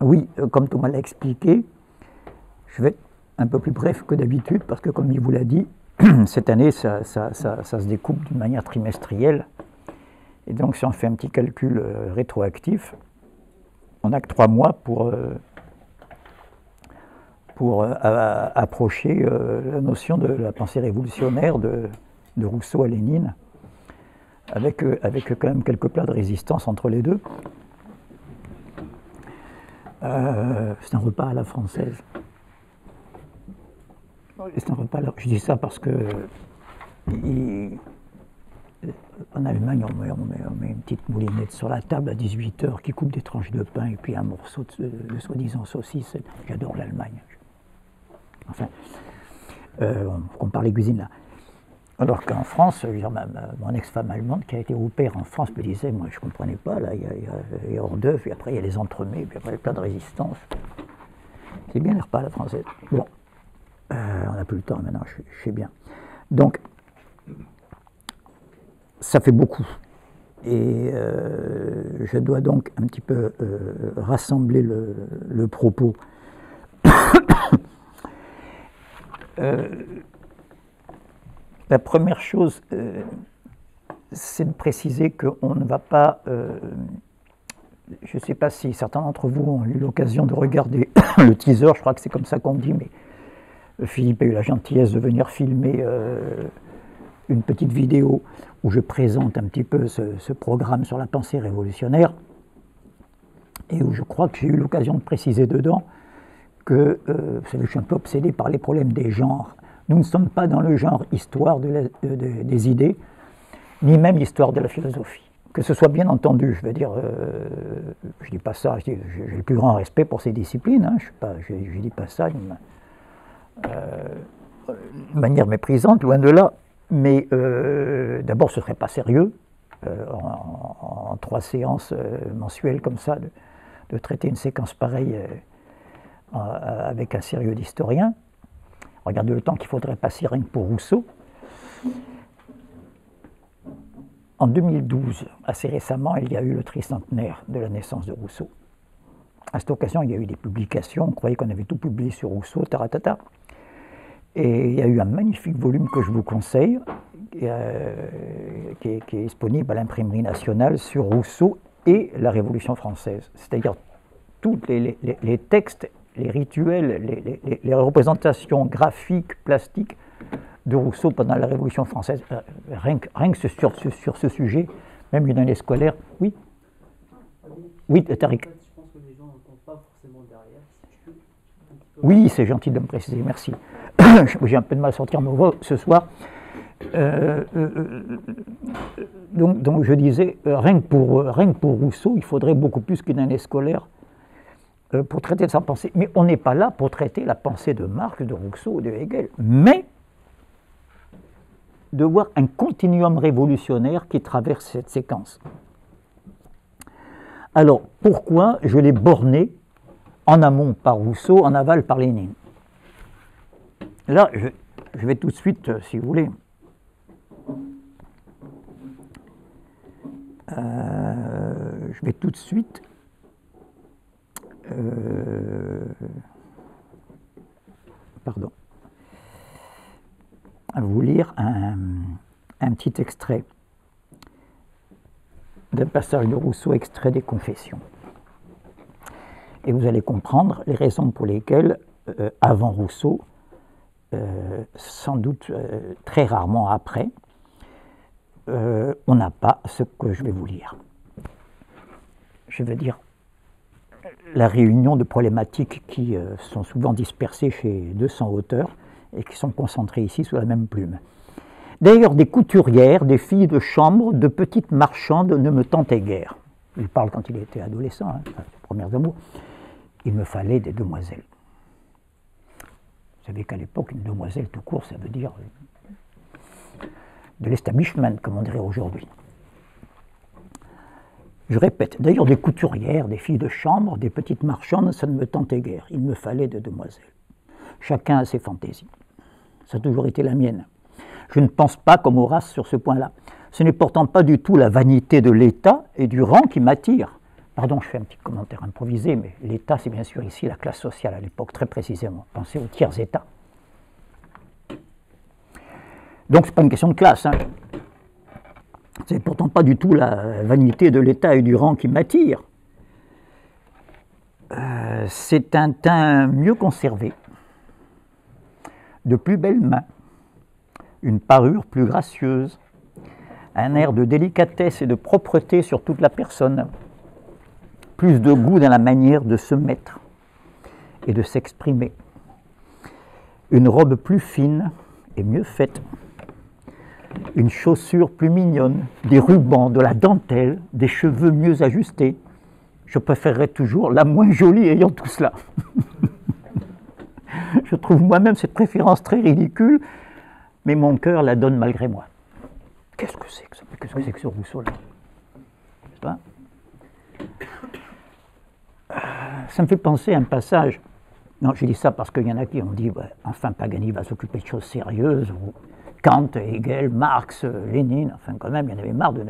Oui, comme Thomas l'a expliqué, je vais être un peu plus bref que d'habitude parce que, comme il vous l'a dit, cette année, ça se découpe d'une manière trimestrielle. Et donc, si on fait un petit calcul rétroactif, on n'a que 3 mois pour approcher la notion de la pensée révolutionnaire de Rousseau à Lénine, avec quand même quelques plats de résistance entre les deux. C'est un repas à la française. C'est un repas je dis ça parce que en Allemagne, on met une petite moulinette sur la table à 18h qui coupe des tranches de pain et puis un morceau de soi-disant saucisse. J'adore l'Allemagne. Enfin, on compare les cuisines là. Alors qu'en France, mon ex-femme allemande qui a été au pair en France me disait, moi je ne comprenais pas, là, il y a hors d'œuvre, puis après il y a les entremets, puis après il y a plein de résistance. C'est bien les repas à la française. Bon, on n'a plus le temps maintenant, je sais bien. Donc, ça fait beaucoup. Et je dois donc un petit peu rassembler le propos. La première chose, c'est de préciser qu'on ne va pas... je ne sais pas si certains d'entre vous ont eu l'occasion de regarder le teaser, je crois que c'est comme ça qu'on dit, mais Philippe a eu la gentillesse de venir filmer une petite vidéo où je présente un petit peu ce programme sur la pensée révolutionnaire et où je crois que j'ai eu l'occasion de préciser dedans que, vous savez, je suis un peu obsédé par les problèmes des genres. Nous ne sommes pas dans le genre histoire des idées, ni même histoire de la philosophie. Que ce soit bien entendu, je veux dire, je ne dis pas ça, j'ai le plus grand respect pour ces disciplines, hein, je ne dis pas ça d'une manière méprisante, loin de là, mais d'abord ce ne serait pas sérieux, en 3 séances mensuelles comme ça, de traiter une séquence pareille avec un sérieux d'historien. Regardez le temps qu'il faudrait passer rien que pour Rousseau. En 2012, assez récemment, il y a eu le tricentenaire de la naissance de Rousseau. À cette occasion, il y a eu des publications, on croyait qu'on avait tout publié sur Rousseau, taratata. Et il y a eu un magnifique volume que je vous conseille, qui est disponible à l'imprimerie nationale sur Rousseau et la Révolution française. C'est-à-dire tous les textes, les rituels, les représentations graphiques, plastiques de Rousseau pendant la Révolution française, rien que sur ce sujet, même une année scolaire. Oui. Oui, Tariq. Je pense que les gens n'entendent pas forcément derrière. Oui, c'est gentil de me préciser, merci. J'ai un peu de mal à sortir mon voix ce soir. Donc je disais, rien que pour Rousseau, il faudrait beaucoup plus qu'une année scolaire pour traiter de sa pensée. Mais on n'est pas là pour traiter la pensée de Marx, de Rousseau, de Hegel, mais de voir un continuum révolutionnaire qui traverse cette séquence. Alors, pourquoi je l'ai borné en amont par Rousseau, en aval par Lénine? Là, je vais tout de suite, si vous voulez, je vais tout de suite vous lire un petit extrait d'un passage de Rousseau, extrait des Confessions. Et vous allez comprendre les raisons pour lesquelles, avant Rousseau, sans doute très rarement après, on n'a pas ce que je vais vous lire. Je veux dire, la réunion de problématiques qui sont souvent dispersées chez 200 auteurs et qui sont concentrées ici sous la même plume. D'ailleurs, des couturières, des filles de chambre, de petites marchandes ne me tentaient guère. Il parle quand il était adolescent, hein, ses premiers amours. Il me fallait des demoiselles. Vous savez qu'à l'époque, une demoiselle tout court, ça veut dire de l'establishment, comme on dirait aujourd'hui. Je répète, d'ailleurs, des couturières, des filles de chambre, des petites marchandes, ça ne me tentait guère. Il me fallait des demoiselles. Chacun a ses fantaisies. Ça a toujours été la mienne. Je ne pense pas comme Horace sur ce point-là. Ce n'est pourtant pas du tout la vanité de l'état et du rang qui m'attire, Pardon, je fais un petit commentaire improvisé, mais l'État, c'est bien sûr ici la classe sociale à l'époque, très précisément. Pensez au tiers-État. Donc, ce n'est pas une question de classe. Hein. Ce n'est pourtant pas du tout la vanité de l'État et du rang qui m'attire. C'est un teint mieux conservé, de plus belles mains, une parure plus gracieuse, un air de délicatesse et de propreté sur toute la personne, plus de goût dans la manière de se mettre et de s'exprimer, une robe plus fine et mieux faite, une chaussure plus mignonne, des rubans, de la dentelle, des cheveux mieux ajustés. Je préférerais toujours la moins jolie ayant tout cela. Je trouve moi-même cette préférence très ridicule, mais mon cœur la donne malgré moi. Qu'est-ce que c'est que ça? Qu'est-ce que c'est que ce Rousseau-là? Ça me fait penser à un passage. Non, j'ai dit ça parce qu'il y en a qui ont dit ouais, enfin Pagani va s'occuper de choses sérieuses, ou Kant, Hegel, Marx, Lénine, enfin quand même, il y en avait marre de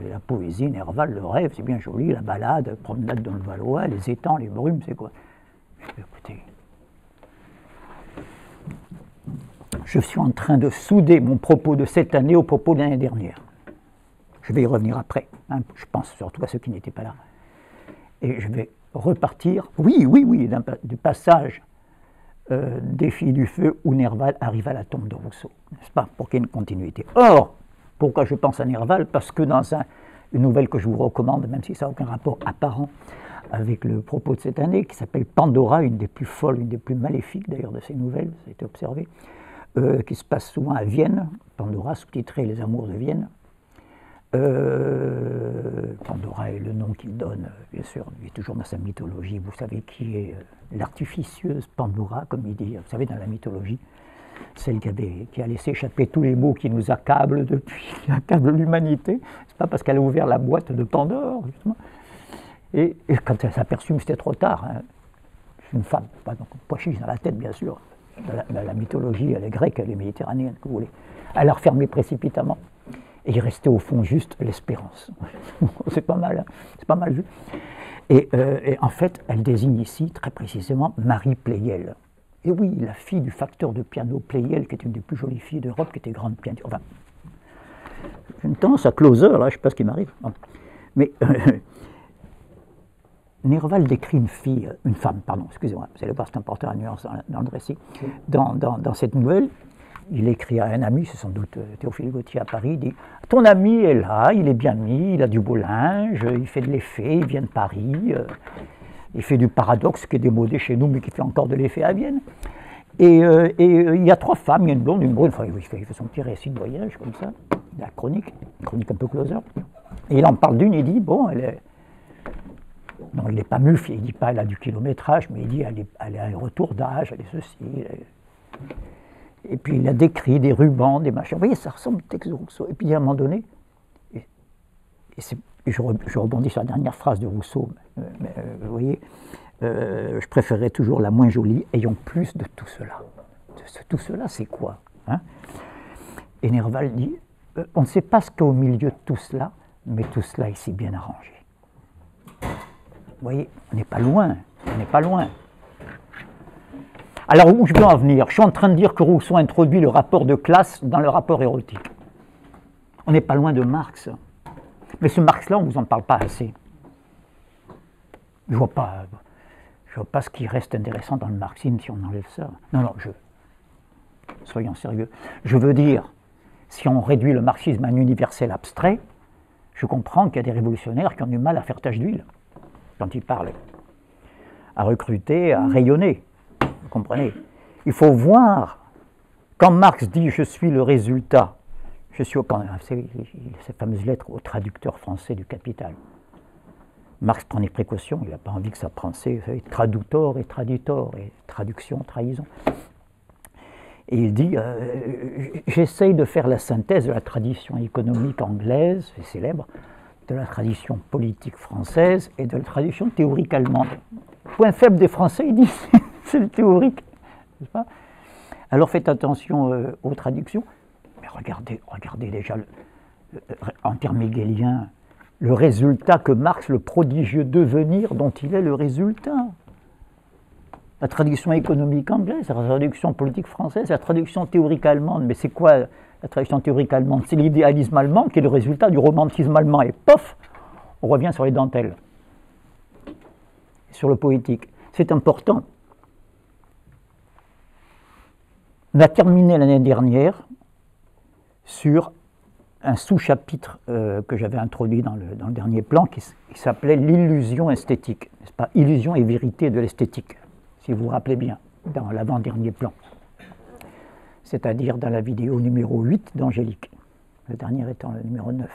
la poésie, Nerval, le rêve, c'est bien joli, la balade, promenade dans le Valois, les étangs, les brumes, c'est quoi? Écoutez, je suis en train de souder mon propos de cette année au propos de l'année dernière. Je vais y revenir après, hein, je pense surtout à ceux qui n'étaient pas là. Et je vais repartir, oui, du passage des Filles du Feu où Nerval arrive à la tombe de Rousseau, n'est-ce pas, pour qu'il y ait une continuité. Or, pourquoi je pense à Nerval? Parce que dans une nouvelle que je vous recommande, même si ça n'a aucun rapport apparent avec le propos de cette année, qui s'appelle Pandora, une des plus folles, une des plus maléfiques d'ailleurs de ces nouvelles, ça a été observé, qui se passe souvent à Vienne, Pandora, sous-titré Les Amours de Vienne. Pandora est le nom qu'il donne, bien sûr, il est toujours dans sa mythologie. Vous savez qui est l'artificieuse Pandora, comme il dit, vous savez, dans la mythologie, celle qui a laissé échapper tous les maux qui nous accablent depuis, qui accablent l'humanité. C'est pas parce qu'elle a ouvert la boîte de Pandore, justement. Et quand elle s'est aperçue, c'était trop tard. Hein. C'est une femme, pas donc pois chiche dans la tête, bien sûr. Dans la mythologie, elle est grecque, elle est méditerranéenne, que vous voulez. Elle a refermé précipitamment. Et il restait au fond juste l'espérance. C'est pas mal, hein, c'est pas mal vu. Et en fait, elle désigne ici, très précisément, Marie Pleyel. Et oui, la fille du facteur de piano Pleyel, qui est une des plus jolies filles d'Europe, qui était grande pianiste. Enfin, j'ai une tendance à closer, là, je ne sais pas ce qui m'arrive. Mais Nerval décrit une femme, excusez-moi, vous allez voir, c'est important la nuance dans le récit. Dans cette nouvelle, il écrit à un ami, c'est sans doute Théophile Gautier à Paris, il dit « Ton ami est là, il est bien mis, il a du beau linge, il fait de l'effet, il vient de Paris, il fait du paradoxe qui est démodé chez nous, mais qui fait encore de l'effet à Vienne. Et il y a 3 femmes, il y a une blonde, une brune, enfin, il fait son petit récit de voyage comme ça, la chronique un peu closer. Et il en parle d'une, il dit « Bon, elle est... » Non, il n'est pas mufle, il ne dit pas elle a du kilométrage, mais il dit elle est à un retour d'âge, elle est ceci. Et puis il a décrit des rubans, des machins. Vous voyez, ça ressemble au texte de Rousseau. Et puis à un moment donné, je rebondis sur la dernière phrase de Rousseau, vous voyez, je préférerais toujours la moins jolie, ayant plus de tout cela. Tout cela, c'est quoi, hein? Et Nerval dit, on ne sait pas ce qu'est au milieu de tout cela, mais tout cela est si bien arrangé. Vous voyez, on n'est pas loin, on n'est pas loin. Alors, où je veux en venir? Je suis en train de dire que Rousseau introduit le rapport de classe dans le rapport érotique. On n'est pas loin de Marx. Mais ce Marx-là, on ne vous en parle pas assez. Je ne vois pas ce qui reste intéressant dans le marxisme si on enlève ça. Non, soyons sérieux. Je veux dire, si on réduit le marxisme à un universel abstrait, je comprends qu'il y a des révolutionnaires qui ont du mal à faire tache d'huile quand ils parlent, à recruter, à rayonner. Vous comprenez? Il faut voir, quand Marx dit « je suis le résultat », cette fameuse lettre au traducteur français du Capital. Marx prend des précautions, il n'a pas envie que ça prenne, vous savez, traductor et traditor, et traduction, trahison. Et il dit j'essaye de faire la synthèse de la tradition économique anglaise, c'est célèbre, de la tradition politique française et de la tradition théorique allemande. Point faible des Français, il dit, c'est le théorique. N'est-ce pas? Alors faites attention aux traductions, mais regardez déjà, en termes hegéliens, le résultat que Marx, le prodigieux devenir dont il est le résultat. La traduction économique anglaise, la traduction politique française, la traduction théorique allemande. Mais c'est quoi la traduction théorique allemande? C'est l'idéalisme allemand qui est le résultat du romantisme allemand. Et pof, on revient sur les dentelles, sur le poétique. C'est important. On a terminé l'année dernière sur un sous-chapitre que j'avais introduit dans le dernier plan qui s'appelait l'illusion esthétique, n'est-ce pas? Illusion et vérité de l'esthétique, si vous vous rappelez bien, dans l'avant-dernier plan, c'est-à-dire dans la vidéo numéro 8 d'Angélique, le dernier étant le numéro 9.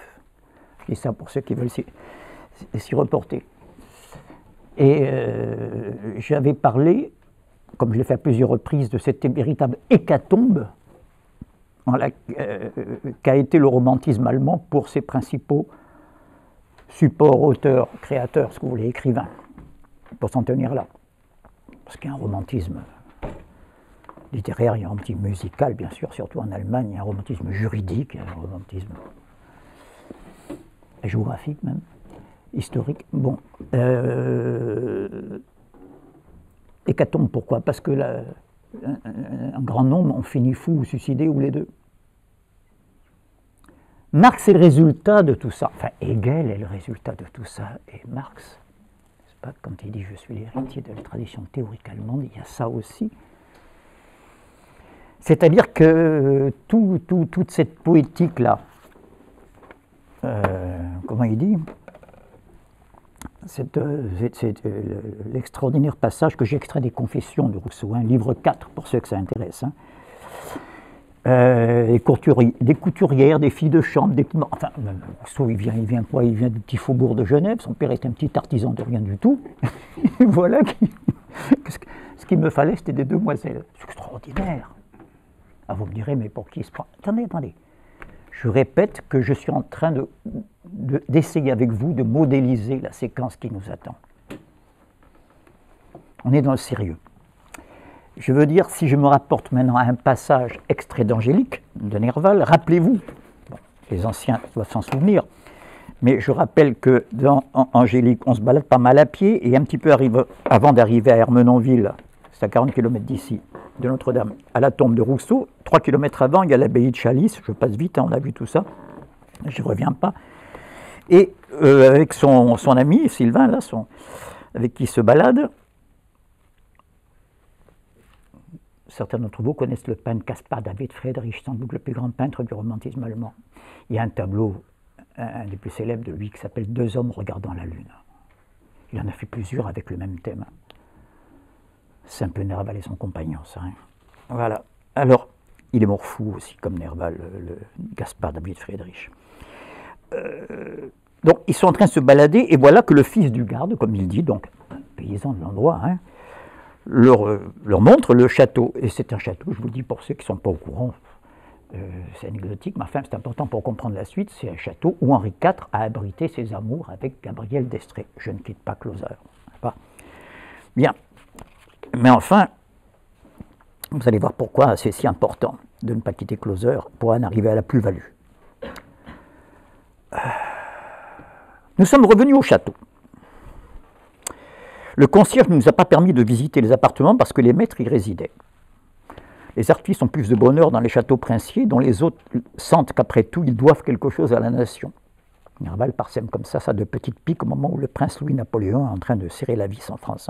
Je dis ça pour ceux qui veulent s'y reporter. Et j'avais parlé, comme je l'ai fait à plusieurs reprises, de cette véritable hécatombe qu'a été le romantisme allemand pour ses principaux supports, auteurs, créateurs, ce que vous voulez, écrivains, pour s'en tenir là. Parce qu'il y a un romantisme littéraire, il y a un romantisme musical, bien sûr, surtout en Allemagne, il y a un romantisme juridique, il y a un romantisme géographique même, historique. Bon. Hécatombe, pourquoi? Parce que un grand nombre ont fini fous ou suicidés, ou les deux. Marx est le résultat de tout ça. Enfin, Hegel est le résultat de tout ça. Et Marx, n'est-ce pas, quand il dit « je suis l'héritier de la tradition théorique allemande », il y a ça aussi. C'est-à-dire que toute cette poétique-là, comment il dit, c'est l'extraordinaire passage que j'ai extrait des Confessions de Rousseau, livre 4, pour ceux que ça intéresse. Des couturières, des filles de chambre, enfin, Rousseau, il vient quoi? Il vient du petit faubourg de Genève, son père était un petit artisan de rien du tout. Et voilà, ce qu'il me fallait, c'était des demoiselles. C'est extraordinaire. Ah, vous me direz, mais pour qui il se prend? Attendez. Je répète que je suis en train d'essayer avec vous de modéliser la séquence qui nous attend. On est dans le sérieux. Je veux dire, si je me rapporte maintenant à un passage extrait d'Angélique, de Nerval, rappelez-vous, bon, les anciens doivent s'en souvenir, mais je rappelle que dans Angélique, on se balade pas mal à pied, et un petit peu avant d'arriver à Ermenonville, c'est à 40 km d'ici, de Notre-Dame, à la tombe de Rousseau, 3 km avant, il y a l'abbaye de Chalice, je passe vite, on a vu tout ça, je ne reviens pas, et avec son ami, Sylvain, là, avec qui il se balade, certains d'entre vous connaissent le peintre Caspar David Friedrich, sans doute le plus grand peintre du romantisme allemand. Il y a un tableau, un des plus célèbres de lui, qui s'appelle « Deux hommes regardant la lune ». Il en a fait plusieurs avec le même thème. C'est un peu Nerval et son compagnon, ça. Voilà. Alors, il est mort fou aussi, comme Nerval, le Caspar David Friedrich. Donc, ils sont en train de se balader, et voilà que le fils du garde, comme il dit, donc un paysan de l'endroit, leur montre le château. Et c'est un château, je vous le dis pour ceux qui ne sont pas au courant, c'est anecdotique, mais enfin c'est important pour comprendre la suite, c'est un château où Henri IV a abrité ses amours avec Gabrielle d'Estrées. Je ne quitte pas Closer. Pas. Bien. Mais enfin, vous allez voir pourquoi c'est si important de ne pas quitter Closer pour en arriver à la plus-value. Nous sommes revenus au château. Le concierge ne nous a pas permis de visiter les appartements parce que les maîtres y résidaient. Les artistes ont plus de bonheur dans les châteaux princiers, dont les autres sentent qu'après tout, ils doivent quelque chose à la nation. Nerval parsème comme ça de petites piques au moment où le prince Louis-Napoléon est en train de serrer la vis en France.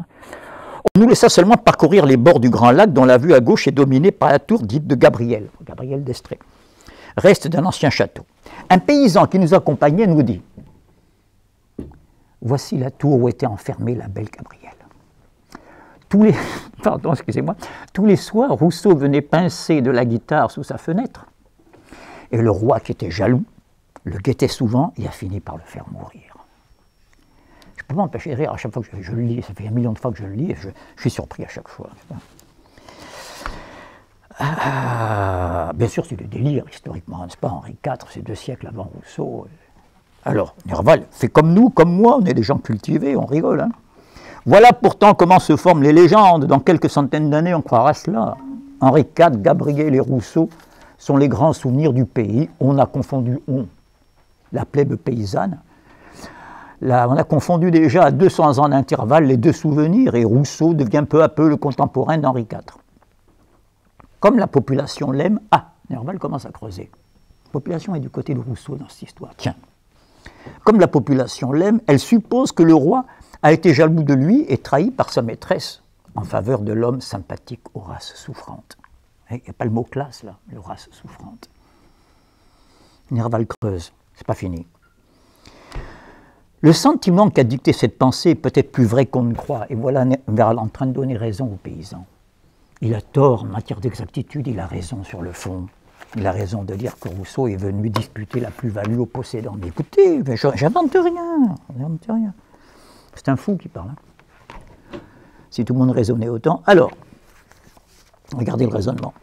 On nous laissa seulement parcourir les bords du Grand Lac, dont la vue à gauche est dominée par la tour dite de Gabrielle d'Estrées, reste d'un ancien château. Un paysan qui nous accompagnait nous dit « Voici la tour où était enfermée la belle Gabrielle. » Tous les soirs, Rousseau venait pincer de la guitare sous sa fenêtre, et le roi, qui était jaloux, le guettait souvent et a fini par le faire mourir. Je ne peux pas m'empêcher de rire à chaque fois que je le lis, ça fait 1 million de fois que je le lis, et je suis surpris à chaque fois. Bien sûr, c'est du délire, historiquement, n'est-ce pas? Henri IV, c'est 2 siècles avant Rousseau. Alors, Nerval fait comme nous, comme moi, on est des gens cultivés, on rigole. Hein. Voilà pourtant comment se forment les légendes. Dans quelques centaines d'années, on croira cela. Henri IV, Gabrielle et Rousseau sont les grands souvenirs du pays. On a confondu la plèbe paysanne. Là, on a confondu déjà à 200 ans d'intervalle les deux souvenirs et Rousseau devient peu à peu le contemporain d'Henri IV. Comme la population l'aime, Nerval commence à creuser. La population est du côté de Rousseau dans cette histoire. Tiens, comme la population l'aime, elle suppose que le roi a été jaloux de lui et trahi par sa maîtresse en faveur de l'homme sympathique aux races souffrantes. Il n'y a pas le mot classe là, le race souffrante. Nerval creuse, c'est pas fini. Le sentiment qu'a dicté cette pensée est peut-être plus vrai qu'on ne croit, et voilà Nerval en train de donner raison aux paysans. Il a tort en matière d'exactitude, il a raison sur le fond. Il a raison de dire que Rousseau est venu disputer la plus-value aux possédants. Mais écoutez, j'invente rien. C'est un fou qui parle. Si tout le monde raisonnait autant. Alors, regardez le raisonnement.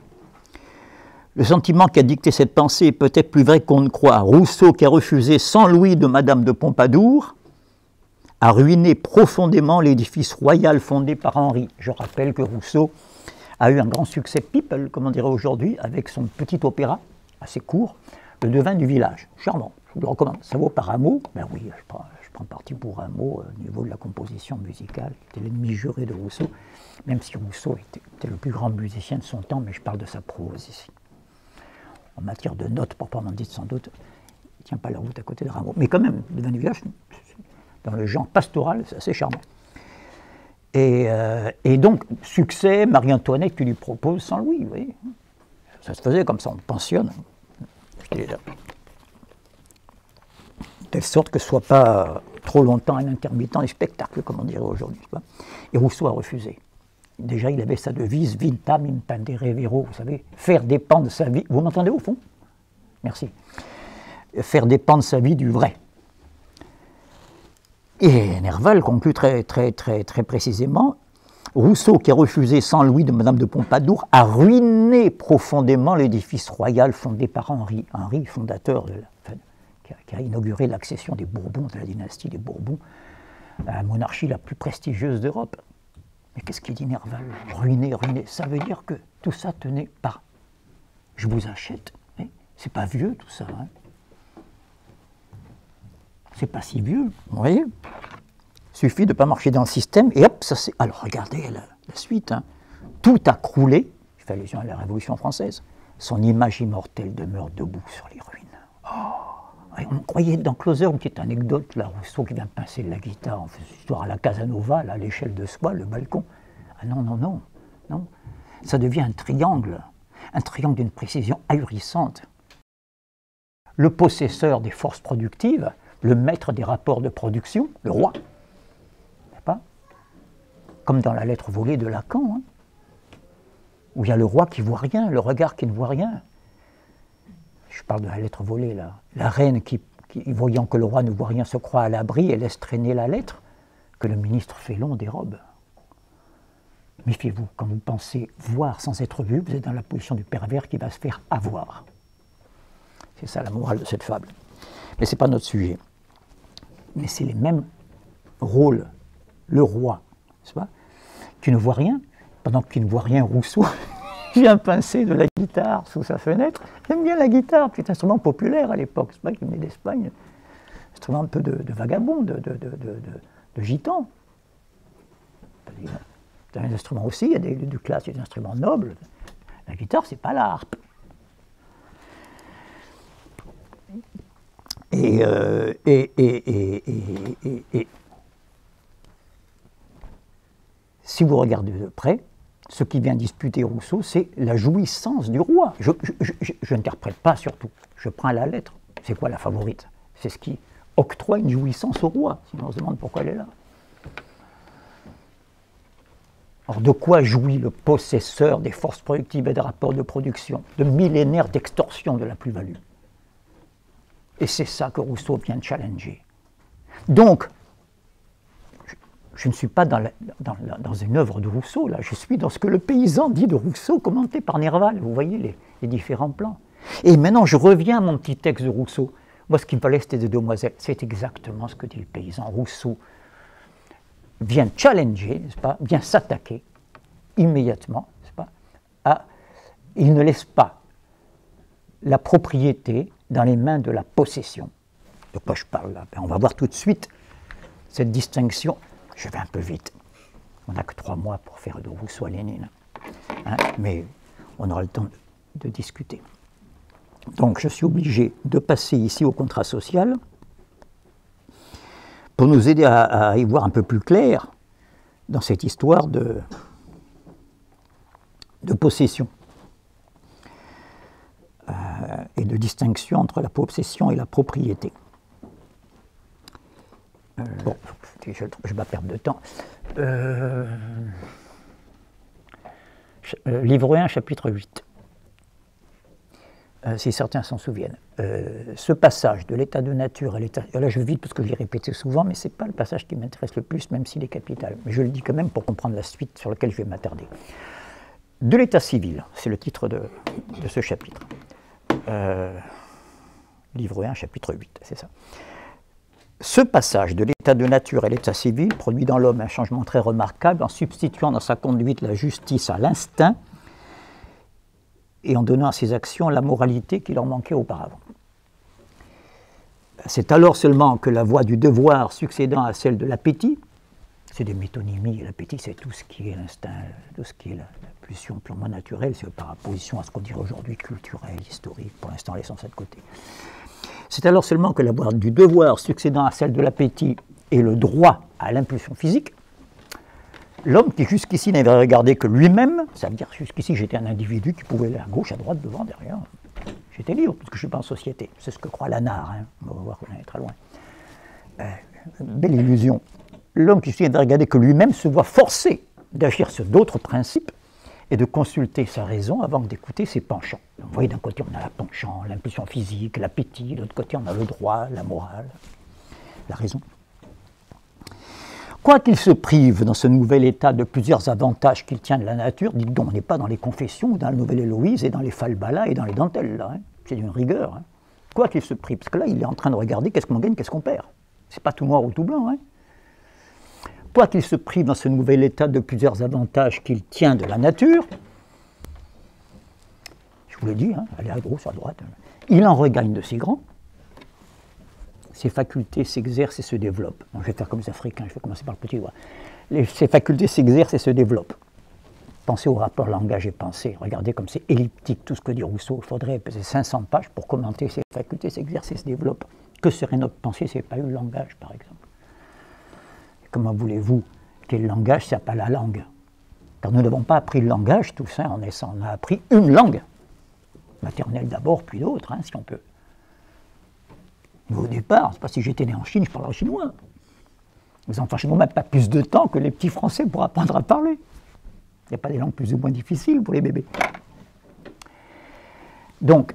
Le sentiment qui a dicté cette pensée est peut-être plus vrai qu'on ne croit. Rousseau, qui a refusé 100 louis de Madame de Pompadour, a ruiné profondément l'édifice royal fondé par Henri. Je rappelle que Rousseau a eu un grand succès people, comme on dirait aujourd'hui, avec son petit opéra, assez court, Le devin du village. Charmant, je vous le recommande. Ça vaut par Rameau. Ben oui, je prends parti pour Rameau au niveau de la composition musicale, qui était l'ennemi juré de Rousseau, même si Rousseau était le plus grand musicien de son temps, mais je parle de sa prose ici. En matière de notes proprement dites, sans doute, il ne tient pas la route à côté de Rameau. Mais quand même, Le devin du village, dans le genre pastoral, c'est assez charmant. Et donc, succès, Marie-Antoinette qui lui propose 100 louis, vous voyez. Ça se faisait comme ça, on pensionne. De telle sorte que ce ne soit pas trop longtemps un intermittent des spectacles, comme on dirait aujourd'hui. Et Rousseau a refusé. Déjà, il avait sa devise, vitam impendere vero, vous savez, faire dépendre sa vie. Vous m'entendez au fond? Merci. Faire dépendre sa vie du vrai. Et Nerval conclut très précisément, Rousseau, qui a refusé 100 louis de Madame de Pompadour, a ruiné profondément l'édifice royal fondé par Henri. Henri, fondateur, qui a inauguré l'accession des Bourbons, de la dynastie des Bourbons, à la monarchie la plus prestigieuse d'Europe. Mais qu'est-ce qu'il dit Nerval? Ruiné, ça veut dire que tout ça tenait par. Je vous achète. C'est pas vieux tout ça. C'est pas si vieux, vous voyez. Il suffit de ne pas marcher dans le système et hop, ça c'est. Alors regardez la suite. Tout a croulé, je fais allusion à la Révolution française. Son image immortelle demeure debout sur les ruines. Oh, on croyait dans Closer, une petite anecdote, là, Rousseau qui vient pincer de la guitare, on fait une histoire à la Casanova, là, à l'échelle de soi, le balcon. Ah non. Ça devient un triangle d'une précision ahurissante. Le possesseur des forces productives, le maître des rapports de production, le roi. Pas comme dans la lettre volée de Lacan, où il y a le roi qui ne voit rien, le regard qui ne voit rien. Je parle de la lettre volée, là. La reine qui, voyant que le roi ne voit rien, se croit à l'abri et laisse traîner la lettre, que le ministre fait long dérobe. Méfiez-vous, quand vous pensez voir sans être vu, vous êtes dans la position du pervers qui va se faire avoir. C'est ça la morale de cette fable. Mais ce n'est pas notre sujet. Mais c'est les mêmes rôles. Le roi, n'est-ce pas, qui ne voit rien, pendant qu'il ne voit rien, Rousseau vient pincer de la guitare sous sa fenêtre. J'aime bien la guitare, petit instrument populaire à l'époque, c'est pas, qui venait d'Espagne. Instrument un peu de vagabond, de gitan. C'est un instrument aussi, il y a du classe, il y a des instruments nobles. La guitare, c'est pas la harpe. Et si vous regardez de près, ce qui vient disputer Rousseau, c'est la jouissance du roi. Je n'interprète pas surtout, je prends à la lettre. C'est quoi la favorite? C'est ce qui octroie une jouissance au roi, sinon on se demande pourquoi elle est là. Alors de quoi jouit le possesseur des forces productives et des rapports de production? De millénaires d'extorsion de la plus-value. Et c'est ça que Rousseau vient challenger. Donc, je ne suis pas dans une œuvre de Rousseau, là. Je suis dans ce que le paysan dit de Rousseau, commenté par Nerval. Vous voyez les différents plans. Et maintenant, je reviens à mon petit texte de Rousseau. Moi, ce qui me fallait, c'était des demoiselles. C'est exactement ce que dit le paysan. Rousseau vient challenger, n'est-ce pas, vient s'attaquer immédiatement, n'est-ce pas, il ne laisse pas la propriété dans les mains de la possession. De quoi je parle là? On va voir tout de suite cette distinction, je vais un peu vite, on n'a que 3 mois pour faire de Rousseau à Lénine, hein, mais on aura le temps de discuter. Donc je suis obligé de passer ici au contrat social pour nous aider à y voir un peu plus clair dans cette histoire de possession et de distinction entre la possession et la propriété. Bon, je ne vais pas perdre de temps. Livre 1, chapitre 8. Si certains s'en souviennent. Ce passage de l'état de nature à l'état... Là, je vais vite parce que je l'ai répété souvent, mais ce n'est pas le passage qui m'intéresse le plus, même s'il est capital. Mais je le dis quand même pour comprendre la suite sur laquelle je vais m'attarder. De l'état civil, c'est le titre de ce chapitre. Livre 1, chapitre 8, c'est ça. Ce passage de l'état de nature à l'état civil produit dans l'homme un changement très remarquable en substituant dans sa conduite la justice à l'instinct et en donnant à ses actions la moralité qui leur manquait auparavant. C'est alors seulement que la voie du devoir succédant à celle de l'appétit, c'est des métonymies, l'appétit c'est tout ce qui est l'instinct, tout ce qui est la pulsion purement naturelle, c'est par opposition à ce qu'on dirait aujourd'hui culturel, historique, pour l'instant laissons ça de côté. C'est alors seulement que la voie du devoir succédant à celle de l'appétit et le droit à l'impulsion physique, l'homme qui jusqu'ici n'avait regardé que lui-même, ça veut dire jusqu'ici j'étais un individu qui pouvait aller à gauche, à droite, devant, derrière, j'étais libre parce que je ne suis pas en société, c'est ce que croit Lanard, hein. On va voir qu'on est très loin. Belle illusion. L'homme qui n'avait regardé que lui-même se voit forcé d'agir sur d'autres principes et de consulter sa raison avant d'écouter ses penchants. Vous voyez, d'un côté on a la penchant, l'impulsion physique, l'appétit, de l'autre côté on a le droit, la morale, la raison. Quoiqu'il se prive dans ce nouvel état de plusieurs avantages qu'il tient de la nature, dites donc, on n'est pas dans les confessions, dans la Nouvelle Héloïse et dans les falbalas et dans les dentelles, là, hein. C'est d'une rigueur. Hein. Quoiqu'il se prive, parce que là il est en train de regarder qu'est-ce qu'on gagne, qu'est-ce qu'on perd. C'est pas tout noir ou tout blanc. Hein. Quoiqu'il se prive dans ce nouvel état de plusieurs avantages qu'il tient de la nature, je vous l'ai dit, hein, aller à gauche, à droite, il en regagne de si grands, ses facultés s'exercent et se développent. Donc, je vais faire comme les Africains, je vais commencer par le petit doigt. Ces facultés s'exercent et se développent. Pensez au rapport langage et pensée, regardez comme c'est elliptique tout ce que dit Rousseau, il faudrait peser 500 pages pour commenter ces facultés s'exercent et se développent. Que serait notre pensée s'il n'y avait pas eu le langage, par exemple? Comment voulez-vous qu'il y ait le langage s'il n'y a pas la langue? Car nous n'avons pas appris le langage, tout ça en naissant. On a appris une langue, maternelle d'abord, puis d'autres, hein, si on peut. Mais au départ, c'est pas si j'étais né en Chine, je parlerais chinois. Les enfants chinois n'ont même pas plus de temps que les petits Français pour apprendre à parler. Il n'y a pas des langues plus ou moins difficiles pour les bébés. Donc,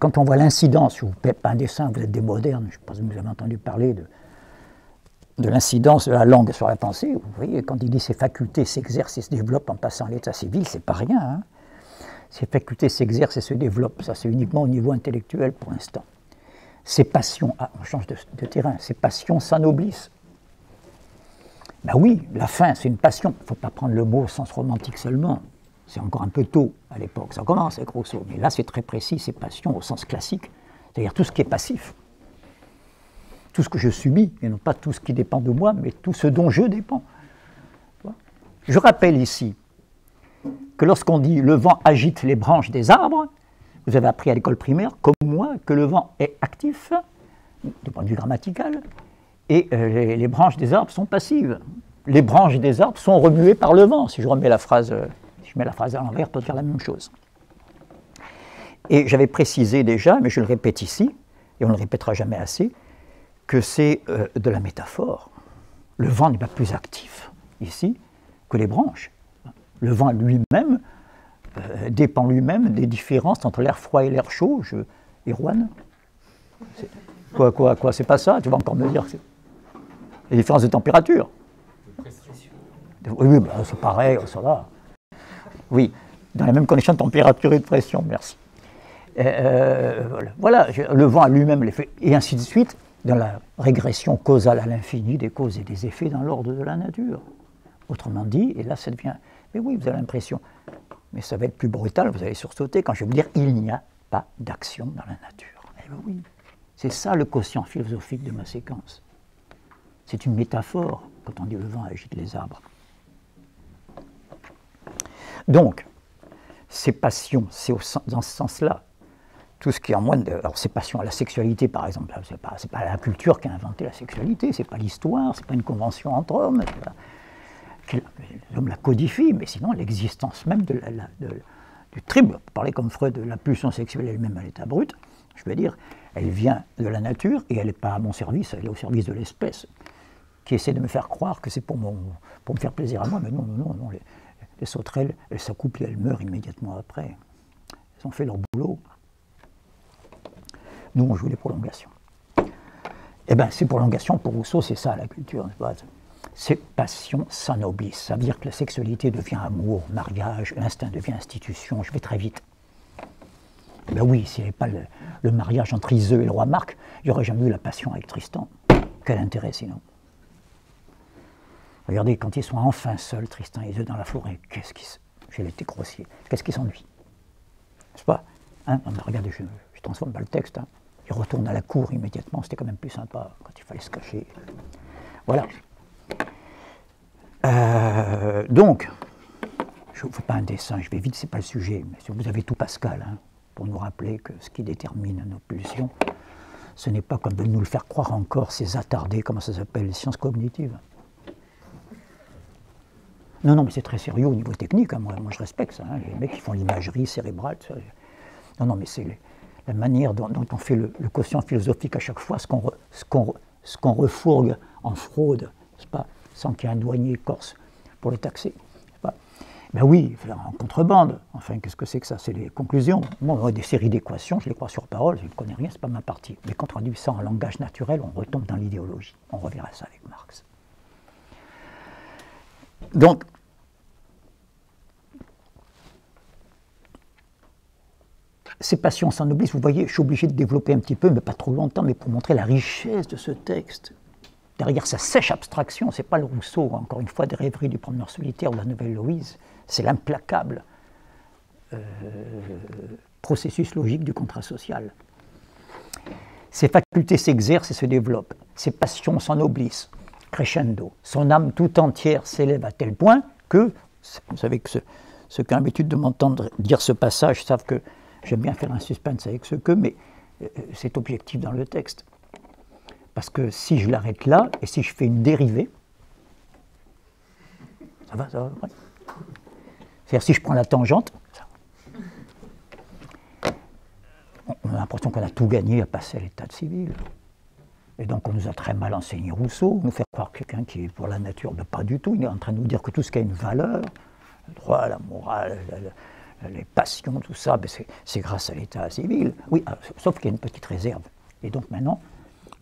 quand on voit l'incidence, je vous fais pas un dessin, vous êtes des modernes, je pense que vous avez entendu parler de l'incidence de la langue sur la pensée. Vous voyez, quand il dit ces facultés s'exercent et se développent en passant à l'état civil, c'est pas rien. Hein. Ces facultés s'exercent et se développent, ça c'est uniquement au niveau intellectuel pour l'instant. Ces passions, on change de terrain, ces passions s'anoblissent. Ben oui, la faim c'est une passion, il ne faut pas prendre le mot au sens romantique seulement. C'est encore un peu tôt à l'époque, ça commence avec Rousseau, mais là c'est très précis, ces passions au sens classique, c'est-à-dire tout ce qui est passif. Tout ce que je subis, et non pas tout ce qui dépend de moi, mais tout ce dont je dépends. Je rappelle ici que lorsqu'on dit « le vent agite les branches des arbres », vous avez appris à l'école primaire, comme moi, que le vent est actif, du point de vue grammatical, et les branches des arbres sont passives. Les branches des arbres sont remuées par le vent, si je remets la phrase, si je mets la phrase à l'envers pour dire la même chose. Et j'avais précisé déjà, mais je le répète ici, et on ne le répétera jamais assez, que c'est de la métaphore. Le vent n'est pas plus actif ici que les branches. Le vent lui-même dépend lui-même des différences entre l'air froid et l'air chaud. Erwan, quoi, c'est pas ça? Tu vas encore me dire que c'est les différences de température. Oui, bah, c'est pareil, ça va. Oui, dans les mêmes conditions de température et de pression, merci. Voilà, le vent a lui-même l'effet, et ainsi de suite, dans la régression causale à l'infini des causes et des effets dans l'ordre de la nature. Autrement dit, et là ça devient, mais oui, vous avez l'impression, mais ça va être plus brutal, vous allez sursauter quand je vais vous dire il n'y a pas d'action dans la nature. Eh bien oui, c'est ça le quotient philosophique de ma séquence. C'est une métaphore quand on dit le vent agite les arbres. Donc, ces passions, c'est dans ce sens-là. Tout ce qui est en moi, alors ces passions, la sexualité par exemple, c'est pas la culture qui a inventé la sexualité, c'est pas l'histoire, c'est pas une convention entre hommes, l'homme la codifie, mais sinon l'existence même du tribe, pour parler comme Freud, de la pulsion sexuelle elle-même à l'état brut, je veux dire, elle vient de la nature et elle n'est pas à mon service, elle est au service de l'espèce, qui essaie de me faire croire que c'est pour me faire plaisir à moi, mais non, les sauterelles, elles s'accouplent et elles meurent immédiatement après. Elles ont fait leur boulot. Nous, on joue les prolongations. Eh bien, ces prolongations, pour Rousseau, c'est ça la culture. Ces passions s'ennoblissent. Ça veut dire que la sexualité devient amour, mariage, l'instinct devient institution. Je vais très vite. Eh bien oui, s'il n'y avait pas le mariage entre Iseux et le roi Marc, il n'y aurait jamais eu la passion avec Tristan. Quel intérêt sinon? Regardez, quand ils sont enfin seuls, Tristan et Iseux dans la forêt, j'ai été grossier, qu'est-ce qui s'ennuie? N'est-ce pas hein? Non, mais regardez, je ne transforme pas le texte. Hein. Il retourne à la cour immédiatement, c'était quand même plus sympa quand il fallait se cacher. Voilà. Donc, je ne vous fais pas un dessin, je vais vite, c'est pas le sujet, mais si vous avez tout Pascal, hein, pour nous rappeler que ce qui détermine nos pulsions, ce n'est pas comme de nous le faire croire encore, ces attardés, comment ça s'appelle, les sciences cognitives. Non, mais c'est très sérieux au niveau technique, hein, moi je respecte ça, hein, les mecs qui font l'imagerie cérébrale, ça, non, mais c'est la manière dont on fait le quotient philosophique à chaque fois, ce qu'on refourgue en fraude, c'est pas, sans qu'il y ait un douanier corse pour le taxer. Pas, ben oui, en contrebande, enfin, qu'est-ce que c'est que ça? C'est les conclusions. Moi, des séries d'équations, je les crois sur parole, je ne connais rien, c'est pas ma partie. Mais quand on traduit ça en langage naturel, on retombe dans l'idéologie. On reverra ça avec Marx. Donc, ces passions s'ennoblissent, vous voyez, je suis obligé de développer un petit peu, mais pas trop longtemps, mais pour montrer la richesse de ce texte. Derrière sa sèche abstraction, ce n'est pas le Rousseau, encore une fois, des rêveries du promeneur solitaire ou la Nouvelle Héloïse, c'est l'implacable processus logique du contrat social. Ses facultés s'exercent et se développent, ses passions s'ennoblissent, crescendo. Son âme tout entière s'élève à tel point que, vous savez que ceux qui ont l'habitude de m'entendre dire ce passage savent que j'aime bien faire un suspense avec ce que, mais c'est objectif dans le texte. Parce que si je l'arrête là, et si je fais une dérivée, ça va ouais. C'est-à-dire si je prends la tangente, on a l'impression qu'on a tout gagné à passer à l'état civil. Et donc on nous a très mal enseigné Rousseau, nous faire croire quelqu'un qui est pour la nature, mais pas du tout, il est en train de nous dire que tout ce qui a une valeur, le droit, la morale, les passions, tout ça, ben c'est grâce à l'état civil. Oui, sauf qu'il y a une petite réserve. Et donc maintenant,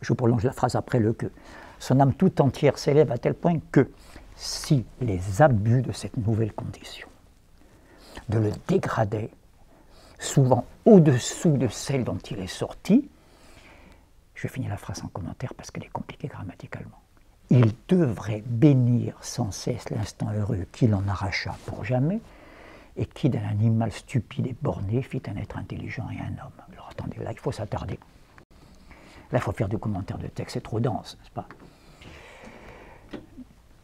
je prolonge la phrase après le que. Son âme tout entière s'élève à tel point que si les abus de cette nouvelle condition de le dégradaient, souvent au-dessous de celle dont il est sorti, je vais finir la phrase en commentaire parce qu'elle est compliquée grammaticalement. Il devrait bénir sans cesse l'instant heureux qu'il en arracha pour jamais, et qui d'un animal stupide et borné fit un être intelligent et un homme. Alors attendez, là il faut s'attarder. Là il faut faire des commentaires de texte, c'est trop dense, n'est-ce pas?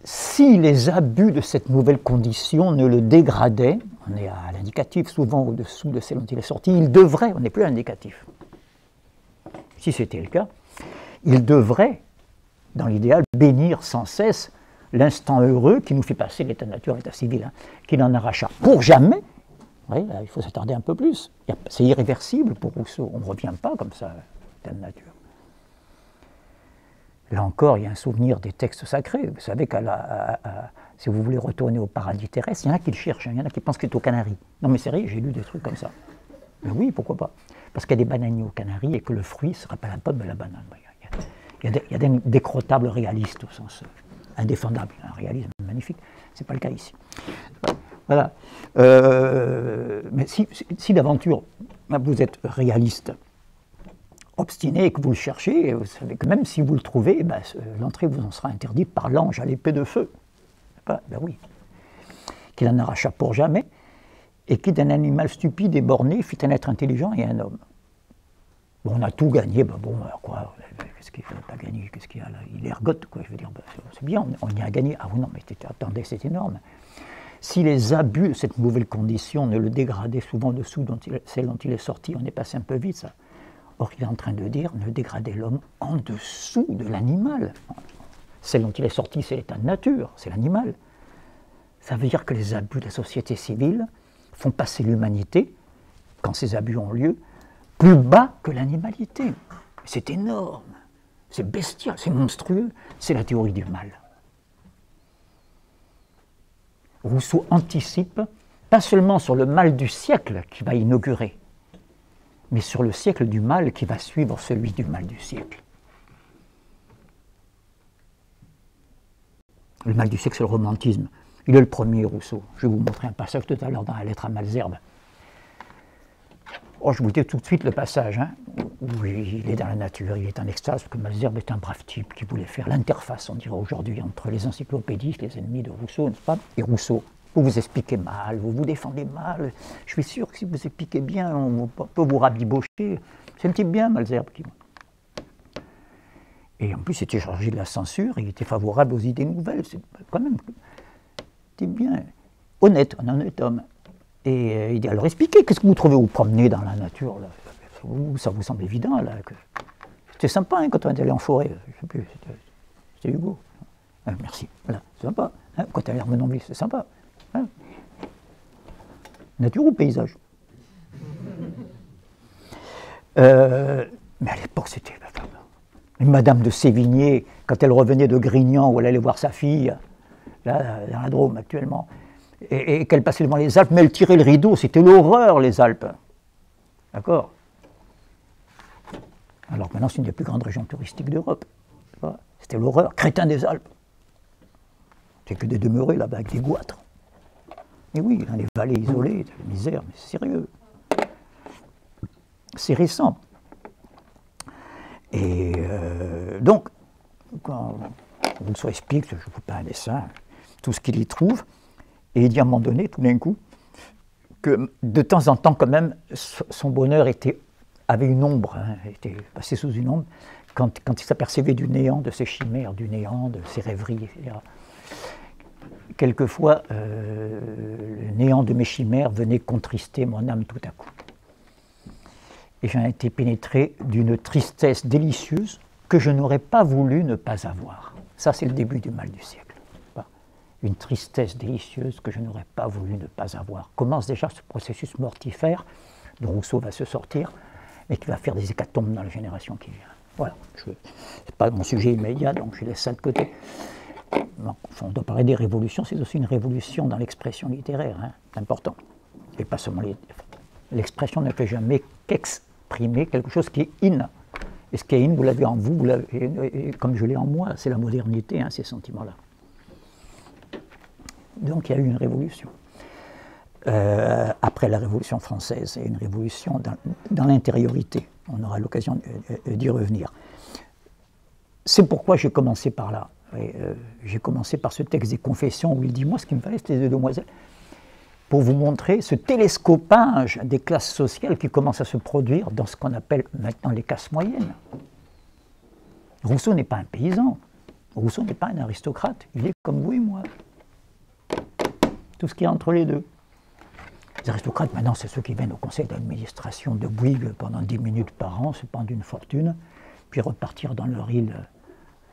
Si les abus de cette nouvelle condition ne le dégradaient, on est à l'indicatif, souvent au-dessous de celle dont il est sorti, il devrait, on n'est plus à l'indicatif. Si c'était le cas, il devrait, dans l'idéal, bénir sans cesse l'instant heureux qui nous fait passer l'état de nature à l'état civil, hein, qu'il en arracha pour jamais. Oui, là, il faut s'attarder un peu plus. C'est irréversible pour Rousseau, on ne revient pas comme ça à l'état de nature. Là encore, il y a un souvenir des textes sacrés. Vous savez que si vous voulez retourner au paradis terrestre, il y en a qui le cherchent, il y en a qui pensent qu'il est aux Canaries. Non mais sérieux, j'ai lu des trucs comme ça. Mais oui, pourquoi pas? Parce qu'il y a des bananiers aux Canaries et que le fruit ne sera pas la pomme mais la banane. Il y a des décrottables réalistes au sens indéfendable, un réalisme magnifique. Ce n'est pas le cas ici. Voilà. Mais si d'aventure vous êtes réaliste, obstiné et que vous le cherchez, vous savez que même si vous le trouvez, ben, l'entrée vous en sera interdite par l'ange à l'épée de feu. Ben oui. Qu'il en arracha pour jamais, et qui d'un animal stupide et borné fit un être intelligent et un homme. Bon, on a tout gagné, ben bon, alors quoi, qu'est-ce qu'il n'a pas gagné, qu'est-ce qu'il y a là? Il ergote, quoi, je veux dire, bah, c'est bien, on y a gagné. Ah oui, non, mais attendez, c'est énorme. Si les abus de cette nouvelle condition ne le dégradaient souvent en dessous celle dont il est sorti, on est passé un peu vite, ça. Or, il est en train de dire ne dégrader l'homme en dessous de l'animal. Celle dont il est sorti, c'est l'état de nature, c'est l'animal. Ça veut dire que les abus de la société civile font passer l'humanité, quand ces abus ont lieu, plus bas que l'animalité. C'est énorme, c'est bestial, c'est monstrueux, c'est la théorie du mal. Rousseau anticipe, pas seulement sur le mal du siècle qui va inaugurer, mais sur le siècle du mal qui va suivre celui du mal du siècle. Le mal du siècle, c'est le romantisme. Il est le premier, Rousseau. Je vais vous montrer un passage tout à l'heure dans la lettre à Malesherbes. Oh, je vous dis tout de suite le passage, hein, où il est dans la nature, il est en extase, parce que Malesherbes est un brave type qui voulait faire l'interface, on dirait aujourd'hui, entre les encyclopédistes, les ennemis de Rousseau, n'est-ce pas, et Rousseau. Vous vous expliquez mal, vous vous défendez mal. Je suis sûr que si vous expliquez bien, on peut vous rabibocher. C'est un type bien, Malesherbes. Et en plus, il était chargé de la censure, il était favorable aux idées nouvelles. C'est quand même un type bien, honnête, un honnête homme. Et il dit, alors expliquez, qu'est-ce que vous trouvez vous promener dans la nature là? Ça vous semble évident là que... C'était sympa hein, quand on est allé en forêt, je sais plus, c'était Hugo. Merci, voilà, c'est sympa. Hein, quand on est allé en Menonville, c'est sympa. Hein. Nature ou paysage? Mais à l'époque, c'était... Madame de Sévigné, quand elle revenait de Grignan, où elle allait voir sa fille, là, dans la Drôme actuellement, et qu'elle passait devant les Alpes, mais elle tirait le rideau, c'était l'horreur, les Alpes. D'accord? Alors maintenant, c'est une des plus grandes régions touristiques d'Europe. C'était l'horreur, crétin des Alpes. C'est que des demeurés là-bas avec des goitres. Et oui, dans les vallées isolées, la misère, mais c'est sérieux. C'est récent. Et donc, quand Rousseau explique, je ne vous pas un dessin, tout ce qu'il y trouve, et il dit à un moment donné, tout d'un coup, que de temps en temps, quand même, son bonheur avait une ombre, hein, était passé sous une ombre, quand il s'apercevait du néant, de ses chimères, du néant, de ses rêveries, etc. Quelquefois, le néant de mes chimères venait contrister mon âme tout à coup. Et j'en ai été pénétré d'une tristesse délicieuse que je n'aurais pas voulu ne pas avoir. Ça, c'est le début du mal du siècle. Une tristesse délicieuse que je n'aurais pas voulu ne pas avoir. Commence déjà ce processus mortifère dont Rousseau va se sortir et qui va faire des hécatombes dans la génération qui vient. Voilà, ce n'est pas mon sujet immédiat, donc je laisse ça de côté. Bon, on doit parler des révolutions, c'est aussi une révolution dans l'expression littéraire, hein, c'est important. Et pas seulement l'expression ne fait jamais qu'exprimer quelque chose qui est in. Et ce qui est in, vous l'avez en vous, comme je l'ai en moi, c'est la modernité, hein, ces sentiments-là. Donc il y a eu une révolution. Après la Révolution française, il y a une révolution dans l'intériorité. On aura l'occasion d'y revenir. C'est pourquoi j'ai commencé par là. J'ai commencé par ce texte des Confessions où il dit, moi ce qui me fallait c'était des demoiselles, pour vous montrer ce télescopage des classes sociales qui commence à se produire dans ce qu'on appelle maintenant les classes moyennes. Rousseau n'est pas un paysan, Rousseau n'est pas un aristocrate, il est comme vous et moi. Tout ce qu'il y a entre les deux. Les aristocrates, maintenant, c'est ceux qui viennent au conseil d'administration de Bouygues pendant 10 minutes par an, se prendre une fortune, puis repartir dans leur île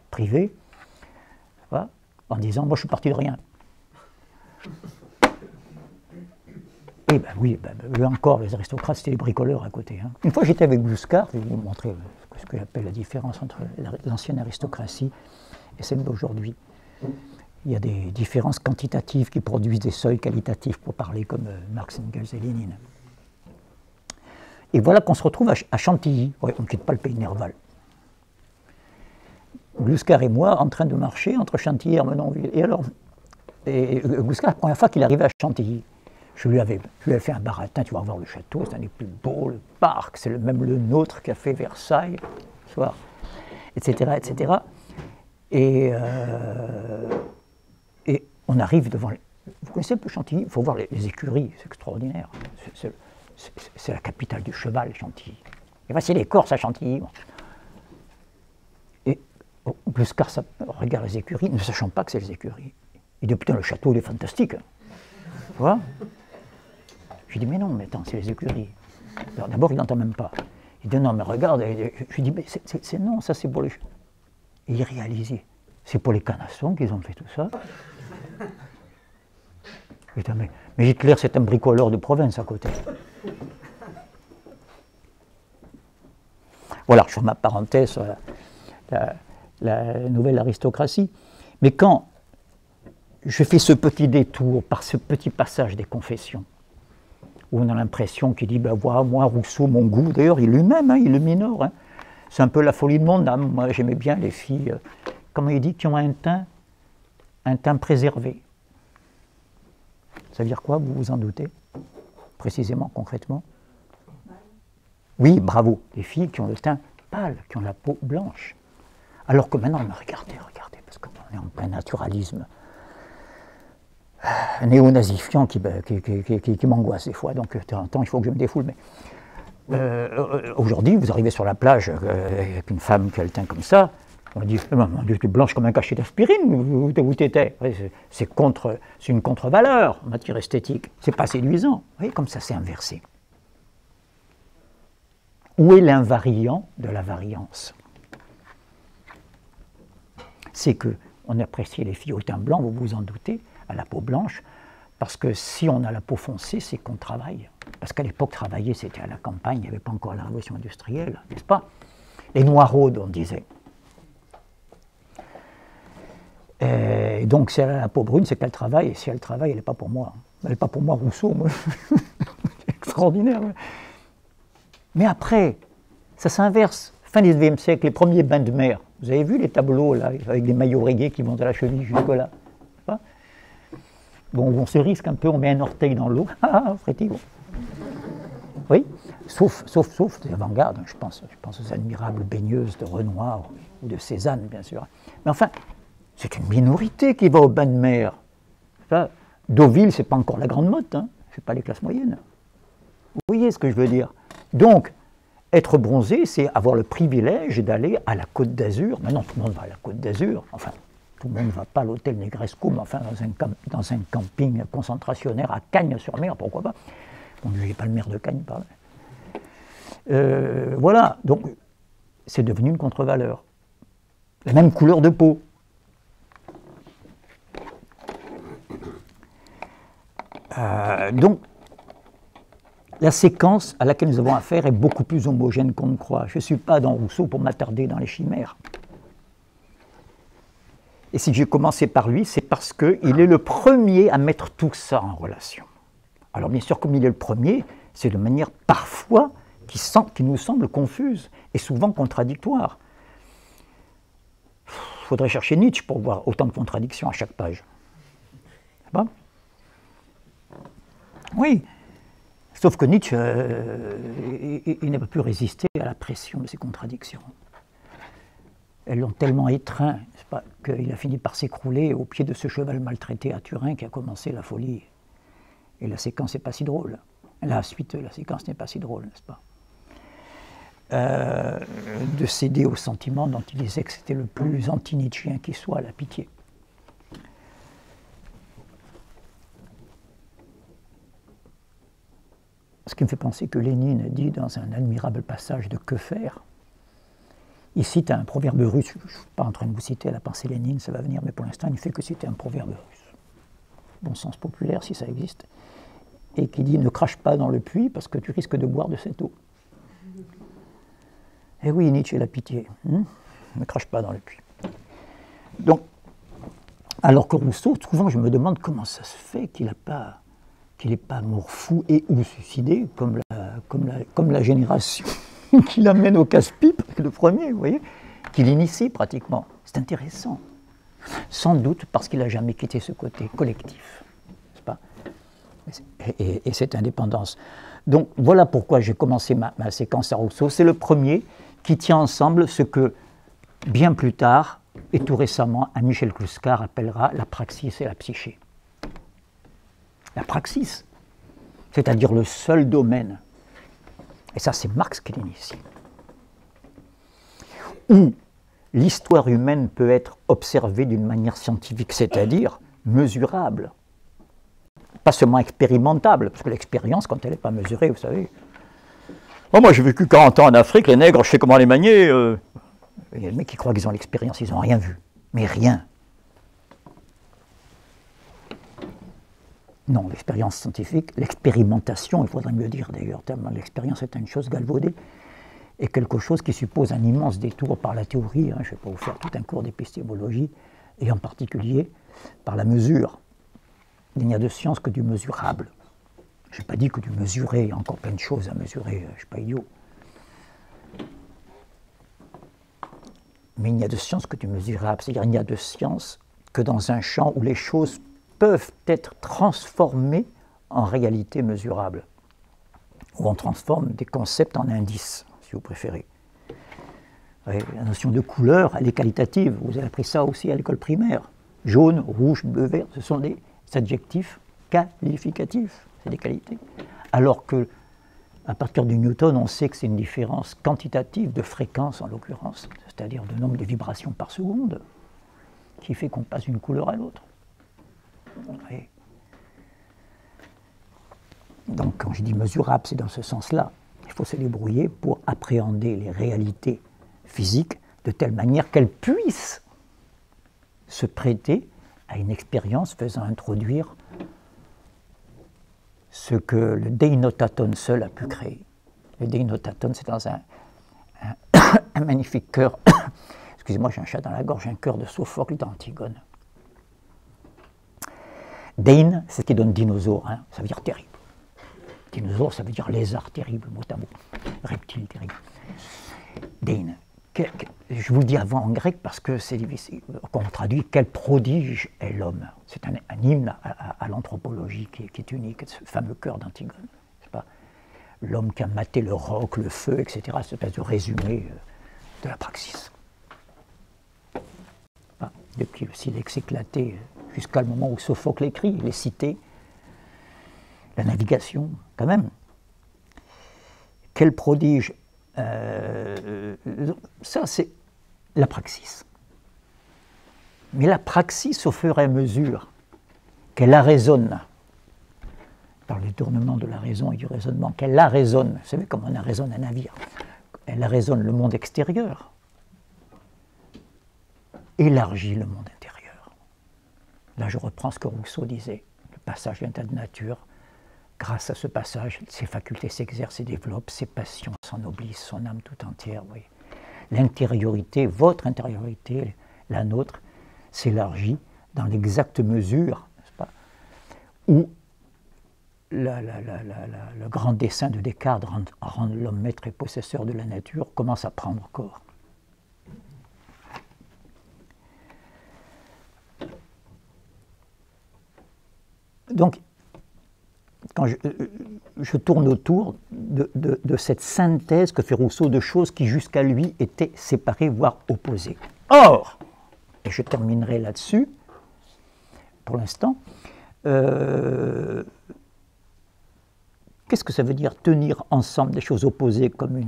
privée, voilà, en disant « moi je suis parti de rien ». Et ben oui, eux encore, les aristocrates, c'était les bricoleurs à côté. Hein. Une fois j'étais avec Bouscard, je vais vous montrer ce que j'appelle la différence entre l'ancienne aristocratie et celle d'aujourd'hui. Il y a des différences quantitatives qui produisent des seuils qualitatifs, pour parler comme Marx, Engels et Lénine. Et voilà qu'on se retrouve à Chantilly. Ouais, on ne quitte pas le pays de Nerval. Bouscard et moi, en train de marcher entre Chantilly et Armenonville. Et alors, Bouscard, la première fois qu'il arrivait à Chantilly, je lui avais fait un baratin, tu vas voir le château, c'est un des plus beaux, le parc, c'est même le nôtre qui a fait Versailles, soir, etc., etc. Et on arrive devant... Vous connaissez un peu Chantilly? Il faut voir les écuries, c'est extraordinaire. C'est la capitale du cheval, Chantilly. Et voici les Corses à Chantilly. Gluscar regarde les écuries, ne sachant pas que c'est les écuries. Il dit, putain, le château, il est fantastique. Tu vois? Je lui dis, mais non, mais attends, c'est les écuries. D'abord, il n'entend même pas. Il dit, non, mais regarde. Je lui dis, mais non, ça c'est pour les... Et il réalisait, c'est pour les canassons qu'ils ont fait tout ça. Putain, mais Hitler, c'est un bricoleur de province à côté. Voilà, je fais ma parenthèse sur la nouvelle aristocratie. Mais quand je fais ce petit détour par ce petit passage des Confessions, où on a l'impression qu'il dit, ben voilà, moi, Rousseau, mon goût, d'ailleurs, il lui-même, hein, il le minore, hein. C'est un peu la folie de mon âme. Moi, j'aimais bien les filles, comment il dit, qui ont un teint préservé. Ça veut dire quoi, vous vous en doutez? Précisément, concrètement? Oui, bravo, les filles qui ont le teint pâle, qui ont la peau blanche. Alors que maintenant, regardez, parce qu'on est en plein naturalisme néo-nazifiant qui m'angoisse des fois, donc de temps en temps, il faut que je me défoule. Mais aujourd'hui, vous arrivez sur la plage avec une femme qui a le teint comme ça, on dit, mon Dieu, tu es blanche comme un cachet d'aspirine, où t'étais? C'est une contre-valeur en matière esthétique, c'est pas séduisant. Vous voyez, comme ça, c'est inversé. Où est l'invariant de la variance? C'est qu'on apprécie les filles au teint blanc, vous vous en doutez, à la peau blanche, parce que si on a la peau foncée, c'est qu'on travaille. Parce qu'à l'époque, travailler, c'était à la campagne, il n'y avait pas encore la révolution industrielle, n'est-ce pas? Les noiraudes, on disait. Et donc, si elle a la peau brune, c'est qu'elle travaille, et si elle travaille, elle n'est pas pour moi. Elle n'est pas pour moi, Rousseau, moi. C'est extraordinaire. Ouais. Mais après, ça s'inverse. Fin du XIXe siècle, les premiers bains de mer. Vous avez vu les tableaux, là, avec des maillots rayés qui vont de la cheville jusque-là? Bon, on se risque un peu, on met un orteil dans l'eau. Ah, frétille. Oui, sauf des avant-gardes, je pense aux admirables baigneuses de Renoir ou de Cézanne, bien sûr. Mais enfin, c'est une minorité qui va au bain de mer. Enfin, Deauville, c'est pas encore la grande mode, hein. C'est pas les classes moyennes. Vous voyez ce que je veux dire? Donc, être bronzé, c'est avoir le privilège d'aller à la Côte d'Azur. Maintenant, tout le monde va à la Côte d'Azur. Enfin, tout le monde ne va pas à l'hôtel Negresco, mais enfin, dans un camping concentrationnaire à Cagnes-sur-Mer, pourquoi pas? Bon, je n'ai pas le maire de Cagnes par là. Voilà, donc, c'est devenu une contre-valeur. La même couleur de peau. Donc, la séquence à laquelle nous avons affaire est beaucoup plus homogène qu'on ne croit. Je ne suis pas dans Rousseau pour m'attarder dans les chimères. Et si j'ai commencé par lui, c'est parce qu'il est le premier à mettre tout ça en relation. Alors bien sûr, comme il est le premier, c'est de manière parfois qui nous semble confuse et souvent contradictoire. Il faudrait chercher Nietzsche pour voir autant de contradictions à chaque page. C'est bon? Oui. Sauf que Nietzsche, il n'a pas pu résister à la pression de ces contradictions. Elles l'ont tellement étreint, qu'il a fini par s'écrouler au pied de ce cheval maltraité à Turin qui a commencé la folie. Et la séquence n'est pas si drôle. La suite, la séquence n'est pas si drôle, n'est-ce pas? De céder au sentiment dont il disait que c'était le plus anti-nietzschéen qui soit, la pitié. Ce qui me fait penser que Lénine dit dans un admirable passage de Que faire, il cite un proverbe russe, je ne suis pas en train de vous citer la pensée Lénine, ça va venir, mais pour l'instant il ne fait que citer un proverbe russe, bon sens populaire si ça existe, et qui dit « Ne crache pas dans le puits parce que tu risques de boire de cette eau ». Eh oui, Nietzsche, la pitié, ne crache pas dans le puits. Donc, alors que Rousseau, souvent je me demande comment ça se fait qu'il n'est pas mort fou et ou suicidé, comme la génération qui l'amène au casse-pipe, le premier, vous voyez, qui l'initie pratiquement. C'est intéressant. Sans doute parce qu'il n'a jamais quitté ce côté collectif, n'est-ce pas? Et cette indépendance. Donc voilà pourquoi j'ai commencé ma séquence à Rousseau. C'est le premier qui tient ensemble ce que, bien plus tard, et tout récemment, un Michel Gluscar appellera la praxis et la psyché. La praxis, c'est-à-dire le seul domaine. Et ça, c'est Marx qui l'initie. Où l'histoire humaine peut être observée d'une manière scientifique, c'est-à-dire mesurable. Pas seulement expérimentable, parce que l'expérience, quand elle n'est pas mesurée, vous savez. Oh, moi j'ai vécu 40 ans en Afrique, les nègres, je sais comment les manier. Il y a des mecs qui croient qu'ils ont l'expérience, ils n'ont rien vu. Mais rien. Non, l'expérience scientifique, l'expérimentation, il faudrait mieux dire d'ailleurs, tellement l'expérience est une chose galvaudée, et quelque chose qui suppose un immense détour par la théorie. Je ne vais pas vous faire tout un cours d'épistémologie, et en particulier par la mesure. Il n'y a de science que du mesurable. Je n'ai pas dit que du mesuré, il y a encore plein de choses à mesurer, je ne suis pas idiot. Mais il n'y a de science que du mesurable, c'est-à-dire il n'y a de science que dans un champ où les choses peuvent être transformées en réalité mesurable, où on transforme des concepts en indices, si vous préférez. La notion de couleur, elle est qualitative, vous avez appris ça aussi à l'école primaire. Jaune, rouge, bleu, vert, ce sont des adjectifs qualificatifs, c'est des qualités. Alors que, à partir du Newton, on sait que c'est une différence quantitative de fréquence en l'occurrence, c'est-à-dire de nombre de vibrations par seconde, qui fait qu'on passe d'une couleur à l'autre. Oui. Donc quand je dis mesurable, c'est dans ce sens-là. Il faut se débrouiller pour appréhender les réalités physiques de telle manière qu'elles puissent se prêter à une expérience faisant introduire ce que le Deinotaton seul a pu créer. Le Deinotaton, c'est dans un magnifique chœur, excusez-moi, j'ai un chat dans la gorge, un chœur de Sophocle d'Antigone. Dein, c'est ce qui donne dinosaure, ça veut dire terrible. Dinosaure, ça veut dire lézard terrible, mot à mot, reptile terrible. Dein. Je vous le dis avant en grec parce que c'est difficile. Quand on traduit, quel prodige est l'homme. C'est un hymne à l'anthropologie qui est unique, ce fameux chœur d'Antigone. L'homme qui a maté le roc, le feu, etc. C'est une espèce de résumé de la praxis. Depuis le silex éclaté jusqu'à le moment où Sophocle écrit, les cités, la navigation, quand même. Quel prodige. Ça, c'est la praxis. Mais la praxis, au fur et à mesure qu'elle la raisonne, par le détournement de la raison et du raisonnement, qu'elle la raisonne, vous savez comment on raisonne un navire, elle la raisonne le monde extérieur, élargit le monde intérieur. Là, je reprends ce que Rousseau disait, le passage d'un tas de nature. Grâce à ce passage, ses facultés s'exercent et développent, ses passions s'ennoblissent, son âme tout entière. Oui. L'intériorité, votre intériorité, la nôtre, s'élargit dans l'exacte mesure, n'est-ce pas, où le grand dessein de Descartes, rendre l'homme maître et possesseur de la nature, commence à prendre corps. Donc, quand je tourne autour de cette synthèse que fait Rousseau de choses qui jusqu'à lui étaient séparées, voire opposées. Or, et je terminerai là-dessus, pour l'instant, qu'est-ce que ça veut dire tenir ensemble des choses opposées comme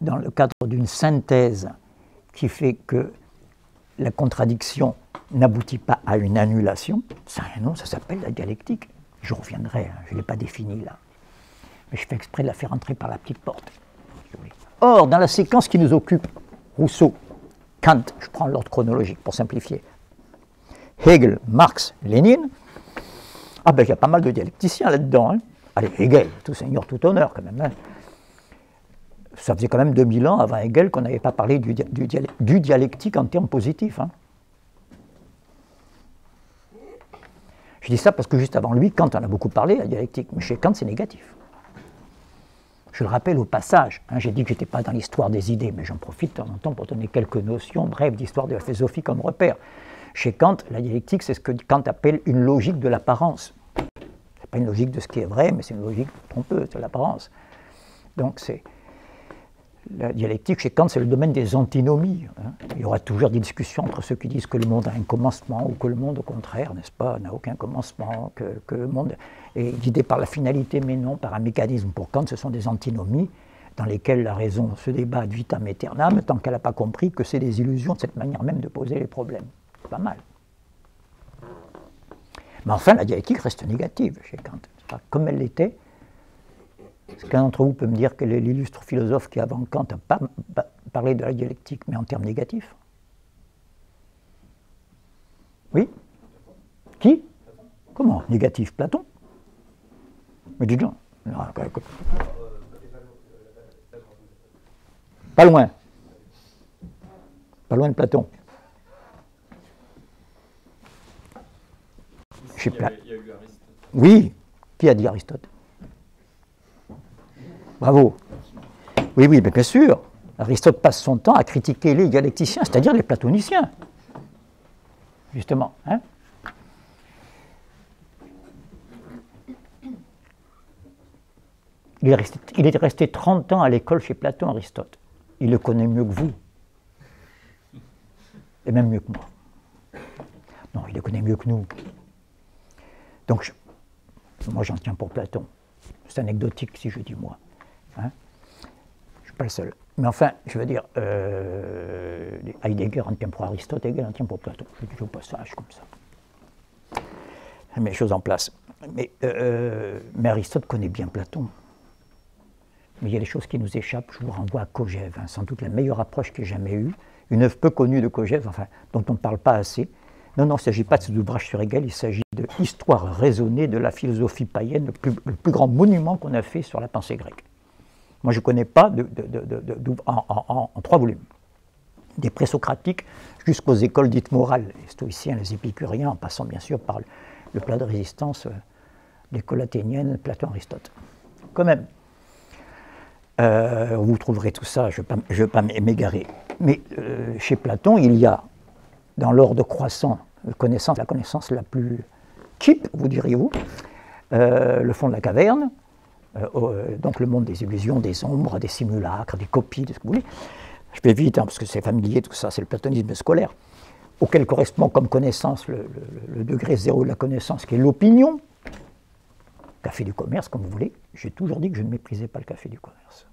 dans le cadre d'une synthèse qui fait que la contradiction n'aboutit pas à une annulation? Ça a un nom, ça s'appelle la dialectique. Je reviendrai, je ne l'ai pas défini là. Mais je fais exprès de la faire entrer par la petite porte. Or, dans la séquence qui nous occupe, Rousseau, Kant, je prends l'ordre chronologique pour simplifier, Hegel, Marx, Lénine, ah ben il y a pas mal de dialecticiens là-dedans. Allez, Hegel, tout seigneur, tout honneur quand même. Ça faisait quand même 2000 ans avant Hegel qu'on n'avait pas parlé du dialectique en termes positifs. Je dis ça parce que juste avant lui, Kant en a beaucoup parlé, la dialectique, mais chez Kant c'est négatif. Je le rappelle au passage, j'ai dit que je n'étais pas dans l'histoire des idées, mais j'en profite de temps en temps pour donner quelques notions brèves d'histoire de la philosophie comme repère. Chez Kant, la dialectique, c'est ce que Kant appelle une logique de l'apparence. Ce n'est pas une logique de ce qui est vrai, mais c'est une logique trompeuse de l'apparence. Donc la dialectique chez Kant, c'est le domaine des antinomies. Il y aura toujours des discussions entre ceux qui disent que le monde a un commencement ou que le monde, au contraire, n'est-ce pas, n'a aucun commencement, que le monde est guidé par la finalité, mais non par un mécanisme. Pour Kant, ce sont des antinomies dans lesquelles la raison se débat ad vitam aeternam, tant qu'elle n'a pas compris que c'est des illusions de cette manière même de poser les problèmes. C'est pas mal. Mais enfin, la dialectique reste négative chez Kant. Comme elle l'était. Est-ce qu'un d'entre vous peut me dire quel est l'illustre philosophe qui, avant Kant, n'a pas parlé de la dialectique, mais en termes négatifs? Oui? Qui? Comment? Négatif? Platon? Mais dis donc. Pas loin. Pas loin de Platon. Il y a eu Aristote. Oui. Qui a dit Aristote? Bravo. Oui, mais bien sûr. Aristote passe son temps à critiquer les dialecticiens, c'est-à-dire les platoniciens. Justement. Hein? Il est resté 30 ans à l'école chez Platon, Aristote. Il le connaît mieux que vous. Et même mieux que moi. Non, il le connaît mieux que nous. Donc, moi j'en tiens pour Platon. C'est anecdotique si je dis moi. Hein? Je ne suis pas le seul. Mais enfin, je veux dire, Heidegger en tient pour Aristote, Hegel en tient pour Platon. Je dis au passage comme ça. Je mets les choses en place. Mais Aristote connaît bien Platon. Mais il y a des choses qui nous échappent. Je vous renvoie à Kojève, hein, sans doute la meilleure approche que j'ai jamais eue. Une œuvre peu connue de Kojève, enfin, dont on ne parle pas assez. Non, il ne s'agit pas de cet ouvrage sur Hegel, il s'agit de l'histoire raisonnée de la philosophie païenne, le plus grand monument qu'on a fait sur la pensée grecque. Moi, je ne connais pas en 3 volumes. Des présocratiques jusqu'aux écoles dites morales, les stoïciens, les épicuriens, en passant bien sûr par le plat de résistance, l'école athénienne, Platon-Aristote. Quand même. Vous trouverez tout ça, je ne vais pas m'égarer. Mais chez Platon, il y a, dans l'ordre croissant, la connaissance la plus cheap, vous diriez-vous, le fond de la caverne, donc le monde des illusions, des ombres, des simulacres, des copies, de ce que vous voulez. Je vais vite, hein, parce que c'est familier, tout ça, c'est le platonisme scolaire, auquel correspond comme connaissance le degré zéro de la connaissance, qui est l'opinion. Café du commerce, comme vous voulez. J'ai toujours dit que je ne méprisais pas le café du commerce.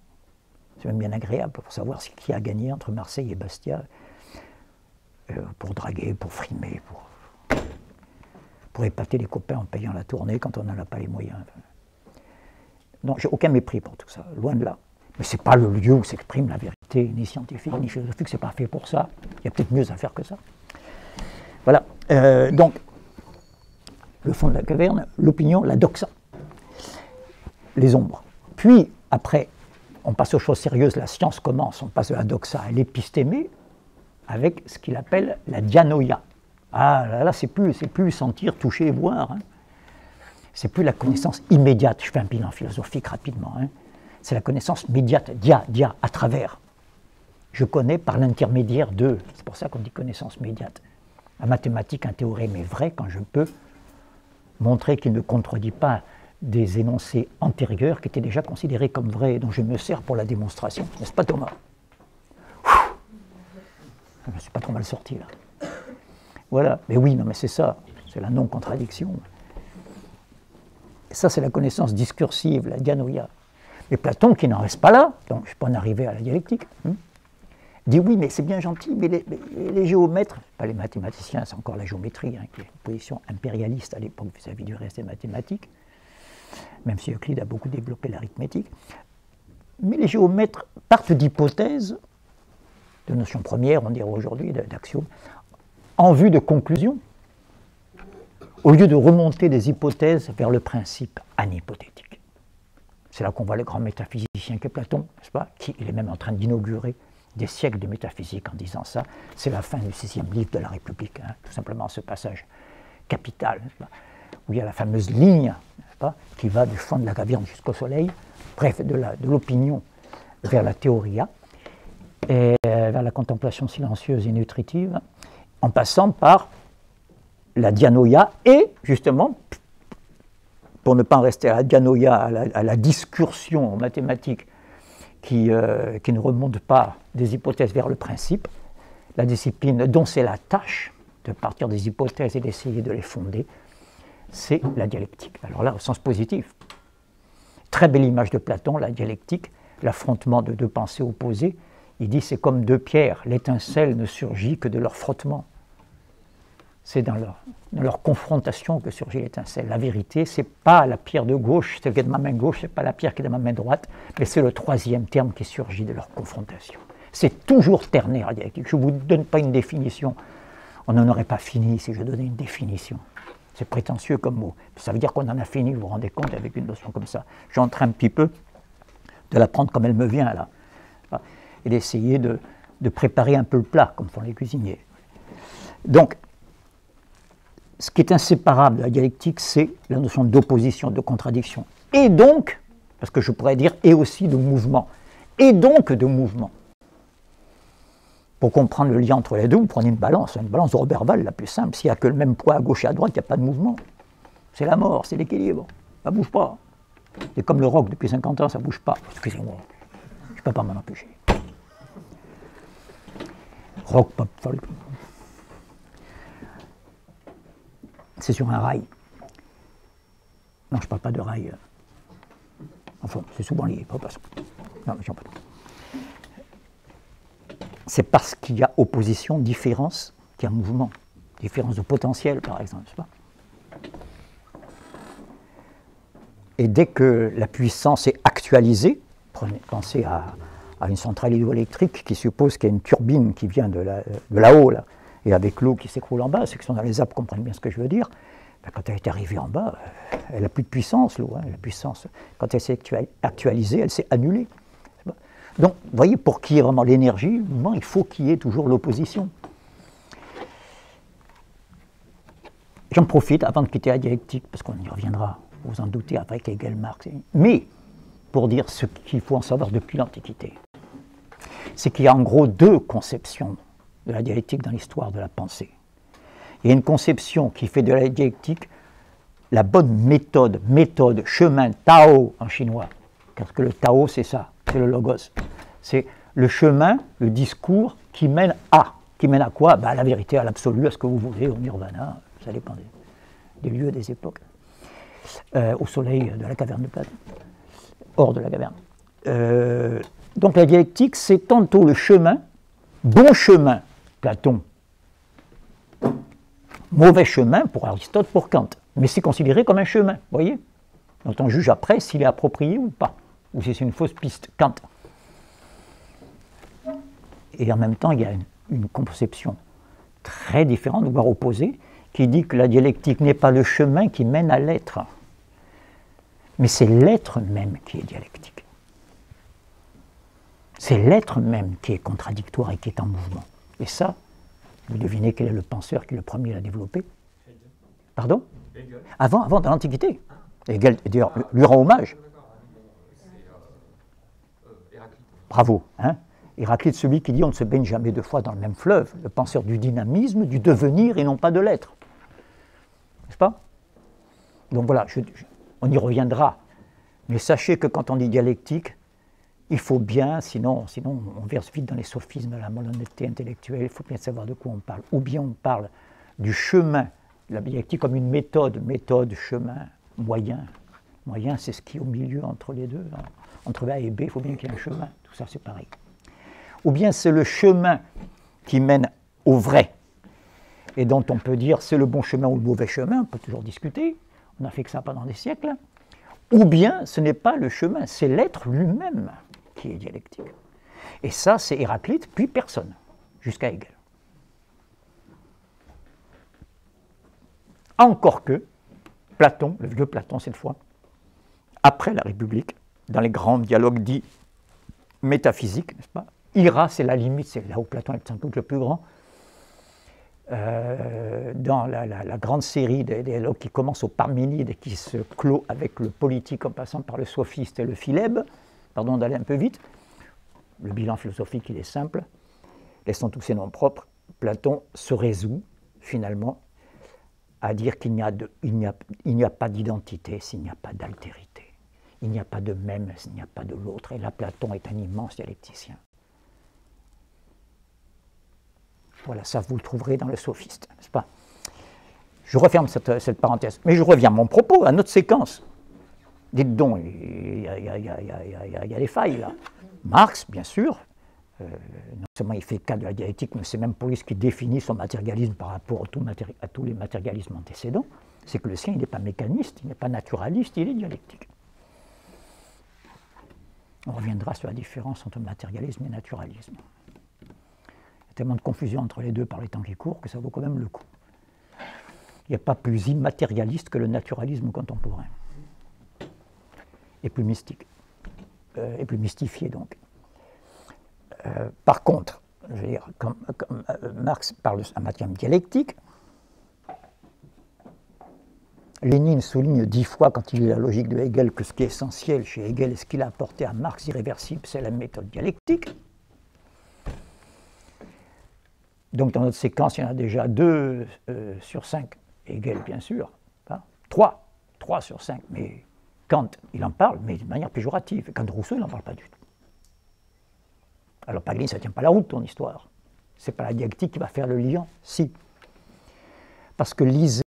C'est même bien agréable pour savoir qui a gagné entre Marseille et Bastia, pour draguer, pour frimer, pour épater les copains en payant la tournée quand on n'en a pas les moyens. Non, j'ai aucun mépris pour tout ça, loin de là. Mais ce n'est pas le lieu où s'exprime la vérité, ni scientifique, ni philosophique, c'est pas fait pour ça. Il y a peut-être mieux à faire que ça. Voilà. Donc, le fond de la caverne, l'opinion, la doxa, les ombres. Puis, après, on passe aux choses sérieuses, la science commence, on passe de la doxa à l'épistémé, avec ce qu'il appelle la dianoïa. Ah là, c'est plus sentir, toucher et voir. Hein. C'est plus la connaissance immédiate. Je fais un bilan philosophique rapidement. Hein. C'est la connaissance médiate, dia, à travers. Je connais par l'intermédiaire de. C'est pour ça qu'on dit connaissance médiate. La mathématique, un théorème est vrai quand je peux montrer qu'il ne contredit pas des énoncés antérieurs qui étaient déjà considérés comme vrais et dont je me sers pour la démonstration. N'est-ce pas, Thomas? Je ne suis pas trop mal sorti là. Voilà, mais oui, non, mais c'est ça, c'est la non-contradiction. Ça, c'est la connaissance discursive, la dianoïa. Mais Platon, qui n'en reste pas là, donc je peux en arriver à la dialectique, dit oui, mais c'est bien gentil, mais les géomètres, pas les mathématiciens, c'est encore la géométrie, hein, qui est une position impérialiste à l'époque vis-à-vis du reste des mathématiques, même si Euclide a beaucoup développé l'arithmétique. Mais les géomètres partent d'hypothèses, de notions premières, on dirait aujourd'hui, d'axiomes, en vue de conclusions, au lieu de remonter des hypothèses vers le principe anhypothétique. C'est là qu'on voit le grand métaphysicien qu'est Platon, n'est-ce pas, qui il est même en train d'inaugurer des siècles de métaphysique en disant ça. C'est la fin du 6e livre de la République, hein, tout simplement ce passage capital, n'est-ce pas, où il y a la fameuse ligne, n'est-ce pas, qui va du fond de la caverne jusqu'au soleil, bref, de l'opinion vers la théoria, et vers la contemplation silencieuse et nutritive, en passant par la dianoïa et, justement, pour ne pas en rester à la dianoïa, à la discursion en mathématiques qui ne remonte pas des hypothèses vers le principe, la discipline dont c'est la tâche de partir des hypothèses et d'essayer de les fonder, c'est la dialectique. Alors là, au sens positif, très belle image de Platon, la dialectique, l'affrontement de deux pensées opposées, il dit c'est comme deux pierres, l'étincelle ne surgit que de leur frottement. C'est dans leur confrontation que surgit l'étincelle. La vérité, ce n'est pas la pierre de gauche, celle qui est de ma main gauche, ce n'est pas la pierre qui est de ma main droite, mais c'est le troisième terme qui surgit de leur confrontation. C'est toujours ternaire, la dialectique. Je ne vous donne pas une définition. On n'en aurait pas fini si je donnais une définition. C'est prétentieux comme mot. Ça veut dire qu'on en a fini, vous vous rendez compte, avec une notion comme ça. Je suis en train un petit peu de la prendre comme elle me vient, là. Et d'essayer de préparer un peu le plat, comme font les cuisiniers. Donc, ce qui est inséparable de la dialectique, c'est la notion d'opposition, de contradiction. Et donc, parce que je pourrais dire, et aussi de mouvement. Et donc de mouvement. Pour comprendre le lien entre les deux, vous prenez une balance de Roberval, la plus simple. S'il n'y a que le même poids à gauche et à droite, il n'y a pas de mouvement. C'est la mort, c'est l'équilibre. Ça ne bouge pas. C'est comme le rock, depuis 50 ans, ça ne bouge pas. Excusez-moi, je ne peux pas m'en empêcher. Rock, pop, folk. C'est sur un rail. Non, je ne parle pas de rail. Enfin, c'est souvent lié. Non, j'en parle. C'est parce qu'il y a opposition, différence, qu'il y a mouvement. Différence de potentiel, par exemple, n'est-ce pas ? Et dès que la puissance est actualisée, pensez à une centrale hydroélectrique qui suppose qu'il y a une turbine qui vient de là-haut, là, et avec l'eau qui s'écroule en bas, ceux qui sont dans les Alpes comprennent bien ce que je veux dire. Ben, quand elle est arrivée en bas, elle n'a plus de puissance, l'eau. La puissance, quand elle s'est actualisée, elle s'est annulée. Donc, vous voyez, pour qu'il y ait vraiment l'énergie, il faut qu'il y ait toujours l'opposition. J'en profite avant de quitter la dialectique, parce qu'on y reviendra, vous en doutez, avec Hegel, Marx. Mais, pour dire ce qu'il faut en savoir depuis l'Antiquité, c'est qu'il y a en gros deux conceptions de la dialectique dans l'histoire de la pensée. Il y a une conception qui fait de la dialectique la bonne méthode, chemin, Tao en chinois. Parce que le Tao, c'est ça, c'est le logos. C'est le chemin, le discours qui mène à. Qui mène à quoi ? À la vérité, à l'absolu, à ce que vous voulez, au nirvana, ça dépend des lieux, des époques. Au soleil de la caverne de Platon, hors de la caverne. Donc la dialectique, c'est tantôt le chemin, bon chemin, Platon, mauvais chemin pour Aristote, pour Kant. Mais c'est considéré comme un chemin, vous voyez ? Donc on juge après s'il est approprié ou pas, ou si c'est une fausse piste, Kant. Et en même temps, il y a une conception très différente, voire opposée, qui dit que la dialectique n'est pas le chemin qui mène à l'être, mais c'est l'être même qui est dialectique. C'est l'être même qui est contradictoire et qui est en mouvement. Et ça, vous devinez quel est le penseur qui est le premier à la développer ? Pardon ? Hegel. Avant, dans l'Antiquité. Hegel, d'ailleurs, lui rend hommage. Bravo. Hein ? Héraclite, celui qui dit on ne se baigne jamais deux fois dans le même fleuve, le penseur du dynamisme, du devenir et non pas de l'être. N'est-ce pas ? Donc voilà, on y reviendra. Mais sachez que quand on dit dialectique, il faut bien, sinon on verse vite dans les sophismes, la malhonnêteté intellectuelle, il faut bien savoir de quoi on parle. Ou bien on parle du chemin, de la dialectique comme une méthode, chemin, moyen. Moyen, c'est ce qui est au milieu entre les deux. Entre A et B, il faut bien qu'il y ait un chemin. Tout ça, c'est pareil. Ou bien c'est le chemin qui mène au vrai, et dont on peut dire c'est le bon chemin ou le mauvais chemin, on peut toujours discuter, on n'a fait que ça pendant des siècles. Ou bien ce n'est pas le chemin, c'est l'être lui-même qui est dialectique. Et ça, c'est Héraclite, puis personne, jusqu'à Hegel. Encore que Platon, le vieux Platon cette fois, après la République, dans les grands dialogues dits métaphysiques, n'est-ce pas ? Ira, c'est la limite, c'est là où Platon est sans doute le plus grand. Dans la grande série des dialogues qui commence au Parménide et qui se clôt avec le politique en passant par le sophiste et le philèbe, pardon d'aller un peu vite, le bilan philosophique il est simple, laissons tous ses noms propres, Platon se résout finalement à dire qu'il n'y a pas d'identité s'il n'y a pas d'altérité. Il n'y a pas de même s'il n'y a pas de l'autre. Et là, Platon est un immense dialecticien. Voilà, ça vous le trouverez dans le sophiste, n'est-ce pas ? Je referme cette parenthèse. Mais je reviens à mon propos, à notre séquence. Dites donc, il y a des failles là. Marx, bien sûr, non seulement il fait cas de la dialectique, mais c'est même pour lui ce qui définit son matérialisme par rapport à tous les matérialismes antécédents, c'est que le sien, il n'est pas mécaniste, il n'est pas naturaliste, il est dialectique. On reviendra sur la différence entre matérialisme et naturalisme. Il y a tellement de confusion entre les deux par les temps qui courent que ça vaut quand même le coup. Il n'y a pas plus immatérialiste que le naturalisme contemporain. Et plus mystique. Et plus mystifié donc. Par contre, je veux dire, comme Marx parle en matière dialectique, Lénine souligne 10 fois, quand il lit la logique de Hegel, que ce qui est essentiel chez Hegel et ce qu'il a apporté à Marx irréversible, c'est la méthode dialectique. Donc dans notre séquence, il y en a déjà 2 sur 5, Hegel bien sûr, hein, 3 sur 5, mais Kant, il en parle, mais de manière péjorative. Kant Rousseau, il n'en parle pas du tout. Alors Paganini, ça ne tient pas la route, ton histoire. Ce n'est pas la dialectique qui va faire le lien, si. Parce que lisez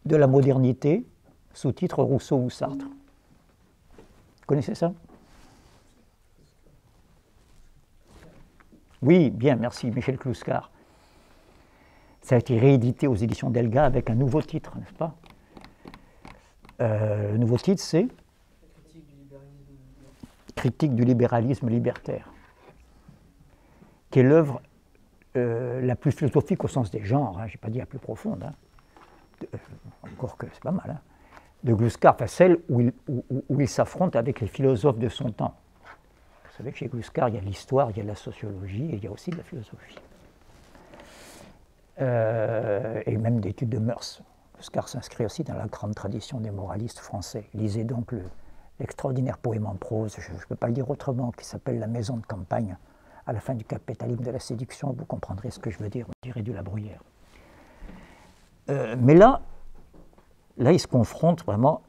de la modernité, sous-titre Rousseau ou Sartre. Vous connaissez ça? Oui, bien, merci, Michel Clouscar. Ça a été réédité aux éditions Delga avec un nouveau titre, n'est-ce pas? Le nouveau titre, c'est Critique du libéralisme libertaire, qui est l'œuvre la plus philosophique au sens des genres, hein, je n'ai pas dit la plus profonde, hein, encore que c'est pas mal, hein, de Clouscar, enfin celle où il s'affronte avec les philosophes de son temps. Vous savez que chez Clouscar, il y a l'histoire, il y a la sociologie et il y a aussi de la philosophie. Et même d'études de mœurs. Clouscar s'inscrit aussi dans la grande tradition des moralistes français. Lisez donc l'extraordinaire poème en prose, je ne peux pas le dire autrement, qui s'appelle La maison de campagne, à la fin du capitalisme de la séduction, vous comprendrez ce que je veux dire, on dirait du La Bruyère. Mais là, il se confronte vraiment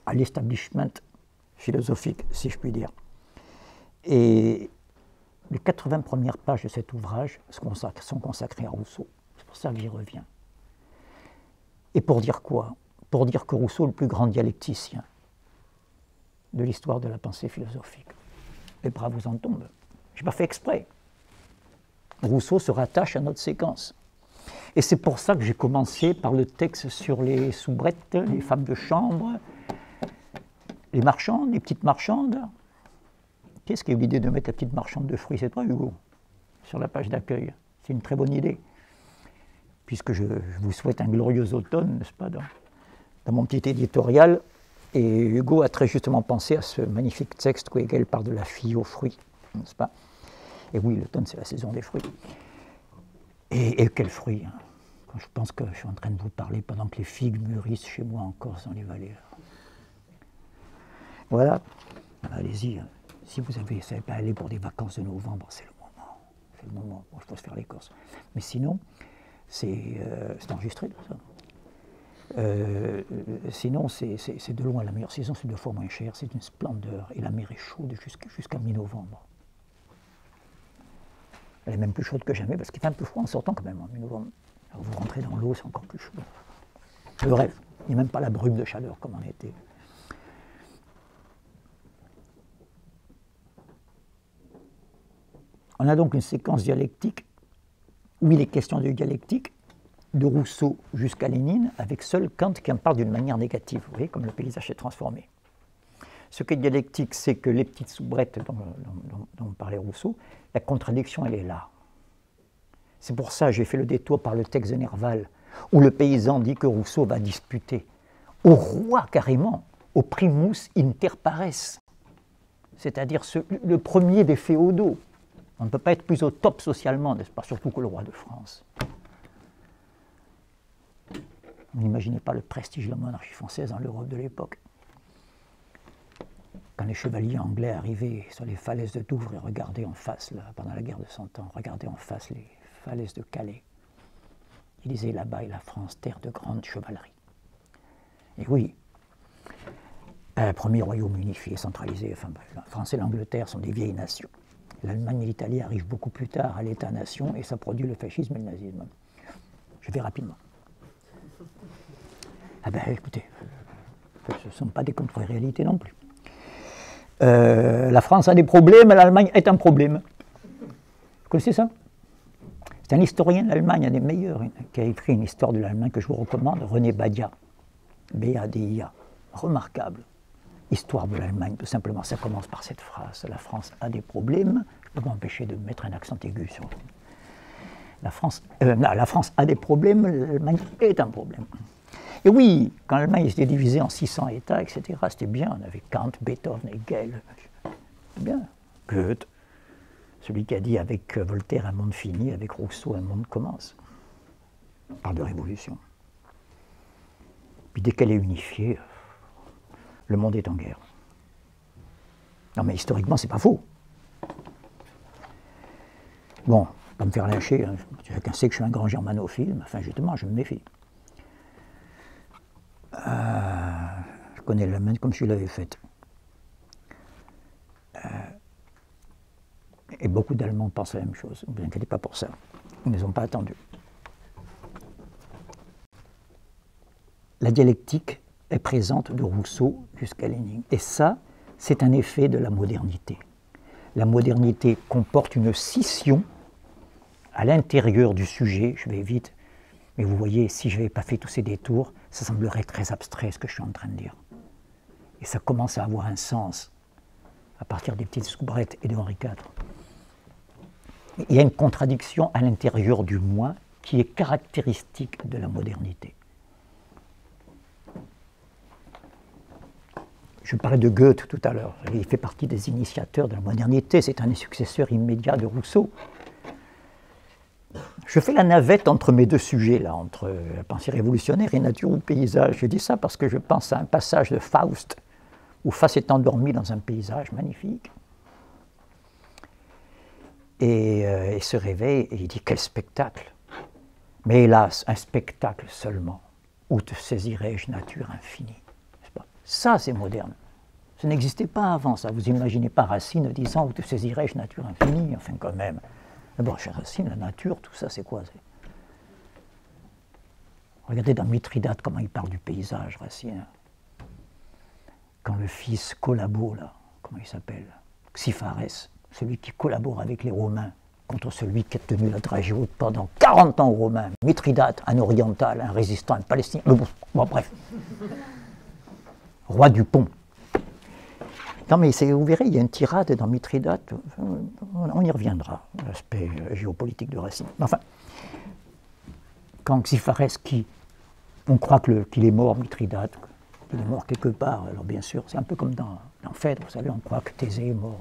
à l'establishment philosophique, si je puis dire. Et les 80 premières pages de cet ouvrage sont consacrées à Rousseau. C'est pour ça que j'y reviens. Et pour dire quoi? Pour dire que Rousseau est le plus grand dialecticien de l'histoire de la pensée philosophique. Les bras vous en tombent. Je n'ai pas fait exprès. Rousseau se rattache à notre séquence. Et c'est pour ça que j'ai commencé par le texte sur les soubrettes, les femmes de chambre, les marchandes, les petites marchandes. Qu'est-ce qui a eu l'idée de mettre la petite marchande de fruits? C'est toi, Hugo, sur la page d'accueil. C'est une très bonne idée. Puisque je vous souhaite un glorieux automne, n'est-ce pas, dans mon petit éditorial. Et Hugo a très justement pensé à ce magnifique texte où Hegel parle de la fille aux fruits, n'est-ce pas? Et oui, l'automne, c'est la saison des fruits. Et quels fruits, hein? Quand je pense que je suis en train de vous parler pendant que les figues mûrissent chez moi en Corse, dans les vallées. Voilà, allez-y. Si vous ne savez pas aller pour des vacances de novembre, c'est le moment. C'est le moment où il faut se faire les Corses. Mais sinon, c'est enregistré tout ça. Sinon, c'est de loin la meilleure saison, c'est 2 fois moins cher, c'est une splendeur. Et la mer est chaude jusqu'à mi-novembre. Elle est même plus chaude que jamais parce qu'il fait un peu froid en sortant quand même en mi-novembre. Alors vous rentrez dans l'eau, c'est encore plus chaud. Le rêve, il n'y a même pas la brume de chaleur comme en été. On a donc une séquence dialectique où il est question de dialectique, de Rousseau jusqu'à Lénine, avec seul Kant qui en parle d'une manière négative, vous voyez, comme le paysage est transformé. Ce qui est dialectique, c'est que les petites soubrettes dont parlait Rousseau, la contradiction, elle est là. C'est pour ça que j'ai fait le détour par le texte de Nerval, où le paysan dit que Rousseau va disputer au roi carrément, au primus inter pares, c'est-à-dire le premier des féodaux. On ne peut pas être plus au top socialement, n'est-ce pas, surtout que le roi de France. Vous n'imaginez pas le prestige de la monarchie française dans l'Europe de l'époque. Quand les chevaliers anglais arrivaient sur les falaises de Douvres et regardaient en face, là, pendant la guerre de Cent Ans, regardaient en face les falaises de Calais, ils disaient là-bas est la France, terre de grande chevalerie. Et oui, un premier royaume unifié, centralisé, enfin, la France et l'Angleterre sont des vieilles nations. L'Allemagne et l'Italie arrivent beaucoup plus tard à l'État-nation et ça produit le fascisme et le nazisme. Je vais rapidement. Ah ben écoutez, ce ne sont pas des contre-réalités non plus. La France a des problèmes, l'Allemagne est un problème. Vous connaissez ça? C'est un historien de l'Allemagne, un des meilleurs, qui a écrit une histoire de l'Allemagne que je vous recommande, René Badia, B-A-D-I-A, remarquable. Histoire de l'Allemagne, tout simplement, ça commence par cette phrase. La France a des problèmes, je ne peux pas m'empêcher de mettre un accent aigu sur la France a des problèmes, l'Allemagne est un problème. Et oui, quand l'Allemagne était divisée en 600 États, etc., c'était bien, on avait Kant, Beethoven, Hegel, c'était bien. Goethe, celui qui a dit avec Voltaire un monde fini, avec Rousseau un monde commence. On parle de révolution. Puis dès qu'elle est unifiée, le monde est en guerre. Non mais historiquement, c'est pas faux. Bon, pas me faire lâcher, hein. Chacun sait que je suis un grand germanophile, enfin justement, je me méfie. Je connais l'Allemagne comme si je l'avais faite. Et beaucoup d'Allemands pensent la même chose, ne vous inquiétez pas pour ça. Ils ne les ont pas attendus. La dialectique est présente de Rousseau jusqu'à Lénine. Et ça, c'est un effet de la modernité. La modernité comporte une scission à l'intérieur du sujet, je vais vite, mais vous voyez, si je n'avais pas fait tous ces détours, ça semblerait très abstrait ce que je suis en train de dire. Et ça commence à avoir un sens à partir des petites soubrettes et de Henri IV. Il y a une contradiction à l'intérieur du moi qui est caractéristique de la modernité. Je parlais de Goethe tout à l'heure, il fait partie des initiateurs de la modernité, c'est un des successeurs immédiats de Rousseau. Je fais la navette entre mes deux sujets, là, entre la pensée révolutionnaire et nature ou paysage. Je dis ça parce que je pense à un passage de Faust, où Faust est endormi dans un paysage magnifique. Et il se réveille et il dit « Quel spectacle !» Mais hélas, un spectacle seulement. Où te saisirais-je, nature infinie? Ça, c'est moderne. Ça n'existait pas avant, ça. Vous imaginez pas Racine disant « Où te saisirais-je, nature infinie ?» Enfin, quand même. D'abord, chez Racine, la nature, tout ça, c'est quoi? Regardez dans Mithridate comment il parle du paysage, Racine. Quand le fils collabo, là, comment il s'appelle? Xiphares, celui qui collabore avec les Romains contre celui qui a tenu la tragédie pendant 40 ans aux Romains. Mithridate, un oriental, un résistant, un palestinien. Bon, bref. Roi du pont. Non, mais vous verrez, il y a une tirade dans Mithridate, on y reviendra, l'aspect géopolitique de Racine. Enfin, quand Xiphares, on croit qu'il est mort, Mithridate, qu'il est mort quelque part, alors bien sûr, c'est un peu comme dans Phèdre, vous savez, on croit que Thésée est mort,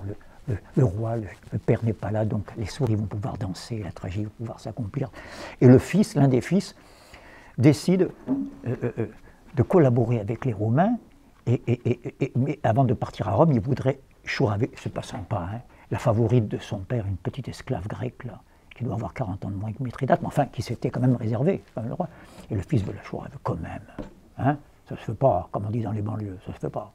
le roi, le père n'est pas là, donc les souris vont pouvoir danser, la tragédie va pouvoir s'accomplir. Et le fils, l'un des fils, décide de collaborer avec les Romains, mais avant de partir à Rome, il voudrait chouraver, c'est pas sympa, hein, la favorite de son père, une petite esclave grecque, là, qui doit avoir 40 ans de moins que Mithridate, mais enfin, qui s'était quand même réservé, le roi. Et le fils veut la chouraver quand même. Hein, ça se fait pas, comme on dit dans les banlieues, ça se fait pas.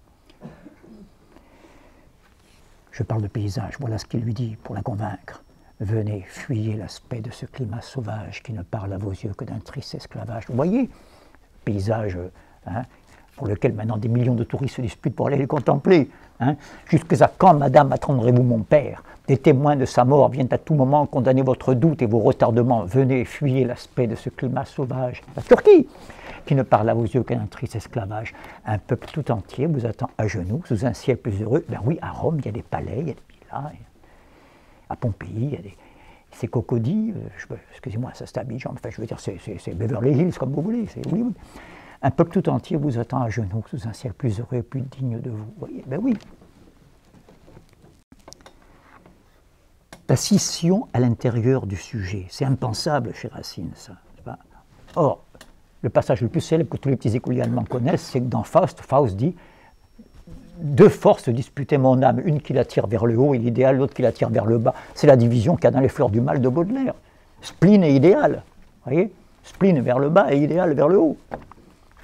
Je parle de paysage, voilà ce qu'il lui dit pour la convaincre. Venez, fuyez l'aspect de ce climat sauvage qui ne parle à vos yeux que d'un triste esclavage. Vous voyez, paysage, hein, pour lequel maintenant des millions de touristes se disputent pour aller les contempler. Hein. Jusqu'à quand, madame, attendrez-vous mon père? Des témoins de sa mort viennent à tout moment condamner votre doute et vos retardements. Venez, fuyez l'aspect de ce climat sauvage. La Turquie, qui ne parle à vos yeux qu'un triste esclavage. Un peuple tout entier vous attend à genoux, sous un ciel plus heureux. Ben oui, à Rome, il y a des palais, il y a des villas. À Pompéi, il y a c'est Cocody, excusez-moi, ça c'est Abidjan, enfin je veux dire, c'est Beverly Hills, comme vous voulez, c'est Hollywood. Un peuple tout entier vous attend à genoux, sous un ciel plus heureux et plus digne de vous. Vous voyez, ben oui. La scission à l'intérieur du sujet, c'est impensable chez Racine, ça. Or, le passage le plus célèbre que tous les petits écoliers allemands connaissent, c'est que dans Faust, Faust dit « Deux forces disputaient mon âme, une qui l'attire vers le haut et l'idéal, l'autre qui l'attire vers le bas. » C'est la division qu'il y a dans les fleurs du mal de Baudelaire. Spleen et idéal, vous voyez, spleen vers le bas et idéal vers le haut.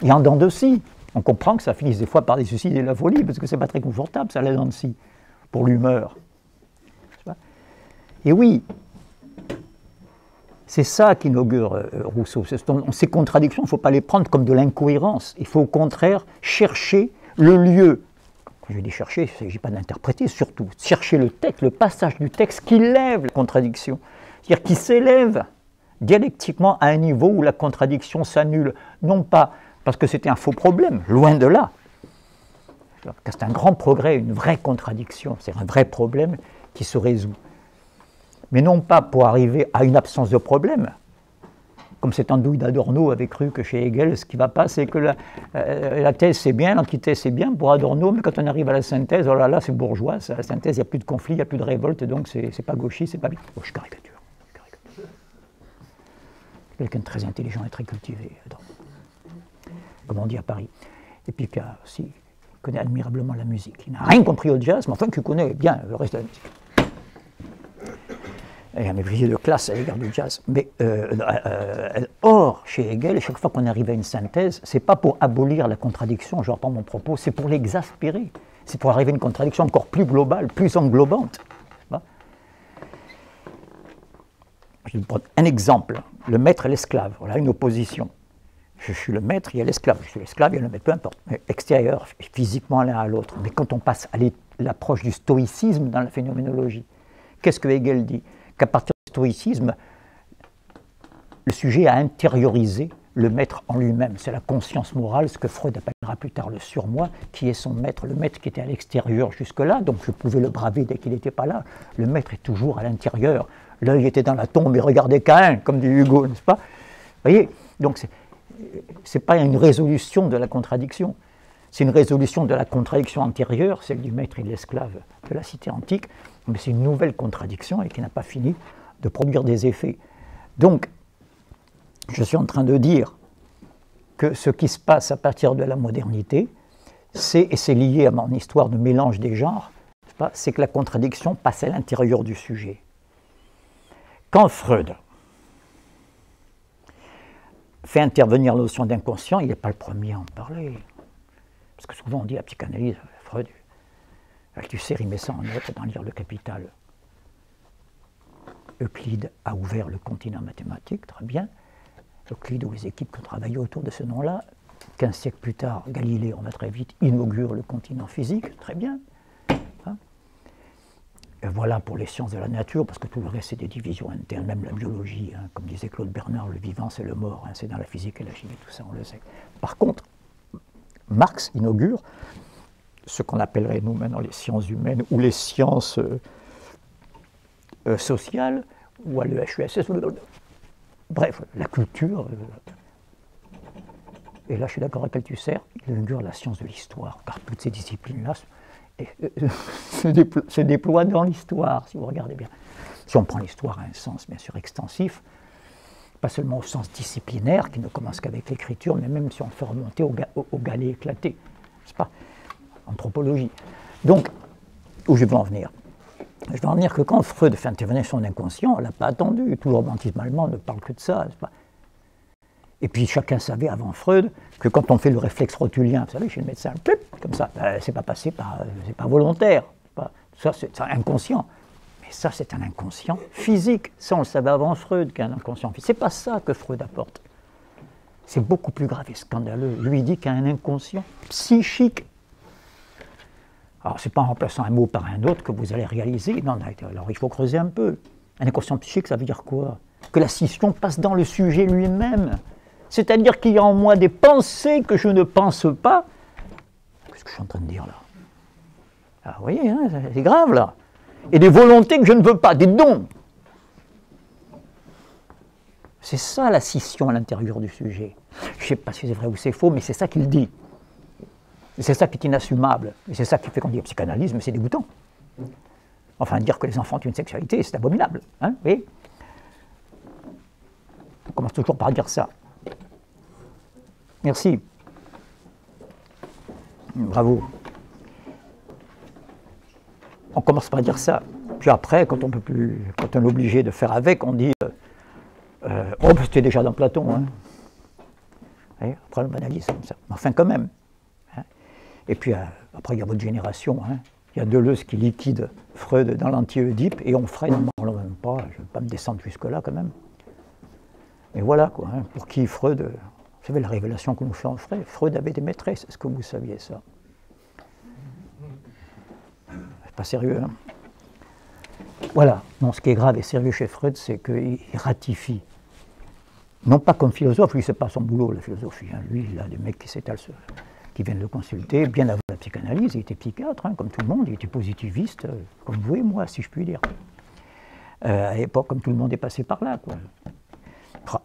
Et en dents de scie, on comprend que ça finisse des fois par des suicides et la folie, parce que c'est pas très confortable, ça, les dents de scie, pour l'humeur. Et oui, C'est ça qu'inaugure Rousseau. Ces contradictions, il ne faut pas les prendre comme de l'incohérence. Il faut au contraire chercher le lieu. Quand je dis chercher, il ne s'agit pas d'interpréter surtout. Chercher le texte, le passage du texte qui lève la contradiction. C'est-à-dire qui s'élève dialectiquement à un niveau où la contradiction s'annule. Non pas parce que c'était un faux problème, loin de là. C'est un grand progrès, une vraie contradiction. C'est un vrai problème qui se résout. Mais non pas pour arriver à une absence de problème, comme cette andouille d'Adorno avait cru que chez Hegel, ce qui ne va pas, c'est que la thèse c'est bien, l'antithèse c'est bien pour Adorno, mais quand on arrive à la synthèse, oh là là, c'est bourgeois, la synthèse, il n'y a plus de conflit, il n'y a plus de révolte, donc c'est pas gauchiste, c'est pas bien. Oh, je caricature. Quelqu'un de très intelligent et très cultivé, comme on dit à Paris. Et puis qui connaît admirablement la musique. Il n'a rien compris au jazz, mais enfin qui connaît bien le reste de la musique. Il y a un mépris de classe à l'égard du jazz. Mais or, chez Hegel, chaque fois qu'on arrive à une synthèse, c'est pas pour abolir la contradiction, je reprends mon propos, c'est pour l'exaspérer. C'est pour arriver à une contradiction encore plus globale, plus englobante. Je vais prendre un exemple, le maître et l'esclave. Voilà une opposition. Je suis le maître, il y a l'esclave. Je suis l'esclave, il y a le maître, peu importe. Mais extérieur, physiquement l'un à l'autre. Mais quand on passe à l'approche du stoïcisme dans la phénoménologie, qu'est-ce que Hegel dit? Qu'à partir du stoïcisme, le sujet a intériorisé le maître en lui-même. C'est la conscience morale, ce que Freud appellera plus tard le surmoi, qui est son maître. Le maître qui était à l'extérieur jusque-là, donc je pouvais le braver dès qu'il n'était pas là. Le maître est toujours à l'intérieur. L'œil était dans la tombe et regardait Caïn, comme dit Hugo, n'est-ce pas? Vous voyez? Donc c'est pas une résolution de la contradiction. C'est une résolution de la contradiction antérieure, celle du maître et de l'esclave de la cité antique, mais c'est une nouvelle contradiction et qui n'a pas fini de produire des effets. Donc, je suis en train de dire que ce qui se passe à partir de la modernité, et c'est lié à mon histoire de mélange des genres, c'est que la contradiction passe à l'intérieur du sujet. Quand Freud fait intervenir la notion d'inconscient, il n'est pas le premier à en parler. Parce que souvent on dit la psychanalyse, Freud, Althusser, il met ça en note dans Lire le Capital. Euclide a ouvert le continent mathématique, très bien. Euclide ou les équipes qui ont travaillé autour de ce nom-là, 15 siècles plus tard, Galilée, on va très vite, inaugure le continent physique, très bien. Hein? Et voilà pour les sciences de la nature, parce que tout le reste c'est des divisions internes, même la biologie, hein, comme disait Claude Bernard, le vivant c'est le mort, hein, c'est dans la physique et la chimie, tout ça on le sait. Par contre, Marx inaugure ce qu'on appellerait nous maintenant les sciences humaines ou les sciences sociales, ou à l'EHESS, bref, la culture. Et là je suis d'accord avec Althusser, il inaugure la science de l'histoire, car toutes ces disciplines-là se déploient dans l'histoire, si vous regardez bien. Si on prend l'histoire à un sens bien sûr extensif, pas seulement au sens disciplinaire, qui ne commence qu'avec l'écriture, mais même si on le fait remonter au galet éclaté, n'est-ce pas? Anthropologie. Donc, où je veux en venir? Je veux en venir que quand Freud fait intervenir son inconscient, on ne l'a pas attendu. Tout le romantisme allemand ne parle que de ça, n'est-ce pas? Et puis chacun savait avant Freud que quand on fait le réflexe rotulien, vous savez, chez le médecin, comme ça, c'est pas passé par, c'est pas volontaire, ça c'est inconscient. Mais ça c'est un inconscient physique. Ça on le savait avant Freud qu'un inconscient physique. C'est pas ça que Freud apporte. C'est beaucoup plus grave et scandaleux. Lui dit qu'il y a un inconscient psychique. Alors c'est pas en remplaçant un mot par un autre que vous allez réaliser. Non, alors il faut creuser un peu. Un inconscient psychique, ça veut dire quoi? Que la scission passe dans le sujet lui-même. C'est-à-dire qu'il y a en moi des pensées que je ne pense pas. Qu'est-ce que je suis en train de dire là? Ah, vous voyez, hein, c'est grave là. Et des volontés que je ne veux pas, des dons. C'est ça la scission à l'intérieur du sujet. Je ne sais pas si c'est vrai ou c'est faux, mais c'est ça qu'il dit. Et c'est ça qui est inassumable. Et c'est ça qui fait qu'on dit psychanalyse, mais c'est dégoûtant. Enfin, dire que les enfants ont une sexualité, c'est abominable. Hein, vous voyez? On commence toujours par dire ça. Merci. Bravo. On commence par dire ça. Puis après, quand on peut plus, quand on est obligé de faire avec, on dit oh, c'était déjà dans Platon. Hein. Voyez, après, on banalise comme ça. Mais enfin, quand même. Hein. Et puis, après, il y a votre génération. Hein. Il y a Deleuze qui liquide Freud dans l'anti-Oedipe, et on freine, non, même pas, je ne vais pas me descendre jusque-là quand même. Et voilà, quoi, hein, pour qui Freud, vous savez, la révélation que nous fait en Freud, Freud avait des maîtresses, est-ce que vous saviez ça? C'est pas sérieux, hein? Voilà, non, ce qui est grave et sérieux chez Freud, c'est qu'il ratifie, non pas comme philosophe, lui c'est pas son boulot la philosophie, hein. Lui il a des mecs qui viennent le consulter, bien avant la psychanalyse, il était psychiatre, hein, comme tout le monde, il était positiviste, comme vous et moi, si je puis dire. À l'époque, comme tout le monde est passé par là, quoi.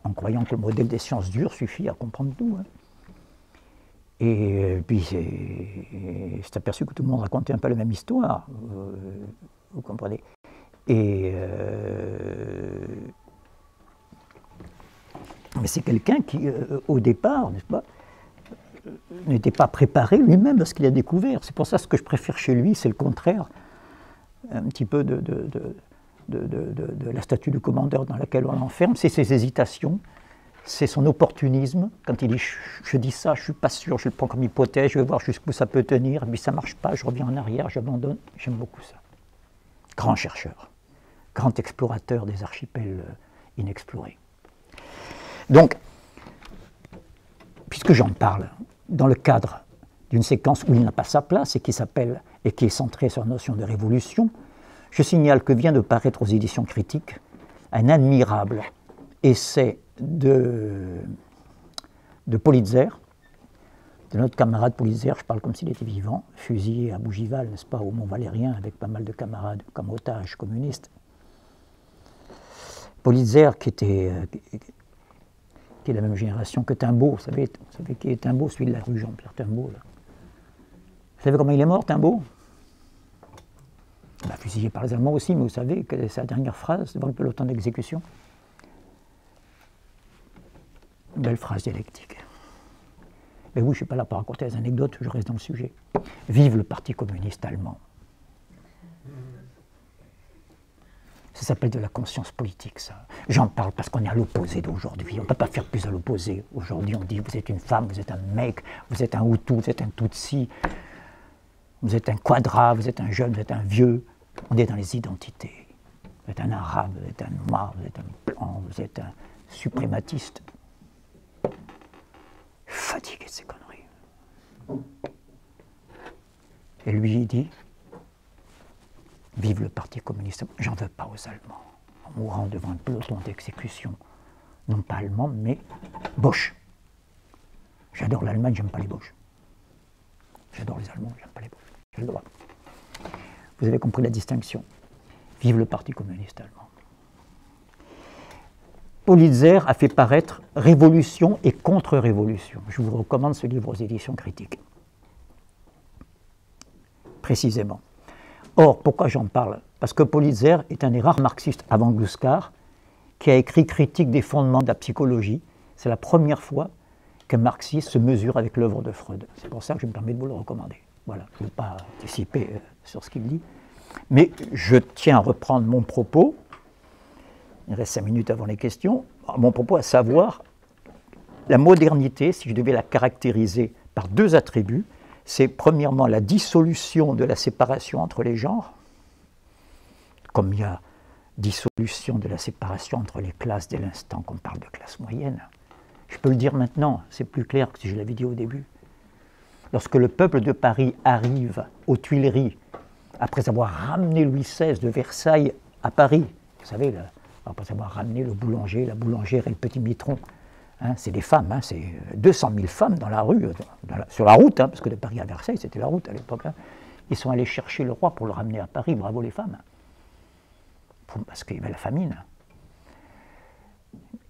En croyant que le modèle des sciences dures suffit à comprendre tout. Hein. Et puis c'est aperçu que tout le monde racontait un peu la même histoire, vous comprenez. Et mais c'est quelqu'un qui, au départ, n'est-ce pas, n'était pas préparé lui-même à ce qu'il a découvert. C'est pour ça que ce que je préfère chez lui, c'est le contraire, un petit peu de la statue du commandeur dans laquelle on l'enferme, c'est ses hésitations, c'est son opportunisme. Quand il dit je dis ça, je ne suis pas sûr, je le prends comme hypothèse, je vais voir jusqu'où ça peut tenir, puis ça ne marche pas, je reviens en arrière, j'abandonne. J'aime beaucoup ça. Grand chercheur, grand explorateur des archipels inexplorés. Donc, puisque j'en parle, dans le cadre d'une séquence où il n'a pas sa place et qui s'appelle et qui est centrée sur la notion de révolution, je signale que vient de paraître aux éditions critiques un admirable essai de Politzer, de notre camarade Politzer, je parle comme s'il était vivant, fusillé à Bougival, n'est-ce pas, au Mont-Valérien, avec pas mal de camarades comme otages communistes. Politzer, qui est la même génération que Timbaud, vous savez qui est Timbaud, celui de la rue Jean-Pierre Timbaud. Là. Vous savez comment il est mort, Timbaud? Fusillé par les Allemands aussi, mais vous savez quelle est sa dernière phrase devant le peloton d'exécution? Belle phrase dialectique. Mais oui, je ne suis pas là pour raconter des anecdotes, je reste dans le sujet. Vive le Parti communiste allemand. Ça s'appelle de la conscience politique, ça. J'en parle parce qu'on est à l'opposé d'aujourd'hui. On ne peut pas faire plus à l'opposé. Aujourd'hui, on dit vous êtes une femme, vous êtes un mec, vous êtes un Hutu, vous êtes un Tutsi, vous êtes un Quadra, vous êtes un jeune, vous êtes un vieux. On est dans les identités. Vous êtes un arabe, vous êtes un noir, vous êtes un blanc, vous êtes un suprématiste. Fatigué de ces conneries. Et lui, il dit vive le Parti communiste. J'en veux pas aux Allemands. En mourant devant un peloton d'exécution, non pas allemand, mais Bosch. J'adore l'Allemagne, j'aime pas les Bosch. J'adore les Allemands, j'aime pas les Bosch. J'ai le droit. Vous avez compris la distinction. Vive le Parti communiste allemand. Politzer a fait paraître Révolution et contre-révolution. Je vous recommande ce livre aux éditions critiques. Précisément. Or, pourquoi j'en parle? Parce que Politzer est un des rares marxistes avant Gluskar qui a écrit Critique des fondements de la psychologie. C'est la première fois qu'un marxiste se mesure avec l'œuvre de Freud. C'est pour ça que je me permets de vous le recommander. Voilà, je ne veux pas anticiper sur ce qu'il dit. Mais je tiens à reprendre mon propos. Il reste 5 minutes avant les questions. Mon propos, à savoir, la modernité, si je devais la caractériser par 2 attributs, c'est premièrement la dissolution de la séparation entre les genres, comme il y a dissolution de la séparation entre les classes dès l'instant qu'on parle de classe moyenne. Je peux le dire maintenant, c'est plus clair que si je l'avais dit au début. Lorsque le peuple de Paris arrive aux Tuileries, après avoir ramené Louis XVI de Versailles à Paris, vous savez, là, après avoir ramené le boulanger, la boulangère et le petit mitron, hein, c'est des femmes, hein, c'est 200 000 femmes dans la rue, sur la route, hein, parce que de Paris à Versailles, c'était la route à l'époque. Hein. Ils sont allés chercher le roi pour le ramener à Paris, bravo les femmes, parce qu'il y avait la famine.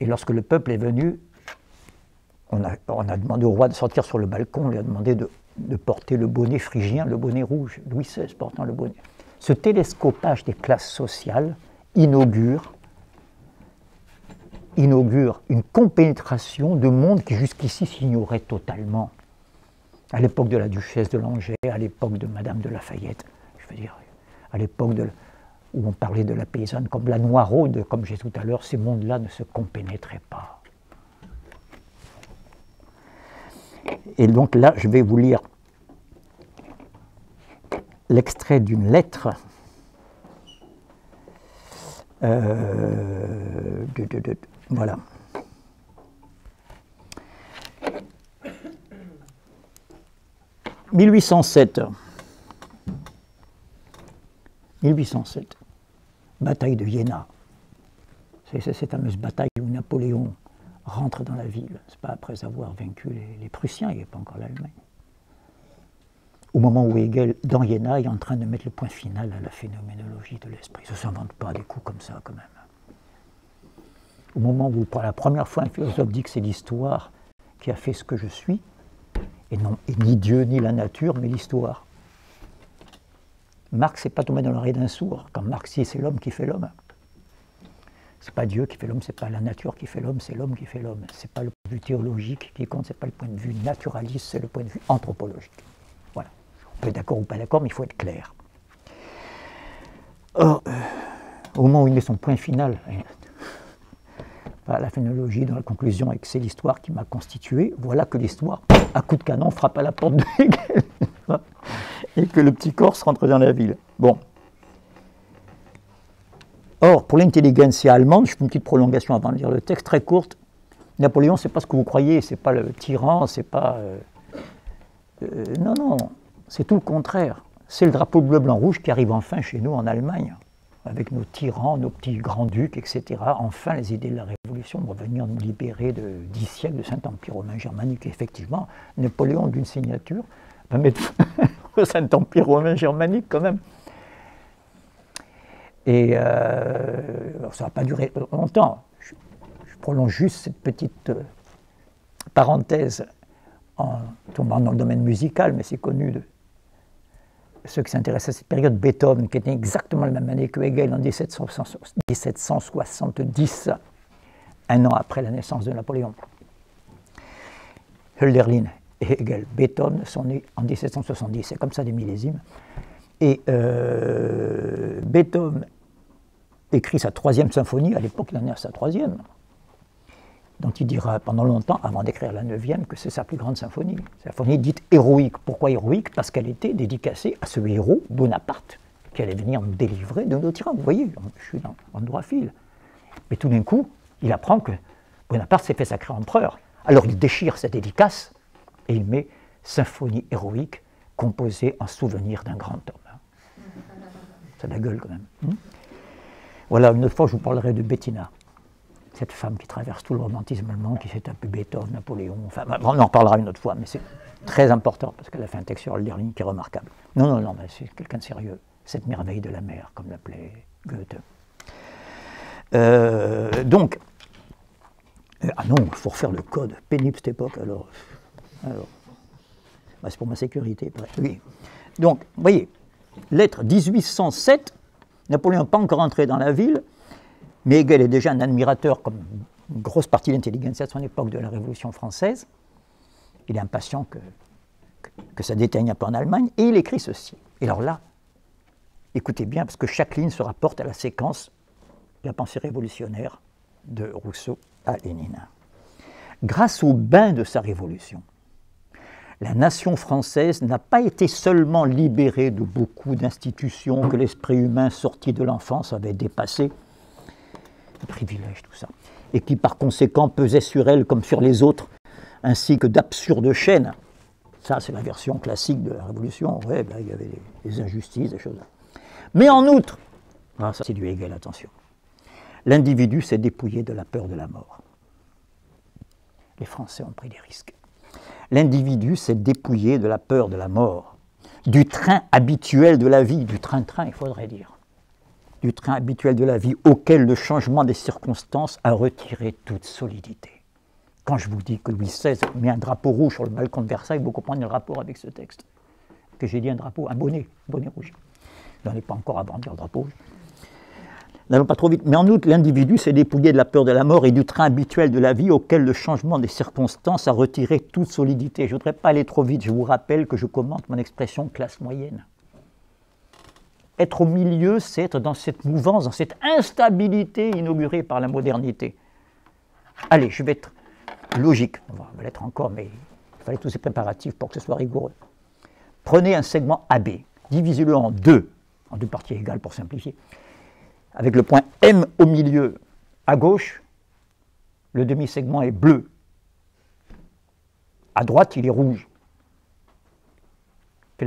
Et lorsque le peuple est venu, on a demandé au roi de sortir sur le balcon, on lui a demandé de porter le bonnet phrygien, le bonnet rouge, Louis XVI portant le bonnet. Ce télescopage des classes sociales inaugure une compénétration de mondes qui jusqu'ici s'ignoraient totalement. À l'époque de la duchesse de Langeais, à l'époque de Madame de Lafayette, je veux dire, à l'époque où on parlait de la paysanne comme la noiraude, comme j'ai dit tout à l'heure, ces mondes-là ne se compénétraient pas. Et donc là, je vais vous lire l'extrait d'une lettre voilà. 1807. 1807. Bataille de Iéna. C'est cette fameuse bataille où Napoléon rentre dans la ville. C'est pas après avoir vaincu les Prussiens, il n'y a pas encore l'Allemagne. Au moment où Hegel, dans Iéna, est en train de mettre le point final à la phénoménologie de l'esprit. Ça ne s'invente pas des coups comme ça, quand même. Au moment où, pour la première fois, un philosophe dit que c'est l'histoire qui a fait ce que je suis, et ni Dieu, ni la nature, mais l'histoire. Marx n'est pas tombé dans l'oreille d'un sourd. Quand Marx dit c'est l'homme qui fait l'homme. Ce n'est pas Dieu qui fait l'homme, ce n'est pas la nature qui fait l'homme, c'est l'homme qui fait l'homme. Ce n'est pas le point de vue théologique qui compte, ce n'est pas le point de vue naturaliste, c'est le point de vue anthropologique. Voilà. On peut être d'accord ou pas d'accord, mais il faut être clair. Or, au moment où il met son point final, la phénoménologie dans la conclusion et que c'est l'histoire qui m'a constitué, voilà que l'histoire, à coup de canon, frappe à la porte de Hegel et que le petit Corse rentre dans la ville. Bon. Or, pour l'intelligentsia allemande, je fais une petite prolongation avant de lire le texte, très courte. Napoléon, c'est pas ce que vous croyez, c'est pas le tyran, c'est pas... non, non, c'est tout le contraire. C'est le drapeau bleu-blanc-rouge qui arrive enfin chez nous en Allemagne, avec nos tyrans, nos petits grands-ducs, etc. Enfin, les idées de la Révolution vont venir nous libérer de 10 siècles de Saint-Empire romain germanique. Effectivement, Napoléon, d'une signature, va mettre fin au Saint-Empire romain germanique quand même. Et ça ne va pas durer longtemps. Je prolonge juste cette petite parenthèse en tombant dans le domaine musical, mais c'est connu de ceux qui s'intéressent à cette période. Beethoven, qui était exactement la même année que Hegel, en 1770, un an après la naissance de Napoléon. Hölderlin et Hegel, Beethoven sont nés en 1770, c'est comme ça des millésimes. Et Beethoven écrit sa 3e symphonie, à l'époque il en est à sa 3e, dont il dira pendant longtemps, avant d'écrire la 9e, que c'est sa plus grande symphonie. Symphonie dite héroïque. Pourquoi héroïque? Parce qu'elle était dédicacée à ce héros, Bonaparte, qui allait venir nous délivrer de nos tyrans. Vous voyez, je suis en droit fil. Mais tout d'un coup, il apprend que Bonaparte s'est fait sacrer empereur. Alors il déchire sa dédicace et il met symphonie héroïque composée en souvenir d'un grand homme. Ça a de la gueule quand même. Voilà, une autre fois je vous parlerai de Bettina, cette femme qui traverse tout le romantisme allemand, qui s'est tapé Beethoven, Napoléon, enfin on en reparlera une autre fois, mais c'est très important parce qu'elle a fait un texte sur Hölderlin qui est remarquable. Non, mais c'est quelqu'un de sérieux, cette merveille de la mer, comme l'appelait Goethe. Donc, ah non, il faut refaire le code, pénible cette époque alors c'est pour ma sécurité. Oui. Donc, vous voyez, lettre 1807, Napoléon n'est pas encore entré dans la ville, mais Hegel est déjà un admirateur, comme une grosse partie de l'intelligentsia de son époque, de la Révolution française. Il est impatient que ça déteigne un peu en Allemagne, et il écrit ceci. Et alors là, écoutez bien, parce que chaque ligne se rapporte à la séquence de la pensée révolutionnaire de Rousseau à Lénine. Grâce au bain de sa révolution, la nation française n'a pas été seulement libérée de beaucoup d'institutions que l'esprit humain sorti de l'enfance avait dépassées, des privilèges, tout ça, et qui par conséquent pesaient sur elle comme sur les autres, ainsi que d'absurdes chaînes. Ça, c'est la version classique de la Révolution. Ouais, ben, il y avait des injustices, des choses. Mais en outre, ça c'est du Hegel, attention, l'individu s'est dépouillé de la peur de la mort. Les Français ont pris des risques. L'individu s'est dépouillé de la peur de la mort, du train habituel de la vie, du train-train, il faudrait dire, du train habituel de la vie auquel le changement des circonstances a retiré toute solidité. Quand je vous dis que Louis XVI met un drapeau rouge sur le balcon de Versailles, vous comprenez le rapport avec ce texte. Que j'ai dit un drapeau, un bonnet rouge. Il n'en est pas encore à brandir le drapeau rouge. N'allons pas trop vite. Mais en outre, l'individu s'est dépouillé de la peur de la mort et du train habituel de la vie auquel le changement des circonstances a retiré toute solidité. Je ne voudrais pas aller trop vite. Je vous rappelle que je commente mon expression classe moyenne. Être au milieu, c'est être dans cette mouvance, dans cette instabilité inaugurée par la modernité. Allez, je vais être logique. On va l'être encore, mais il fallait tous ces préparatifs pour que ce soit rigoureux. Prenez un segment AB, divisez-le en deux parties égales pour simplifier. Avec le point M au milieu, à gauche, le demi-segment est bleu. À droite, il est rouge.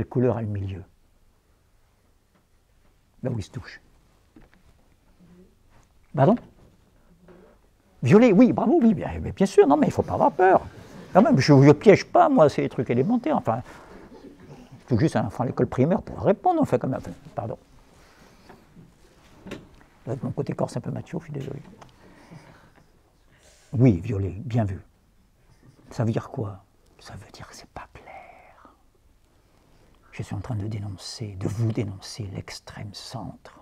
couleur a le milieu? Là où il se touche. Pardon? Violet, oui, bravo, oui, bien sûr, non, mais il ne faut pas avoir peur. Quand même, je ne piège pas, moi, c'est des trucs élémentaires. Enfin, tout juste un enfant à l'école primaire pour répondre, enfin, quand même. Pardon. Mon côté corse un peu macho, je suis désolé. Oui, violet, bien vu. Ça veut dire quoi? Ça veut dire que c'est pas clair. Je suis en train de vous dénoncer l'extrême centre.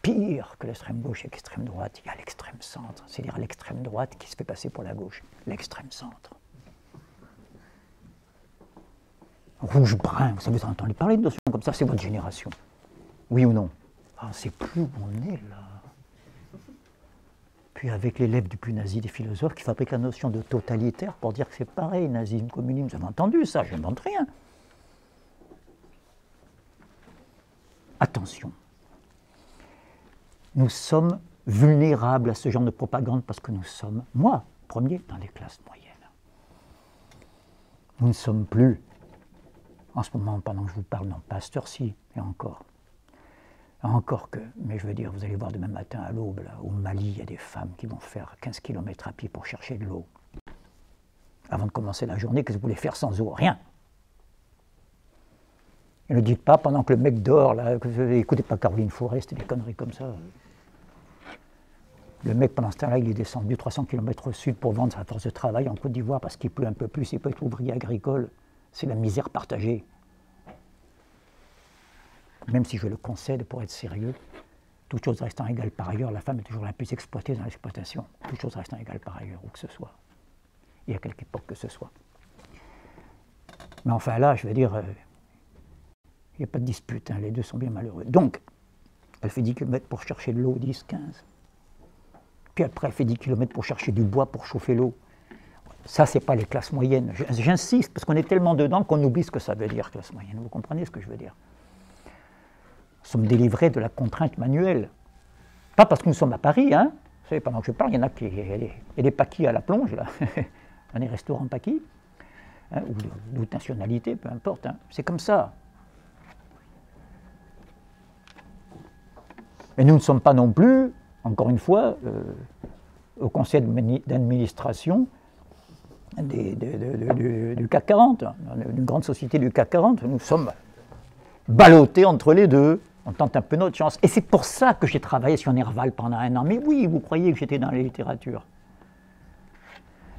Pire que l'extrême gauche et l'extrême droite, il y a l'extrême centre, c'est-à-dire l'extrême droite qui se fait passer pour la gauche, l'extrême centre. Rouge-brun, vous avez entendu parler de notions comme ça, c'est votre génération. Oui ou non? Ah, c'est plus où on est là. Puis avec l'élève du plus nazi des philosophes qui fabrique la notion de totalitaire pour dire que c'est pareil, nazisme, communisme, vous avez entendu ça, je n'invente rien. Attention. Nous sommes vulnérables à ce genre de propagande parce que nous sommes, moi, premier, dans les classes moyennes. Nous ne sommes plus, en ce moment, pendant que je vous parle, non, pas à cette heure-ci, et encore. Encore que, mais je veux dire, vous allez voir demain matin à l'aube, là, au Mali, il y a des femmes qui vont faire 15 km à pied pour chercher de l'eau. Avant de commencer la journée, qu'est-ce que vous voulez faire sans eau? Rien. Et ne dites pas, pendant que le mec dort, là, que vous n'écoutez pas Caroline Forest et des conneries comme ça. Le mec, pendant ce temps-là, il est descendu 300 km au sud pour vendre sa force de travail en Côte d'Ivoire parce qu'il pleut un peu plus, il peut être ouvrier agricole. C'est la misère partagée. Même si je le concède pour être sérieux, toute chose restant égale par ailleurs, la femme est toujours la plus exploitée dans l'exploitation. Toute chose restant égale par ailleurs, où que ce soit. Et à quelque époque que ce soit. Mais enfin là, je veux dire, il n'y a pas de dispute, hein, les deux sont bien malheureux. Donc, elle fait 10 km pour chercher de l'eau, 10, 15. Puis après, elle fait 10 km pour chercher du bois pour chauffer l'eau. Ça, ce n'est pas les classes moyennes. J'insiste, parce qu'on est tellement dedans qu'on oublie ce que ça veut dire, classe moyenne. Vous comprenez ce que je veux dire? Nous sommes délivrés de la contrainte manuelle. Pas parce que nous sommes à Paris, hein. Vous savez, pendant que je parle, il y en a qui... Il y a des paquis à la plonge, là. Dans les restaurants paquis. Hein, ou d'autres nationalités, peu importe. Hein. C'est comme ça. Et nous ne sommes pas non plus, encore une fois, au conseil d'administration du CAC 40, d'une grande société du CAC 40. Nous sommes ballottés entre les deux. On tente un peu notre chance. Et c'est pour ça que j'ai travaillé sur Nerval pendant 1 an. Mais oui, vous croyez que j'étais dans la littérature.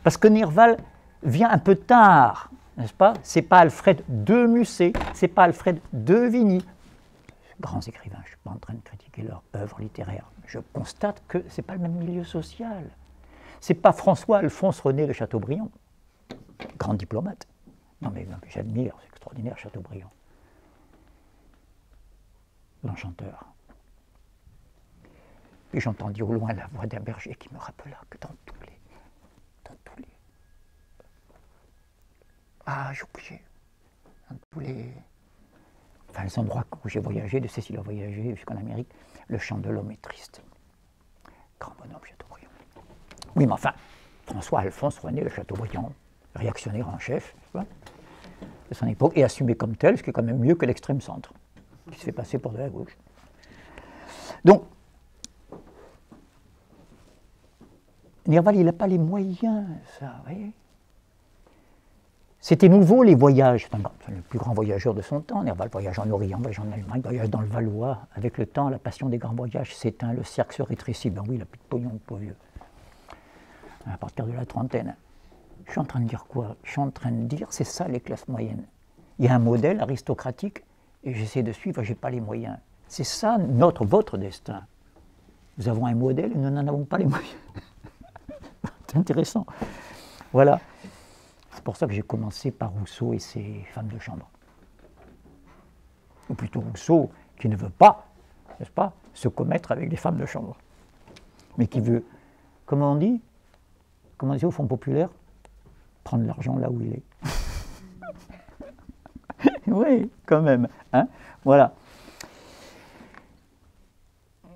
Parce que Nerval vient un peu tard, n'est-ce pas? C'est pas Alfred de Musset, c'est pas Alfred de Vigny. Grands écrivains, je ne suis pas en train de critiquer leur œuvre littéraire. Je constate que ce n'est pas le même milieu social. Ce n'est pas François-Alphonse René de Chateaubriand, grand diplomate. Non mais j'admire, c'est extraordinaire Chateaubriand. L'enchanteur. Puis j'entendis au loin la voix d'un berger qui me rappela que dans tous les... Ah, j'ai oublié. Dans tous les... Enfin, les endroits où j'ai voyagé, de Cécile a voyagé jusqu'en Amérique, le chant de l'homme est triste. Grand bonhomme Chateaubriand. Oui, mais enfin, François-Alphonse René de Chateaubriand, réactionnaire en chef, de son époque, et assumé comme tel, ce qui est quand même mieux que l'extrême centre, qui se fait passer pour de la gauche. Donc, Nerval, il n'a pas les moyens, ça, vous voyez. C'était nouveau, les voyages. C'est le plus grand voyageur de son temps. Nerval voyage en Orient, voyage en Allemagne, voyage dans le Valois. Avec le temps, la passion des grands voyages s'éteint, le cercle se rétrécit. Ben oui, il n'a plus de pognon, le pauvre vieux. À partir de la trentaine. Je suis en train de dire quoi? Je suis en train de dire, c'est ça les classes moyennes. Il y a un modèle aristocratique, et j'essaie de suivre, je n'ai pas les moyens. C'est ça votre destin. Nous avons un modèle, et nous n'en avons pas les moyens. C'est intéressant. Voilà. C'est pour ça que j'ai commencé par Rousseau et ses femmes de chambre. Ou plutôt Rousseau, qui ne veut pas, n'est-ce pas, se commettre avec des femmes de chambre. Mais qui veut, comment on dit au Fonds populaire, prendre l'argent là où il est. Oui, quand même. Hein, voilà.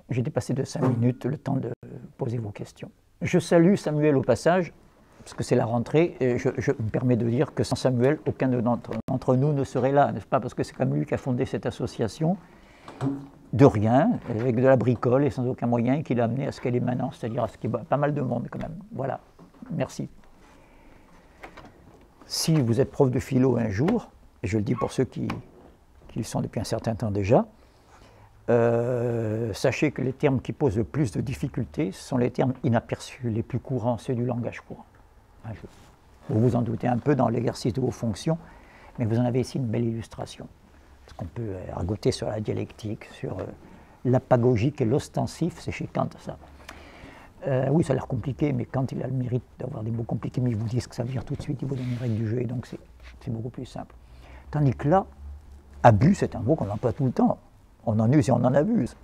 J'ai dépassé de 5 minutes le temps de poser vos questions. Je salue Samuel au passage, parce que c'est la rentrée, et je me permets de dire que sans Samuel, aucun d'entre nous ne serait là, n'est-ce pas? Parce que c'est comme lui qui a fondé cette association, de rien, avec de la bricole et sans aucun moyen, et qui l'a amené à ce qu'elle est maintenant, c'est-à-dire à ce qu'il y a pas mal de monde quand même. Voilà, merci. Si vous êtes prof de philo un jour, et je le dis pour ceux qui le sont depuis un certain temps déjà, sachez que les termes qui posent le plus de difficultés sont les termes inaperçus, les plus courants, ceux du langage courant. Vous vous en doutez un peu dans l'exercice de vos fonctions, mais vous en avez ici une belle illustration. Parce qu'on peut argoter sur la dialectique, sur l'apagogique et l'ostensif, c'est chez Kant ça. Oui, ça a l'air compliqué, mais Kant il a le mérite d'avoir des mots compliqués, mais ils vous disent que ça veut dire tout de suite, ils vous donnent les règles du jeu, et donc c'est beaucoup plus simple. Tandis que là, abus, c'est un mot qu'on emploie tout le temps. On en use et on en abuse.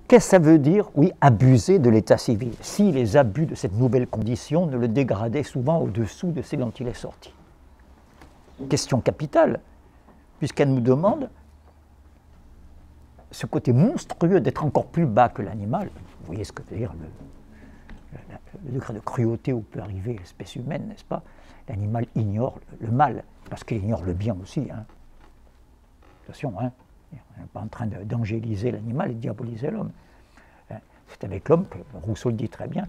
Qu'est-ce que ça veut dire? Oui, abuser de l'état civil. Si les abus de cette nouvelle condition ne le dégradaient souvent au-dessous de ce dont il est sorti. Question capitale, puisqu'elle nous demande ce côté monstrueux d'être encore plus bas que l'animal. Vous voyez ce que veut dire le degré de cruauté où peut arriver l'espèce humaine, n'est-ce pas? L'animal ignore le mal, parce qu'il ignore le bien aussi. Hein. Attention, hein. On n'est pas en train d'angéliser l'animal et de diaboliser l'homme. C'est avec l'homme que Rousseau le dit très bien,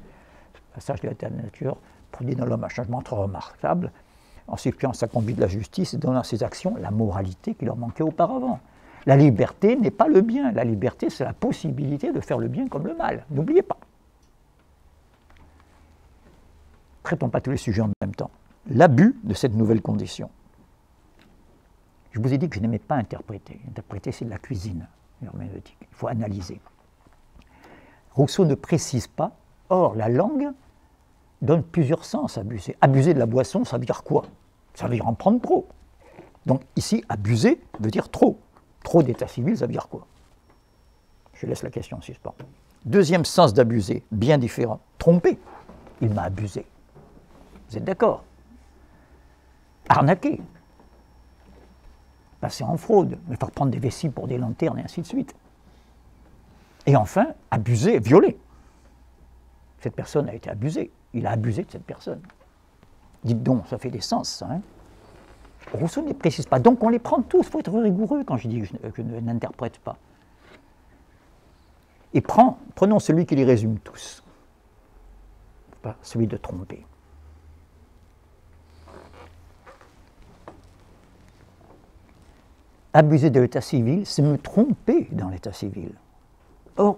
le passage de l'état de nature produit dans l'homme un changement trop remarquable, en substituant sa conduite de la justice et donnant à ses actions la moralité qui leur manquait auparavant. La liberté n'est pas le bien, la liberté c'est la possibilité de faire le bien comme le mal, n'oubliez pas. Ne traitons pas tous les sujets en même temps. L'abus de cette nouvelle condition. Je vous ai dit que je n'aimais pas interpréter. Interpréter, c'est de la cuisine herméneutique. Il faut analyser. Rousseau ne précise pas. Or, la langue donne plusieurs sens à abuser. Abuser de la boisson, ça veut dire quoi? Ça veut dire en prendre trop. Donc ici, abuser veut dire trop. Trop d'état civil, ça veut dire quoi? Je laisse la question en suspens. Deuxième sens d'abuser, bien différent. Tromper. Il m'a abusé. Vous êtes d'accord? Arnaquer. Passer en fraude, me faire prendre des vessies pour des lanternes et ainsi de suite. Et enfin, abuser, violer. Cette personne a été abusée. Il a abusé de cette personne. Dites donc, ça fait des sens, ça. Hein? Rousseau ne les précise pas. Donc on les prend tous. Il faut être rigoureux quand je dis que je n'interprète pas. Et prenons celui qui les résume tous. Pas celui de tromper. Abuser de l'état civil, c'est me tromper dans l'état civil. Or,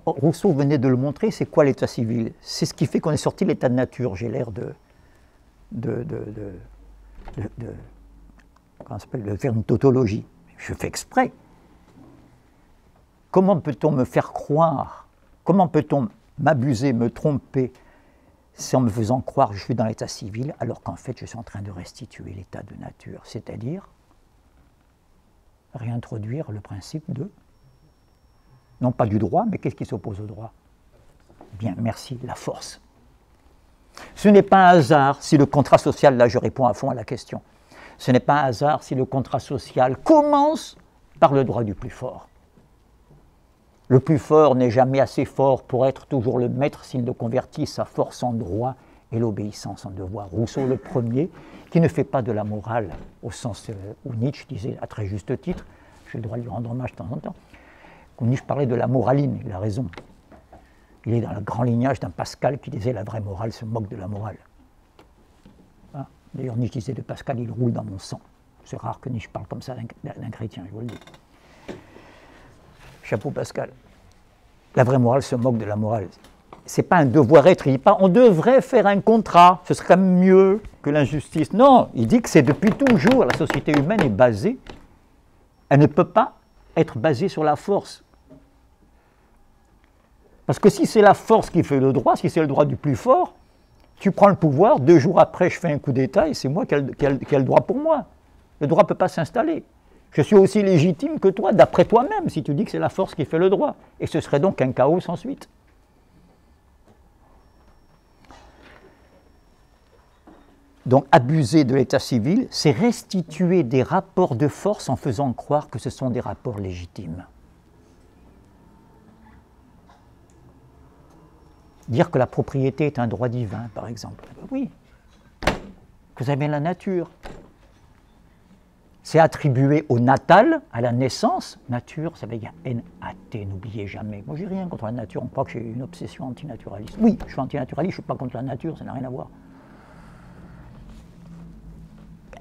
Rousseau venait de le montrer, c'est quoi l'état civil? C'est ce qui fait qu'on est sorti de l'état de nature. J'ai l'air de faire une tautologie. Je fais exprès. Comment peut-on me faire croire, comment peut-on m'abuser, me tromper, en me faisant croire que je suis dans l'état civil, alors qu'en fait je suis en train de restituer l'état de nature, c'est-à-dire réintroduire le principe de, non pas du droit, mais qu'est-ce qui s'oppose au droit? Bien, merci, la force. Ce n'est pas un hasard si le contrat social, là je réponds à fond à la question, ce n'est pas un hasard si le contrat social commence par le droit du plus fort. Le plus fort n'est jamais assez fort pour être toujours le maître s'il ne convertit sa force en droit et l'obéissance en devoir. Rousseau le premier, qui ne fait pas de la morale au sens où Nietzsche disait à très juste titre, j'ai le droit de lui rendre hommage de temps en temps, quand Nietzsche parlait de la moraline, il a raison. Il est dans le grand lignage d'un Pascal qui disait la vraie morale se moque de la morale. Hein? D'ailleurs, Nietzsche disait de Pascal, il roule dans mon sang. C'est rare que Nietzsche parle comme ça d'un chrétien, je vous le dis. Chapeau Pascal. La vraie morale se moque de la morale. Ce n'est pas un devoir-être, il ne dit pas on devrait faire un contrat, ce serait mieux que l'injustice. Non, il dit que c'est depuis toujours, la société humaine est basée, elle ne peut pas être basée sur la force. Parce que si c'est la force qui fait le droit, si c'est le droit du plus fort, tu prends le pouvoir, 2 jours après je fais un coup d'État et c'est moi qui ai le droit pour moi. Le droit ne peut pas s'installer. Je suis aussi légitime que toi, d'après toi-même, si tu dis que c'est la force qui fait le droit. Et ce serait donc un chaos sans suite. Donc abuser de l'état civil, c'est restituer des rapports de force en faisant croire que ce sont des rapports légitimes. Dire que la propriété est un droit divin, par exemple. Oui. Que vous avez bien la nature. C'est attribué au natal, à la naissance. Nature, ça veut dire N-A-T, n'oubliez jamais. Moi, j'ai rien contre la nature. On croit que j'ai une obsession antinaturaliste. Oui, je suis antinaturaliste, je ne suis pas contre la nature, ça n'a rien à voir.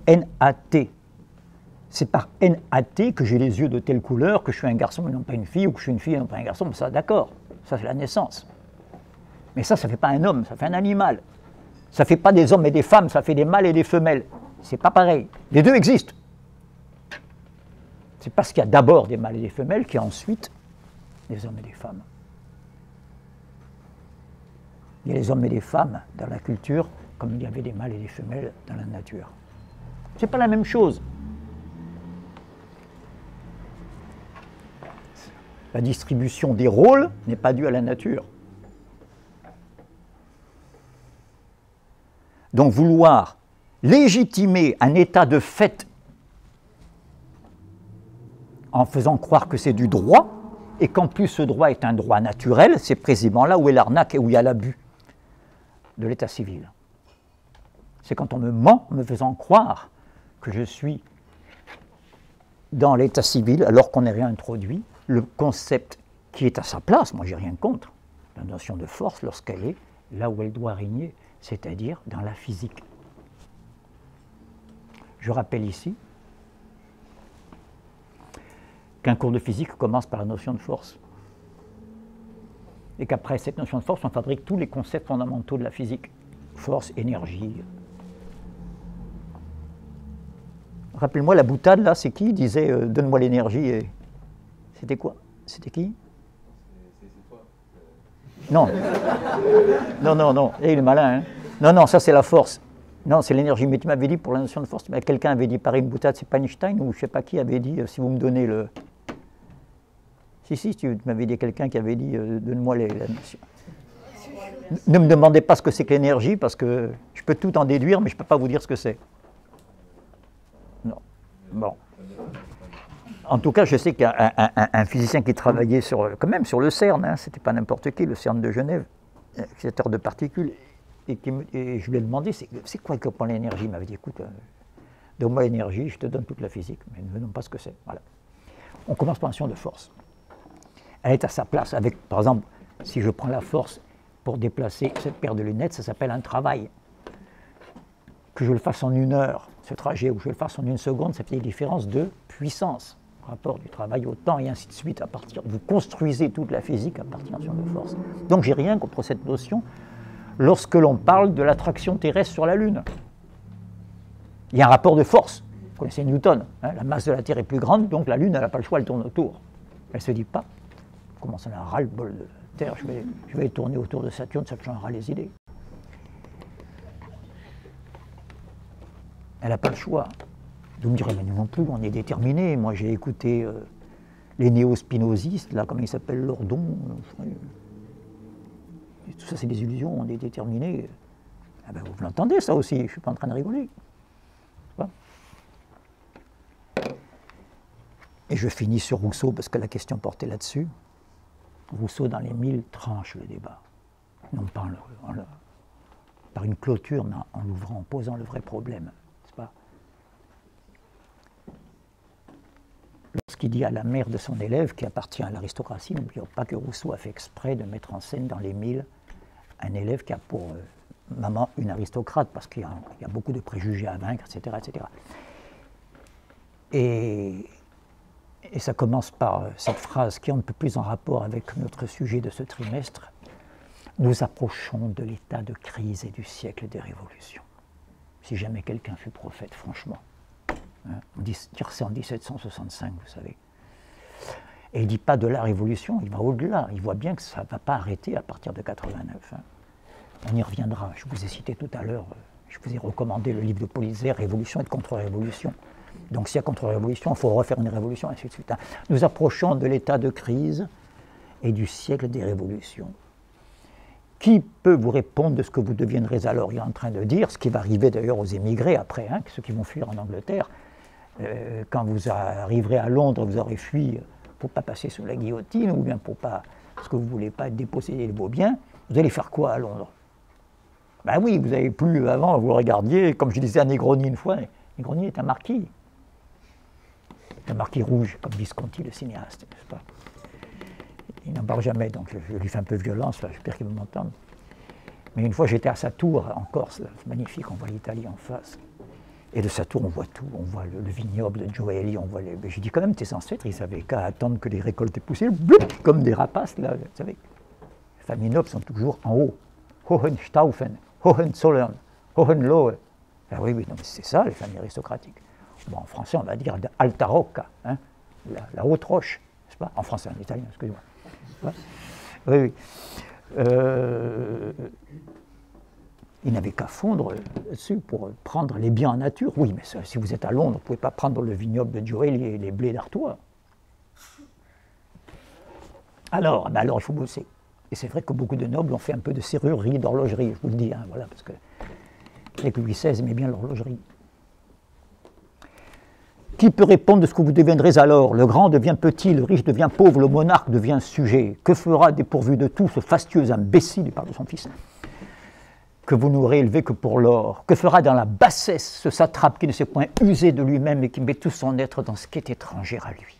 N-A-T. C'est par N-A-T que j'ai les yeux de telle couleur, que je suis un garçon et non pas une fille, ou que je suis une fille et non pas un garçon. Ça, d'accord. Ça, c'est la naissance. Mais ça ne fait pas un homme, ça fait un animal. Ça ne fait pas des hommes et des femmes, ça fait des mâles et des femelles. C'est pas pareil. Les deux existent. C'est parce qu'il y a d'abord des mâles et des femelles qu'il y a ensuite des hommes et des femmes. Il y a les hommes et les femmes dans la culture comme il y avait des mâles et des femelles dans la nature. Ce n'est pas la même chose. La distribution des rôles n'est pas due à la nature. Donc vouloir légitimer un état de fait en faisant croire que c'est du droit, et qu'en plus ce droit est un droit naturel, c'est précisément là où est l'arnaque et où il y a l'abus de l'état civil. C'est quand on me ment en me faisant croire que je suis dans l'état civil alors qu'on n'est rien introduit, le concept qui est à sa place, moi j'ai rien contre, la notion de force lorsqu'elle est là où elle doit régner, c'est-à-dire dans la physique. Je rappelle ici qu'un cours de physique commence par la notion de force. Et qu'après cette notion de force, on fabrique tous les concepts fondamentaux de la physique. Force, énergie. Rappelle-moi, la boutade, là, c'est qui? Il disait donne-moi l'énergie. Et... C'était quoi? C'était qui? C'est toi. Non. Non. Et il est malin, hein? Non, ça c'est la force. Non, c'est l'énergie. Mais tu m'avais dit pour la notion de force, quelqu'un avait dit pareil, une boutade, c'est pas Einstein, ou je sais pas qui avait dit, si vous me donnez le... Si, tu m'avais dit quelqu'un qui avait dit donne-moi la notion. Ne me demandez pas ce que c'est que l'énergie, parce que je peux tout en déduire, mais je ne peux pas vous dire ce que c'est. Non. Bon. En tout cas, je sais qu'il y a un physicien qui travaillait quand même sur le CERN, hein, c'était pas n'importe qui, le CERN de Genève, créateur de particules, et je lui ai demandé c'est quoi que prend l'énergie? Il m'avait dit écoute, donne-moi l'énergie, je te donne toute la physique, mais ne me demande pas ce que c'est. Voilà. On commence par la notion de force. Elle est à sa place avec, par exemple, si je prends la force pour déplacer cette paire de lunettes, ça s'appelle un travail. Que je le fasse en 1 heure, ce trajet, ou que je le fasse en 1 seconde, ça fait des différences de puissance, rapport du travail au temps, et ainsi de suite. Vous construisez toute la physique à partir de la notion de force. Donc j'ai rien contre cette notion lorsque l'on parle de l'attraction terrestre sur la Lune. Il y a un rapport de force. Vous connaissez Newton, hein, la masse de la Terre est plus grande, donc la Lune, elle n'a pas le choix, elle tourne autour. Elle ne se dit pas, comment ça, un ras-le-bol de Terre, je vais tourner autour de Saturne, ça me changera les idées. Elle n'a pas le choix. Vous me direz, mais nous non plus, on est déterminés. Moi, j'ai écouté les néo-spinozistes, là, comment ils s'appellent, Lordon. Tout ça, c'est des illusions, on est déterminés. Ah ben, vous l'entendez, ça aussi, je ne suis pas en train de rigoler. Voilà. Et je finis sur Rousseau, parce que la question portait là-dessus. Rousseau, dans les 1000, tranche le débat. Non pas par une clôture, mais en l'ouvrant, en posant le vrai problème. N'est-ce pas? Lorsqu'il dit à la mère de son élève, qui appartient à l'aristocratie, n'oublions pas que Rousseau a fait exprès de mettre en scène dans les 1000 un élève qui a pour maman une aristocrate, parce qu'il y a beaucoup de préjugés à vaincre, etc. etc. Et ça commence par cette phrase qui est un peu plus en rapport avec notre sujet de ce trimestre. Nous approchons de l'état de crise et du siècle des révolutions. Si jamais quelqu'un fut prophète, franchement. Hein, dire ça en 1765, vous savez. Et il ne dit pas de la révolution, il va au-delà. Il voit bien que ça ne va pas arrêter à partir de 89. Hein. On y reviendra. Je vous ai cité tout à l'heure, je vous ai recommandé le livre de Politzer, Révolution et de contre-révolution. Donc s'il y a contre-révolution, il faut refaire une révolution, ainsi de suite. Hein. Nous approchons de l'état de crise et du siècle des révolutions. Qui peut vous répondre de ce que vous deviendrez alors? Il est en train de dire, ce qui va arriver d'ailleurs aux émigrés après, hein, ceux qui vont fuir en Angleterre. Quand vous arriverez à Londres, vous aurez fui pour ne pas passer sous la guillotine, ou bien pour pas, parce que vous ne voulez pas être dépossédé de vos biens. Vous allez faire quoi à Londres? Ben oui, vous n'avez plus, avant, vous regardiez, comme je disais à Negroni une fois, Negroni est un marquis. Un marquis rouge, comme Visconti, le cinéaste, n'est-ce pas? Il n'en parle jamais, donc je lui fais un peu violence, j'espère qu'il va m'entendre. Mais une fois, j'étais à sa tour, en Corse, c'est magnifique, on voit l'Italie en face. Et de sa tour, on voit tout, on voit le vignoble de Gioeli, on voit les... J'ai dit quand même, tes ancêtres, ils savaient qu'à attendre que les récoltes poussent, comme des rapaces, là, vous savez. Les familles nobles sont toujours en haut. Hohenstaufen, Hohenzollern, Hohenlohe. Ah oui, oui, non, mais c'est ça, les familles aristocratiques. Bon, en français, on va dire Alta Rocca, hein, la haute roche, n'est-ce pas? En français, en italien, excusez-moi. Ouais. Oui, oui. Il n'avait qu'à fondre dessus pour prendre les biens en nature. Oui, mais ça, si vous êtes à Londres, vous ne pouvez pas prendre le vignoble de Gioeli et les blés d'Artois. Alors, ben alors, il faut bosser. Et c'est vrai que beaucoup de nobles ont fait un peu de serrurerie, d'horlogerie, je vous le dis, hein, voilà, parce que Louis XVI aimait bien l'horlogerie. Qui peut répondre de ce que vous deviendrez alors? Le grand devient petit, le riche devient pauvre, le monarque devient sujet. Que fera dépourvu de tout ce fastueux imbécile, il parle de son fils, que vous n'aurez élevé que pour l'or? Que fera dans la bassesse ce satrape qui ne s'est point usé de lui-même et qui met tout son être dans ce qui est étranger à lui?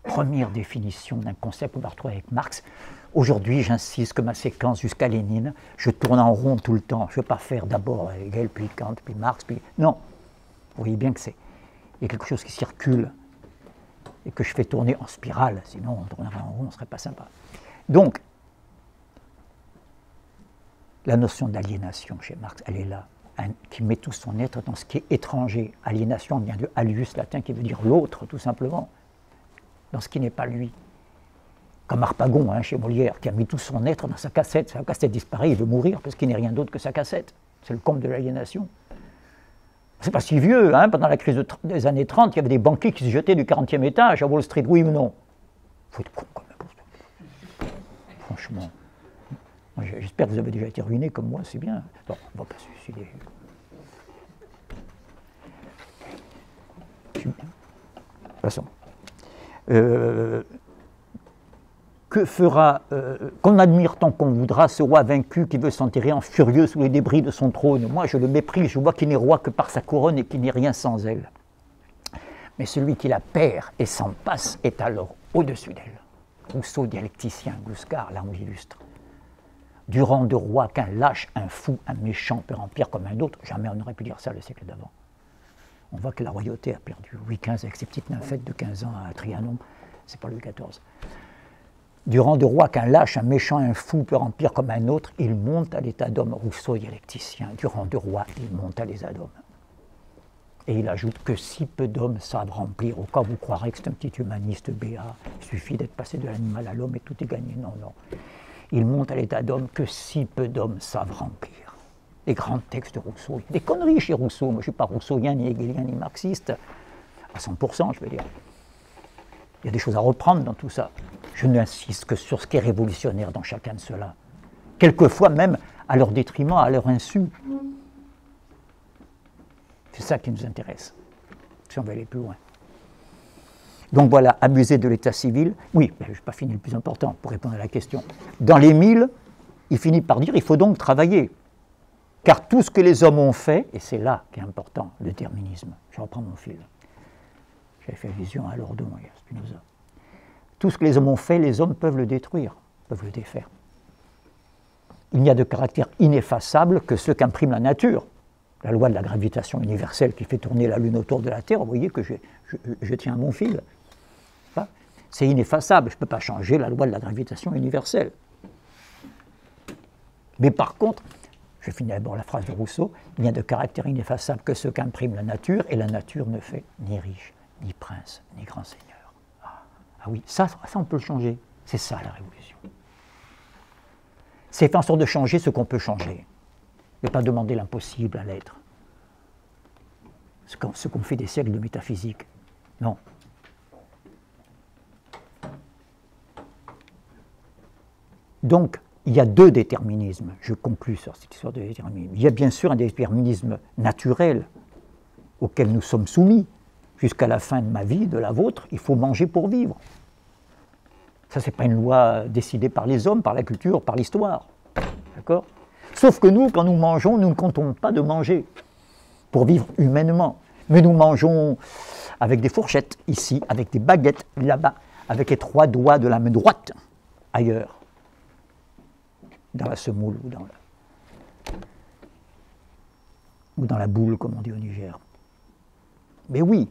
Première définition d'un concept qu'on va retrouver avec Marx. Aujourd'hui, j'insiste que ma séquence jusqu'à Lénine, je tourne en rond tout le temps. Je ne veux pas faire d'abord Hegel, puis Kant, puis Marx, puis... Non, vous voyez bien que c'est... Il y a quelque chose qui circule et que je fais tourner en spirale, sinon on tournerait en rond, on ne serait pas sympa. Donc, la notion d'aliénation chez Marx, elle est là, qui met tout son être dans ce qui est étranger. Aliénation vient de alius latin, qui veut dire l'autre, tout simplement, dans ce qui n'est pas lui. Comme Harpagon, hein, chez Molière, qui a mis tout son être dans sa cassette. Sa cassette disparaît, il veut mourir parce qu'il n'est rien d'autre que sa cassette. C'est le comble de l'aliénation. C'est pas si vieux, hein, pendant la crise des années 30, il y avait des banquiers qui se jetaient du 40e étage à Wall Street, oui ou non? Il faut être con quand même. Franchement. J'espère que vous avez déjà été ruiné comme moi, c'est bien. Bon, on va pas se suicider. Passons. Que fera, qu'on admire tant qu'on voudra, ce roi vaincu qui veut s'enterrer en furieux sous les débris de son trône? Moi, je le méprise, je vois qu'il n'est roi que par sa couronne et qu'il n'est rien sans elle. Mais celui qui la perd et s'en passe est alors au-dessus d'elle. Rousseau, dialecticien, Guiscard, là on l'illustre. Du rang de roi qu'un lâche, un fou, un méchant peut remplir comme un autre, jamais on n'aurait pu dire ça le siècle d'avant. On voit que la royauté a perdu. Louis XV avec ses petites nymphètes de 15 ans à Trianon, c'est pas Louis XIV. Du rang de roi qu'un lâche, un méchant, un fou peut remplir comme un autre, il monte à l'état d'homme. Rousseau, dialecticien, du rang de roi, il monte à l'état d'homme. Et il ajoute que si peu d'hommes savent remplir, au cas où vous croirez que c'est un petit humaniste béat, il suffit d'être passé de l'animal à l'homme et tout est gagné. Non, non. Il monte à l'état d'homme que si peu d'hommes savent remplir. Les grands textes de Rousseau, il y a des conneries chez Rousseau. Moi, je ne suis pas rousseauien, ni hegelien, ni marxiste, à 100%, je veux dire. Il y a des choses à reprendre dans tout ça. Je n'insiste que sur ce qui est révolutionnaire dans chacun de ceux-là. Quelquefois même à leur détriment, à leur insu. C'est ça qui nous intéresse, si on veut aller plus loin. Donc voilà, abuser de l'état civil. Oui, mais je n'ai pas fini le plus important pour répondre à la question. Dans les 1000, il finit par dire il faut donc travailler. Car tout ce que les hommes ont fait, et c'est là qu'est important, le déterminisme. Je reprends mon fil. J'avais fait allusion à Lordon et à Spinoza. Tout ce que les hommes ont fait, les hommes peuvent le détruire, peuvent le défaire. Il n'y a de caractère ineffaçable que ce qu'imprime la nature. La loi de la gravitation universelle qui fait tourner la Lune autour de la Terre, vous voyez que je tiens à mon fil. C'est ineffaçable, je ne peux pas changer la loi de la gravitation universelle. Mais par contre, je finis d'abord la phrase de Rousseau, il n'y a de caractère ineffaçable que ce qu'imprime la nature, et la nature ne fait ni riche, ni prince, ni grand seigneur. Ah oui, ça on peut le changer. C'est ça la révolution. C'est faire en sorte de changer ce qu'on peut changer. Ne pas demander l'impossible à l'être. Ce qu'on fait des siècles de métaphysique. Non. Donc, il y a deux déterminismes. Je conclus sur cette histoire de déterminisme. Il y a bien sûr un déterminisme naturel auquel nous sommes soumis. Jusqu'à la fin de ma vie, de la vôtre, il faut manger pour vivre. Ça, c'est pas une loi décidée par les hommes, par la culture, par l'histoire. D'accord? Sauf que nous, quand nous mangeons, nous ne comptons pas de manger pour vivre humainement. Mais nous mangeons avec des fourchettes, ici, avec des baguettes, là-bas, avec les 3 doigts de la main droite, ailleurs, dans la semoule ou dans la boule, comme on dit au Niger. Mais oui,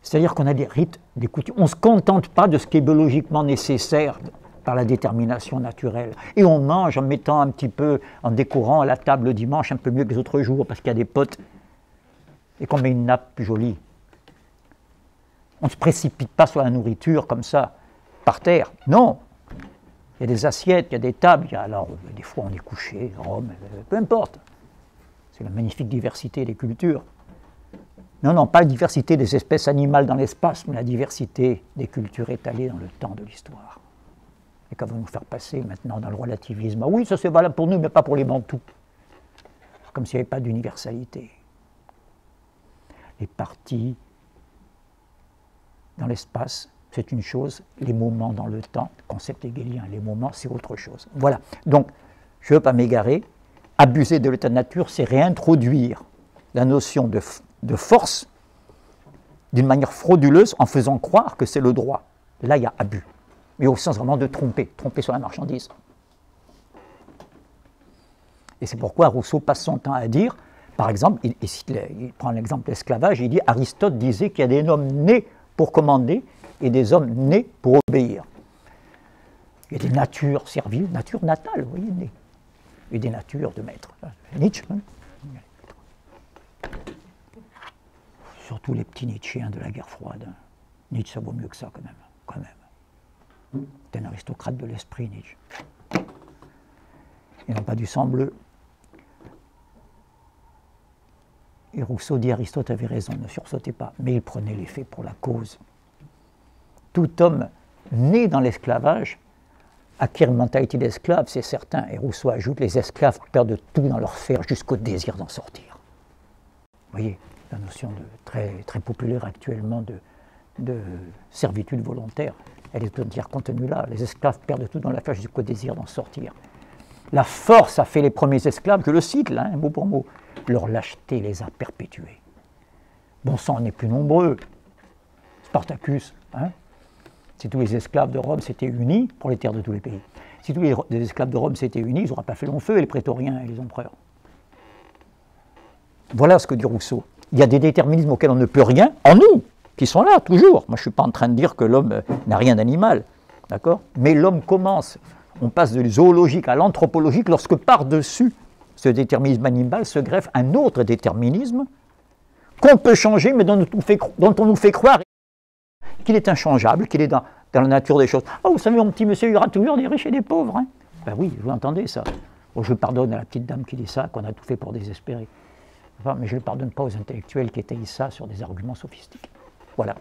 c'est-à-dire qu'on a des rites, des coutumes. On ne se contente pas de ce qui est biologiquement nécessaire par la détermination naturelle. Et on mange en mettant un petit peu, en décorant la table le dimanche un peu mieux que les autres jours, parce qu'il y a des potes, et qu'on met une nappe plus jolie. On ne se précipite pas sur la nourriture comme ça, par terre. Non. Il y a des assiettes, il y a des tables, alors des fois on est couché, Rome, peu importe. C'est la magnifique diversité des cultures. Non, non, pas la diversité des espèces animales dans l'espace, mais la diversité des cultures étalées dans le temps de l'histoire. Et qu'on va nous faire passer maintenant dans le relativisme. Ah oui, ça c'est valable pour nous, mais pas pour les Bantous. Comme s'il n'y avait pas d'universalité. Les parties dans l'espace, c'est une chose. Les moments dans le temps, concept hegelien, les moments, c'est autre chose. Voilà. Donc, je ne veux pas m'égarer. Abuser de l'état de nature, c'est réintroduire la notion de force d'une manière frauduleuse en faisant croire que c'est le droit. Là, il y a abus. Mais au sens vraiment de tromper sur la marchandise. Et c'est pourquoi Rousseau passe son temps à dire, par exemple, il prend l'exemple de l'esclavage, il dit Aristote disait qu'il y a des hommes nés pour commander et des hommes nés pour obéir. Il y a des natures serviles, nature natale, vous voyez, nées, et des natures de maître. Nietzsche, hein. Surtout les petits Nietzschéens de la guerre froide. Nietzsche, ça vaut mieux que ça, quand même. C'est un aristocrate de l'esprit, Nietzsche. Ils n'ont pas du sang bleu. Et Rousseau dit Aristote avait raison, ne sursautez pas. Mais il prenait les faits pour la cause. Tout homme né dans l'esclavage acquiert une mentalité d'esclave, c'est certain. Et Rousseau ajoute les esclaves perdent tout dans leur fer jusqu'au désir d'en sortir. Vous voyez, la notion très, très populaire actuellement de servitude volontaire, elle est entière contenue là. Les esclaves perdent tout dans leur fer jusqu'au désir d'en sortir. La force a fait les premiers esclaves, je le cite là, mot pour mot. Leur lâcheté les a perpétués. Bon sang, on n'est plus nombreux. Spartacus, hein? Si tous les esclaves de Rome s'étaient unis, pour les terres de tous les pays, si tous les esclaves de Rome s'étaient unis, ils n'auraient pas fait long feu, les prétoriens et les empereurs. Voilà ce que dit Rousseau. Il y a des déterminismes auxquels on ne peut rien, en nous, qui sont là, toujours. Moi, je ne suis pas en train de dire que l'homme n'a rien d'animal, d'accord? Mais l'homme commence, on passe de zoologique à l'anthropologique, lorsque par-dessus ce déterminisme animal se greffe un autre déterminisme qu'on peut changer, mais dont on nous fait croire qu'il est inchangeable, qu'il est dans la nature des choses. Oh, vous savez, mon petit monsieur, il y aura toujours des riches et des pauvres. Hein? Ben oui, vous entendez ça. Bon, je pardonne à la petite dame qui dit ça, qu'on a tout fait pour désespérer. Enfin, mais je ne le pardonne pas aux intellectuels qui étayent ça sur des arguments sophistiques. Voilà.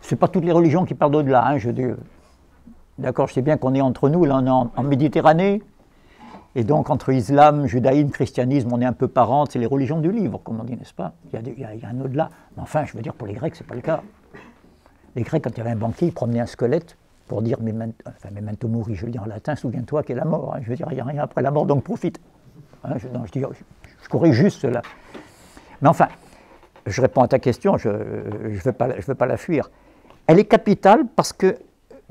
Ce n'est pas toutes les religions qui parlent d'au-delà. Hein, d'accord, je sais bien qu'on est entre nous, là on est en Méditerranée, et donc entre islam, judaïsme, christianisme, on est un peu parents, c'est les religions du livre, comme on dit, n'est-ce pas? Il y a un au-delà. Mais enfin, je veux dire, pour les Grecs, ce n'est pas le cas. Les Grecs, quand il y avait un banquier, ils promenaient un squelette pour dire memento mori, je le dis en latin, souviens-toi qu'est la mort. Hein, je veux dire, il n'y a rien après la mort, donc profite. Hein, je corrige juste cela. Mais enfin, je réponds à ta question, je ne veux pas la fuir. Elle est capitale parce que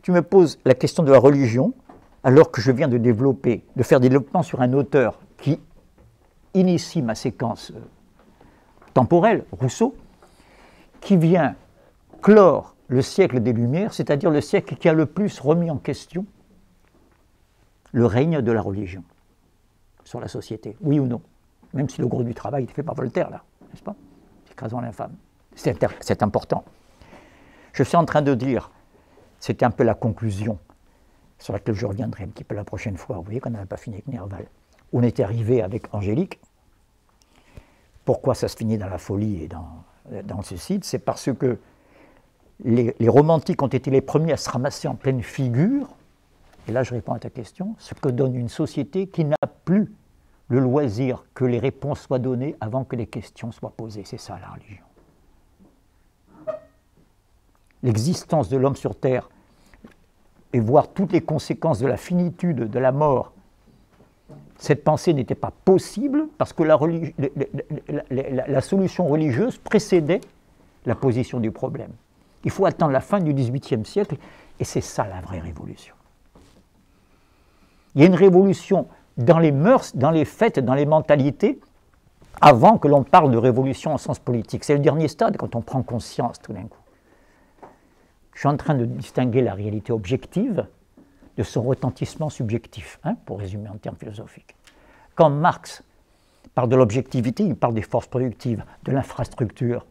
tu me poses la question de la religion, alors que je viens de faire des développements sur un auteur qui initie ma séquence temporelle, Rousseau, qui vient clore le siècle des Lumières, c'est-à-dire le siècle qui a le plus remis en question le règne de la religion sur la société, oui ou non, même si le gros du travail est fait par Voltaire, là, n'est-ce pas? Écrasant l'infâme. C'est important. Je suis en train de dire, c'était un peu la conclusion, sur laquelle je reviendrai un petit peu la prochaine fois. Vous voyez qu'on n'avait pas fini avec Nerval. On était arrivé avec Angélique. Pourquoi ça se finit dans la folie et dans le suicide? C'est parce que les romantiques ont été les premiers à se ramasser en pleine figure, et là je réponds à ta question, ce que donne une société qui n'a plus le loisir que les réponses soient données avant que les questions soient posées. C'est ça la religion. l'existence de l'homme sur Terre et voir toutes les conséquences de la finitude, de la mort, cette pensée n'était pas possible parce que la solution religieuse précédait la position du problème. Il faut attendre la fin du XVIIIe siècle et c'est ça la vraie révolution. Il y a une révolution dans les mœurs, dans les fêtes, dans les mentalités, avant que l'on parle de révolution en sens politique. C'est le dernier stade quand on prend conscience tout d'un coup. Je suis en train de distinguer la réalité objective de son retentissement subjectif, pour résumer en termes philosophiques. Quand Marx parle de l'objectivité, il parle des forces productives, de l'infrastructure,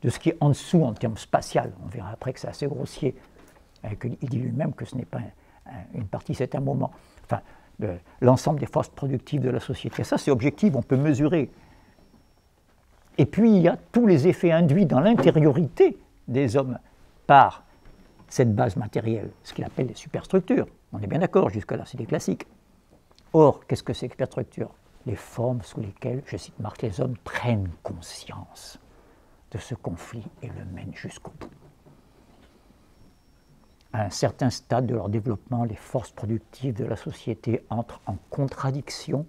de ce qui est en dessous en termes spatial. On verra après que c'est assez grossier. Il dit lui-même que ce n'est pas une partie, c'est un moment. Enfin, l'ensemble des forces productives de la société. Ça, c'est objectif, on peut mesurer. Et puis, il y a tous les effets induits dans l'intériorité des hommes par cette base matérielle, ce qu'il appelle les superstructures. On est bien d'accord, jusque-là, c'est des classiques. Or, qu'est-ce que c'est que superstructure? Les formes sous lesquelles, je cite Marx, les hommes prennent conscience de ce conflit et le mènent jusqu'au bout. À un certain stade de leur développement, les forces productives de la société entrent en contradiction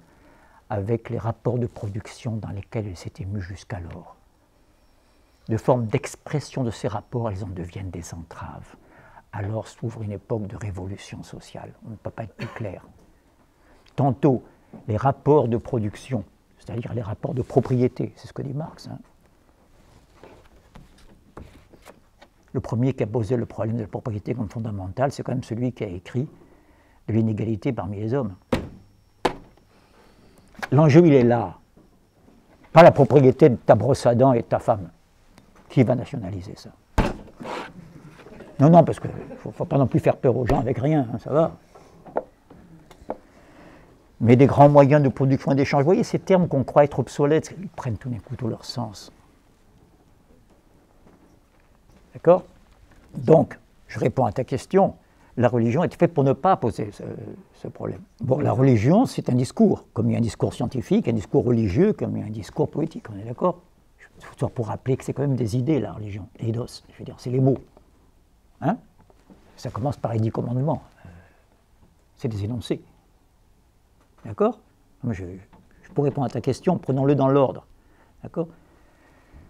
avec les rapports de production dans lesquels elles s'étaient mues jusqu'alors. De forme d'expression de ces rapports, elles en deviennent des entraves. Alors s'ouvre une époque de révolution sociale. On ne peut pas être plus clair. Tantôt, les rapports de production, c'est-à-dire les rapports de propriété, c'est ce que dit Marx. Le premier qui a posé le problème de la propriété comme fondamental, c'est quand même celui qui a écrit de l'inégalité parmi les hommes. L'enjeu, il est là. Pas la propriété de ta brosse à dents et de ta femme. Qui va nationaliser ça? Non, parce qu'il ne faut pas non plus faire peur aux gens avec rien, ça va. Mais des grands moyens de production et d'échange, vous voyez ces termes qu'on croit être obsolètes, ils prennent tout d'un coup tout leur sens. D'accord? Donc, je réponds à ta question. La religion est faite pour ne pas poser ce problème. Bon, la religion, c'est un discours, comme il y a un discours scientifique, un discours religieux, comme il y a un discours poétique, on est d'accord? Pour rappeler que c'est quand même des idées, la religion, eidos, je veux dire, c'est les mots. Ça commence par les 10 commandements. C'est des énoncés. D'accord? Pour répondre à ta question, prenons-le dans l'ordre. D'accord?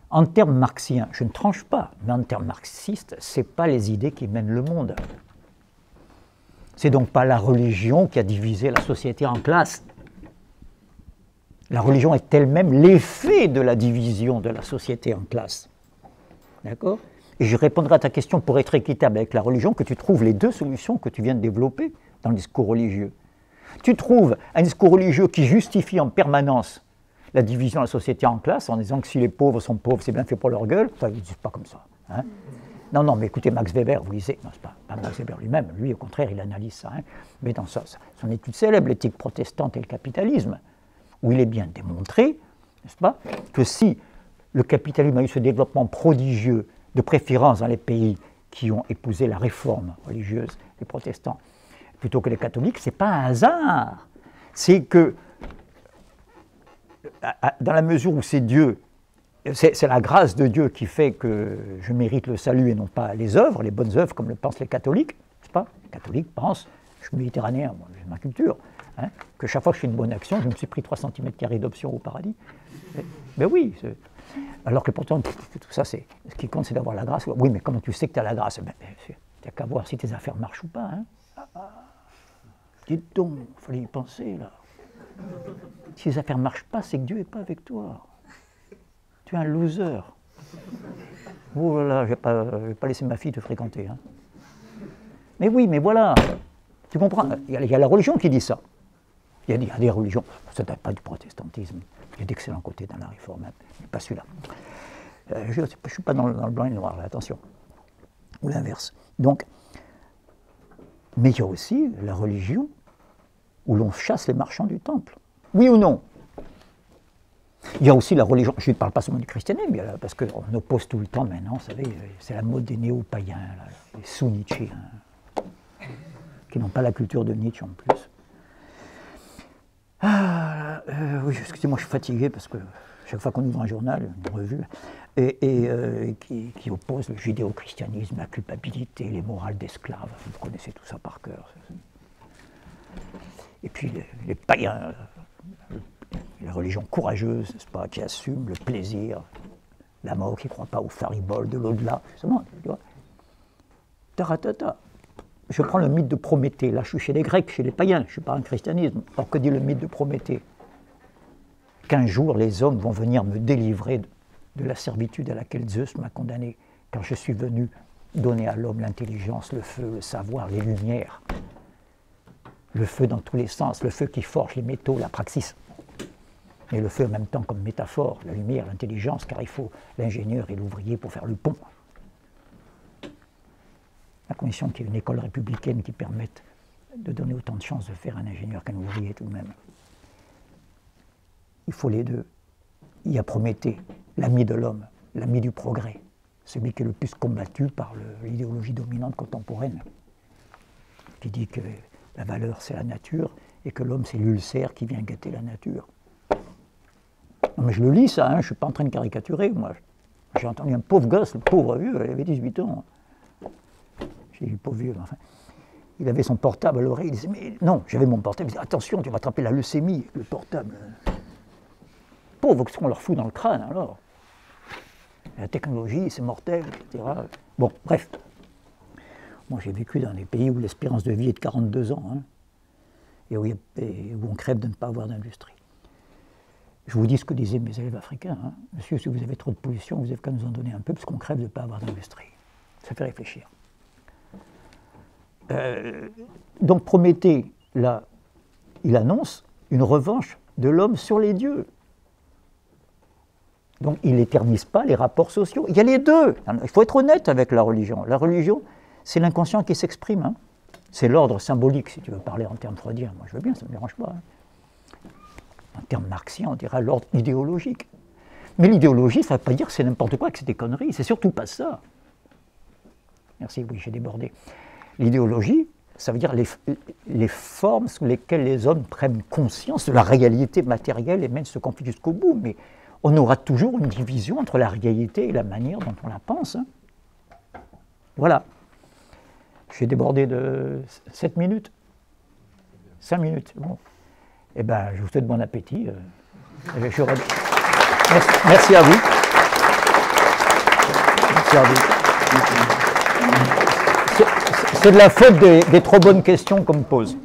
En termes marxiens, je ne tranche pas, mais en termes marxistes, ce n'est pas les idées qui mènent le monde. C'est donc pas la religion qui a divisé la société en classes. La religion est elle-même l'effet de la division de la société en classes. D'accord? Et je répondrai à ta question pour être équitable avec la religion, que tu trouves les deux solutions que tu viens de développer dans le discours religieux. Tu trouves un discours religieux qui justifie en permanence la division de la société en classes, en disant que si les pauvres sont pauvres, c'est bien fait pour leur gueule. Enfin, ils ne disent pas comme ça. Non, mais écoutez, Max Weber, vous lisez, non, c'est pas Max Weber lui-même, lui, au contraire, il analyse ça. Mais dans son étude célèbre, l'éthique protestante et le capitalisme, où il est bien démontré, n'est-ce pas, que si le capitalisme a eu ce développement prodigieux, de préférence dans les pays qui ont épousé la réforme religieuse, les protestants, plutôt que les catholiques, ce n'est pas un hasard. C'est que, dans la mesure où c'est Dieu, c'est la grâce de Dieu qui fait que je mérite le salut et non pas les œuvres, les bonnes œuvres, comme le pensent les catholiques, n'est-ce pas? Les catholiques pensent, je suis méditerranéen, moi, j'ai ma culture, que chaque fois que je fais une bonne action, je me suis pris 3 cm² d'option au paradis. Mais oui, alors que pourtant, tout ça, ce qui compte, c'est d'avoir la grâce. Oui, mais comment tu sais que tu as la grâce? Tu n'as qu'à voir si tes affaires marchent ou pas. Dites donc, il fallait y penser, là. Si les affaires ne marchent pas, c'est que Dieu n'est pas avec toi. Tu es un loser. Oh là là, je ne vais pas laisser ma fille te fréquenter. Mais oui, mais voilà. Tu comprends? Il y a la religion qui dit ça. Il y a des religions, ça ne date pas du protestantisme. Il y a d'excellents côtés dans la réforme, mais pas celui-là. Je ne suis pas dans le blanc et le noir, là, attention. Ou l'inverse. Donc, mais il y a aussi la religion où l'on chasse les marchands du temple. Oui ou non? Il y a aussi la religion, je ne parle pas seulement du christianisme, parce qu'on oppose tout le temps maintenant, vous savez, c'est la mode des néo-païens, les sous-Nietzschéens, qui n'ont pas la culture de Nietzsche en plus. Oui, excusez-moi, je suis fatigué parce que chaque fois qu'on ouvre un journal, une revue, qui oppose le judéo-christianisme, la culpabilité, les morales d'esclaves. Vous connaissez tout ça par cœur. Et puis les païens, les religions courageuses, n'est-ce pas, qui assument le plaisir, la mort, qui ne croient pas au faribole de l'au-delà. Justement, tu vois. Taratata. Je prends le mythe de Prométhée. Là, je suis chez les Grecs, chez les païens, je ne suis pas un christianisme. Alors que dit le mythe de Prométhée? Qu'un jour, les hommes vont venir me délivrer de la servitude à laquelle Zeus m'a condamné, car je suis venu donner à l'homme l'intelligence, le feu, le savoir, les lumières. Le feu dans tous les sens, le feu qui forge les métaux, la praxis. Mais le feu en même temps comme métaphore, la lumière, l'intelligence, car il faut l'ingénieur et l'ouvrier pour faire le pont. À condition qu'il y ait une école républicaine qui permette de donner autant de chances de faire un ingénieur qu'un ouvrier tout de même. Il faut les deux. Il y a Prométhée, l'ami de l'homme, l'ami du progrès, celui qui est le plus combattu par l'idéologie dominante contemporaine, qui dit que la valeur c'est la nature et que l'homme c'est l'ulcère qui vient gâter la nature. Non mais je le lis ça, hein, je ne suis pas en train de caricaturer, moi. J'ai entendu un pauvre gosse, le pauvre vieux, il avait 18 ans. J'ai dit pauvre vieux, enfin. Il avait son portable à l'oreille, il disait mais non, j'avais mon portable, il disait attention, tu vas attraper la leucémie avec le portable. Pauvre, qu'est-ce qu'on leur fout dans le crâne alors? La technologie, c'est mortel, etc. Bon, bref. Moi, j'ai vécu dans des pays où l'espérance de vie est de 42 ans, hein, et où on crève de ne pas avoir d'industrie. Je vous dis ce que disaient mes élèves africains. Hein. Monsieur, si vous avez trop de pollution, vous avez qu'à nous en donner un peu, parce qu'on crève de ne pas avoir d'industrie. Ça fait réfléchir. Donc Prométhée, là, il annonce une revanche de l'homme sur les dieux. Donc il n'éternise pas les rapports sociaux. Il y a les deux. Il faut être honnête avec la religion. La religion, c'est l'inconscient qui s'exprime. Hein. C'est l'ordre symbolique, si tu veux parler en termes freudiens. Moi, je veux bien, ça ne me dérange pas. Hein. En termes marxiens, on dirait l'ordre idéologique. Mais l'idéologie, ça ne veut pas dire que c'est n'importe quoi, que c'est des conneries. C'est surtout pas ça. Merci, oui, j'ai débordé. L'idéologie, ça veut dire les formes sous lesquelles les hommes prennent conscience de la réalité matérielle et mènent ce conflit jusqu'au bout. Mais on aura toujours une division entre la réalité et la manière dont on la pense. Hein. Voilà. J'ai débordé de 7 minutes. 5 minutes. Bon. Eh bien, je vous souhaite bon appétit. Merci à vous. Merci à vous. C'est de la faute des trop bonnes questions qu'on me pose.